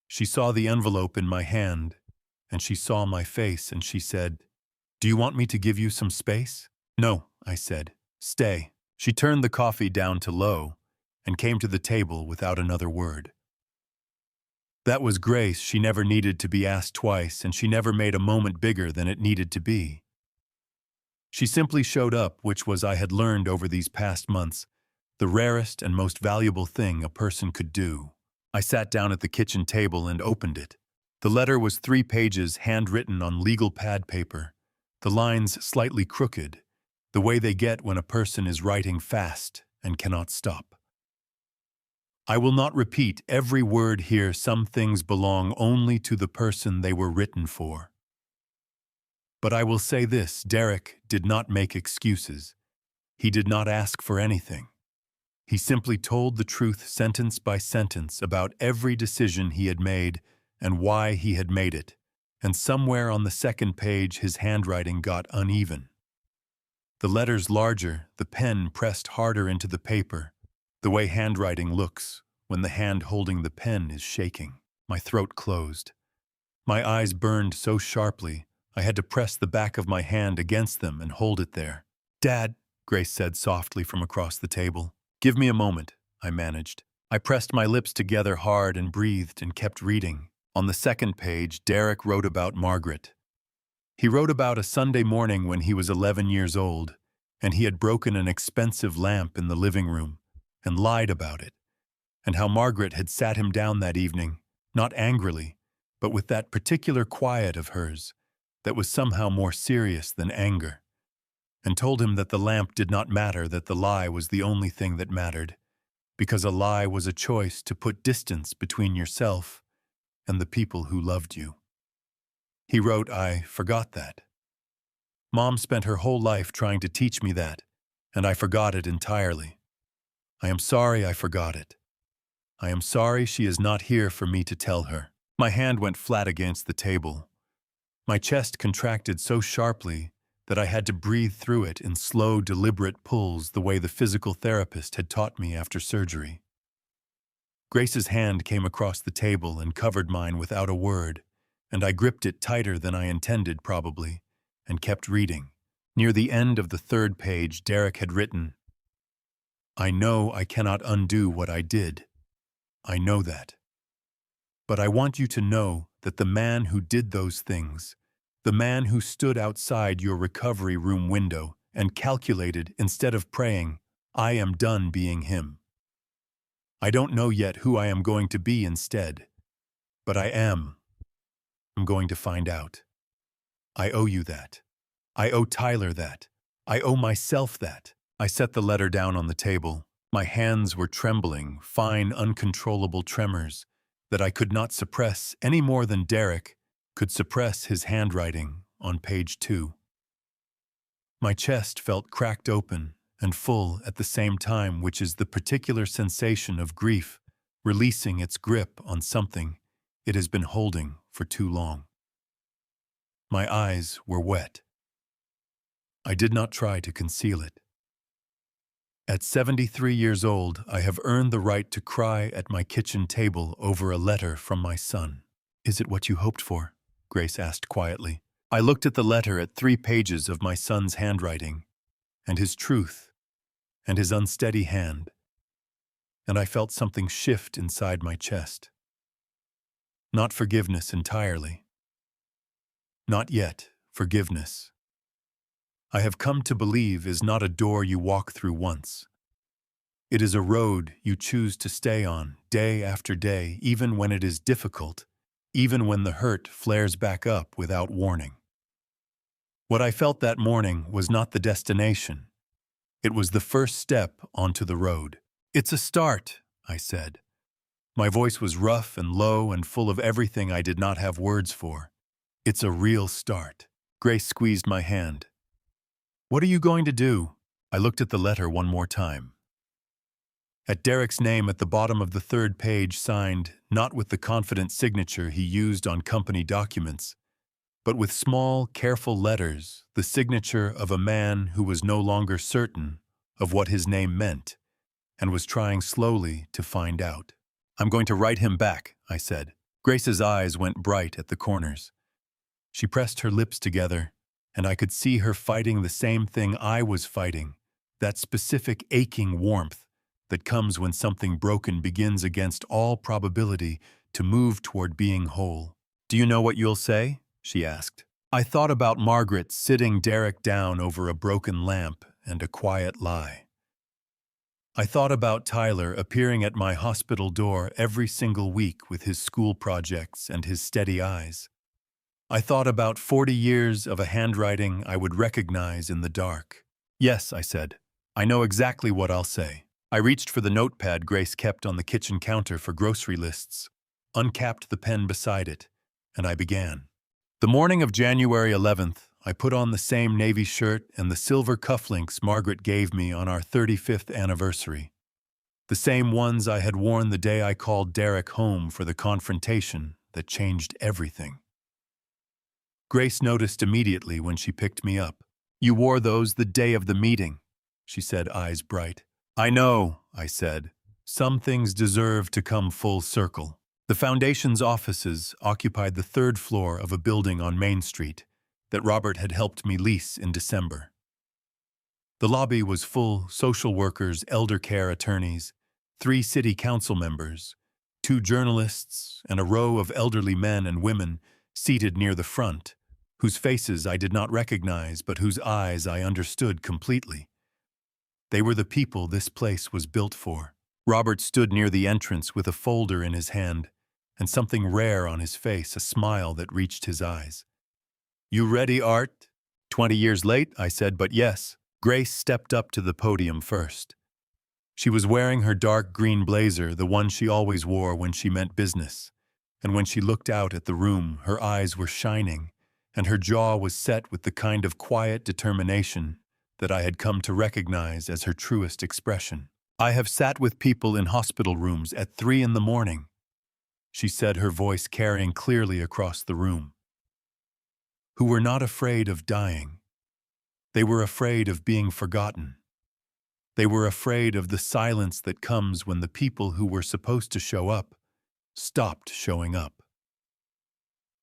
She saw the envelope in my hand, and she saw my face, and she said, "Do you want me to give you some space?" "No," I said. "Stay." She turned the coffee down to low and came to the table without another word. That was Grace. She never needed to be asked twice, and she never made a moment bigger than it needed to be. She simply showed up, which was, I had learned over these past months, the rarest and most valuable thing a person could do. I sat down at the kitchen table and opened it. The letter was 3 pages handwritten on legal pad paper, the lines slightly crooked, the way they get when a person is writing fast and cannot stop. I will not repeat every word here. Some things belong only to the person they were written for. But I will say this: Derek did not make excuses. He did not ask for anything. He simply told the truth sentence by sentence about every decision he had made and why he had made it, and somewhere on the second page his handwriting got uneven. The letters larger, the pen pressed harder into the paper, the way handwriting looks when the hand holding the pen is shaking. My throat closed. My eyes burned so sharply I had to press the back of my hand against them and hold it there. "Dad," Grace said softly from across the table. "Give me a moment," I managed. I pressed my lips together hard and breathed and kept reading. On the second page, Derek wrote about Margaret. He wrote about a Sunday morning when he was 11 years old, and he had broken an expensive lamp in the living room and lied about it, and how Margaret had sat him down that evening, not angrily, but with that particular quiet of hers that was somehow more serious than anger, and told him that the lamp did not matter, that the lie was the only thing that mattered, because a lie was a choice to put distance between yourself and the people who loved you. He wrote, "I forgot that. Mom spent her whole life trying to teach me that, and I forgot it entirely. I am sorry I forgot it. I am sorry she is not here for me to tell her." My hand went flat against the table. My chest contracted so sharply that I had to breathe through it in slow, deliberate pulls the way the physical therapist had taught me after surgery. Grace's hand came across the table and covered mine without a word, and I gripped it tighter than I intended, probably, and kept reading. Near the end of the 3rd page, Derek had written, "I know I cannot undo what I did. I know that. But I want you to know that the man who did those things, the man who stood outside your recovery room window and calculated instead of praying, I am done being him. I don't know yet who I am going to be instead, but I am. I'm going to find out. I owe you that. I owe Tyler that. I owe myself that." I set the letter down on the table. My hands were trembling, fine, uncontrollable tremors that I could not suppress any more than Derek could suppress his handwriting on page 2. My chest felt cracked open and full at the same time, which is the particular sensation of grief releasing its grip on something it has been holding for too long. My eyes were wet. I did not try to conceal it. At 73 years old, I have earned the right to cry at my kitchen table over a letter from my son. "Is it what you hoped for?" Grace asked quietly. I looked at the letter at 3 pages of my son's handwriting, and his truth, and his unsteady hand, and I felt something shift inside my chest. Not forgiveness entirely. Not yet forgiveness. I have come to believe is not a door you walk through once. It is a road you choose to stay on day after day, even when it is difficult, even when the hurt flares back up without warning. What I felt that morning was not the destination. It was the first step onto the road. "It's a start," I said. My voice was rough and low and full of everything I did not have words for. "It's a real start." Grace squeezed my hand. "What are you going to do?" I looked at the letter one more time. At Derek's name at the bottom of the 3rd page, signed not with the confident signature he used on company documents, but with small, careful letters, the signature of a man who was no longer certain of what his name meant and was trying slowly to find out. "I'm going to write him back," I said. Grace's eyes went bright at the corners. She pressed her lips together, and I could see her fighting the same thing I was fighting, that specific aching warmth that comes when something broken begins against all probability to move toward being whole. "Do you know what you'll say?" she asked. I thought about Margaret sitting Derek down over a broken lamp and a quiet lie. I thought about Tyler appearing at my hospital door every single week with his school projects and his steady eyes. I thought about 40 years of a handwriting I would recognize in the dark. "Yes," I said. "I know exactly what I'll say." I reached for the notepad Grace kept on the kitchen counter for grocery lists, uncapped the pen beside it, and I began. The morning of January 11th, I put on the same navy shirt and the silver cufflinks Margaret gave me on our 35th anniversary. The same ones I had worn the day I called Derek home for the confrontation that changed everything. Grace noticed immediately when she picked me up. "You wore those the day of the meeting," she said, eyes bright. "I know," I said. "Some things deserve to come full circle." The Foundation's offices occupied the 3rd floor of a building on Main Street that Robert had helped me lease in December. The lobby was full: social workers, elder care attorneys, 3 city council members, 2 journalists, and a row of elderly men and women seated near the front, whose faces I did not recognize but whose eyes I understood completely. They were the people this place was built for. Robert stood near the entrance with a folder in his hand and something rare on his face, a smile that reached his eyes. "You ready, Art?" "20 years late," I said, "but yes." Grace stepped up to the podium first. She was wearing her dark green blazer, the one she always wore when she meant business. And when she looked out at the room, her eyes were shining, and her jaw was set with the kind of quiet determination that I had come to recognize as her truest expression. "I have sat with people in hospital rooms at 3 in the morning," she said, her voice carrying clearly across the room, "who were not afraid of dying. They were afraid of being forgotten. They were afraid of the silence that comes when the people who were supposed to show up stopped showing up."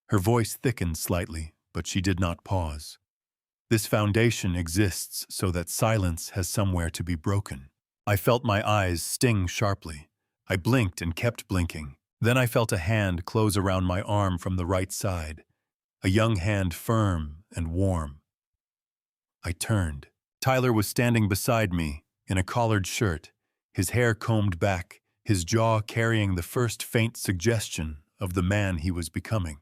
Her voice thickened slightly, but she did not pause. This foundation exists so that silence has somewhere to be broken. I felt my eyes sting sharply. I blinked and kept blinking. Then I felt a hand close around my arm from the right side, a young hand, firm and warm. I turned. Tyler was standing beside me, in a collared shirt, his hair combed back, his jaw carrying the first faint suggestion of the man he was becoming.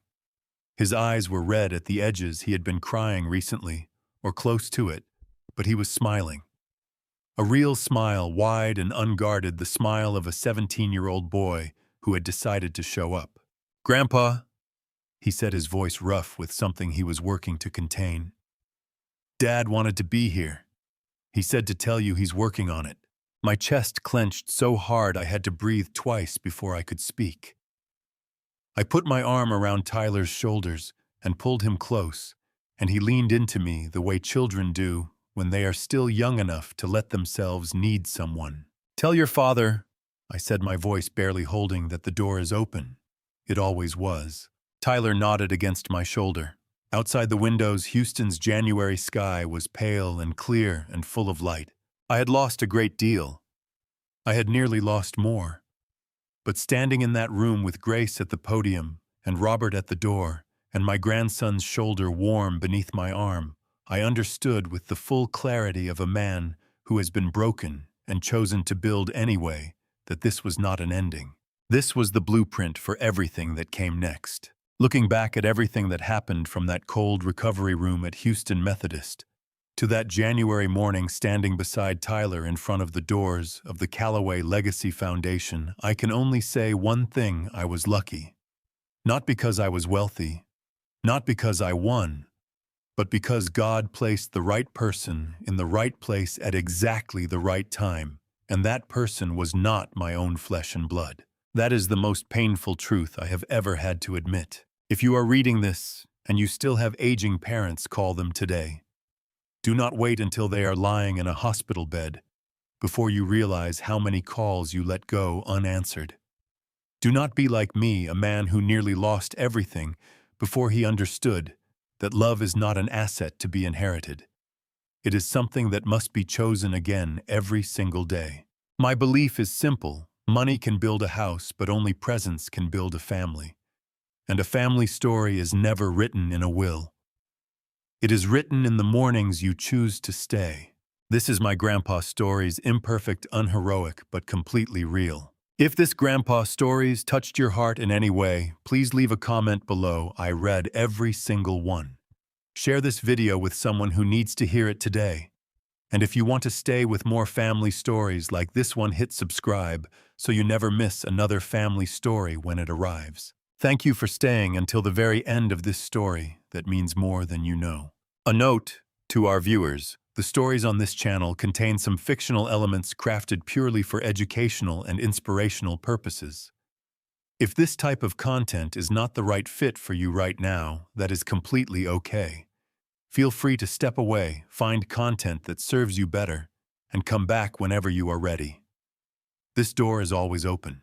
His eyes were red at the edges. He had been crying recently, or close to it, but he was smiling. A real smile, wide and unguarded, the smile of a 17-year-old boy who had decided to show up. "Grandpa," he said, his voice rough with something he was working to contain. "Dad wanted to be here. He said to tell you he's working on it." My chest clenched so hard I had to breathe twice before I could speak. I put my arm around Tyler's shoulders and pulled him close, and he leaned into me the way children do when they are still young enough to let themselves need someone. "Tell your father," I said, my voice barely holding, "that the door is open." It always was. Tyler nodded against my shoulder. Outside the windows, Houston's January sky was pale and clear and full of light. I had lost a great deal. I had nearly lost more. But standing in that room with Grace at the podium and Robert at the door and my grandson's shoulder warm beneath my arm, I understood with the full clarity of a man who has been broken and chosen to build anyway that this was not an ending. This was the blueprint for everything that came next. Looking back at everything that happened from that cold recovery room at Houston Methodist to that January morning standing beside Tyler in front of the doors of the Callaway Legacy Foundation, I can only say one thing: I was lucky. Not because I was wealthy, not because I won, but because God placed the right person in the right place at exactly the right time, and that person was not my own flesh and blood. That is the most painful truth I have ever had to admit. If you are reading this and you still have aging parents, call them today. Do not wait until they are lying in a hospital bed before you realize how many calls you let go unanswered. Do not be like me, a man who nearly lost everything before he understood that love is not an asset to be inherited. It is something that must be chosen again every single day. My belief is simple: money can build a house, but only presence can build a family. And a family story is never written in a will. It is written in the mornings you choose to stay. This is my Grandpa Stories, imperfect, unheroic, but completely real. If this Grandpa Stories touched your heart in any way, please leave a comment below. I read every single one. Share this video with someone who needs to hear it today. And if you want to stay with more family stories like this one, hit subscribe so you never miss another family story when it arrives. Thank you for staying until the very end of this story that means more than you know. A note to our viewers: the stories on this channel contain some fictional elements crafted purely for educational and inspirational purposes. If this type of content is not the right fit for you right now, that is completely okay. Feel free to step away, find content that serves you better, and come back whenever you are ready. This door is always open.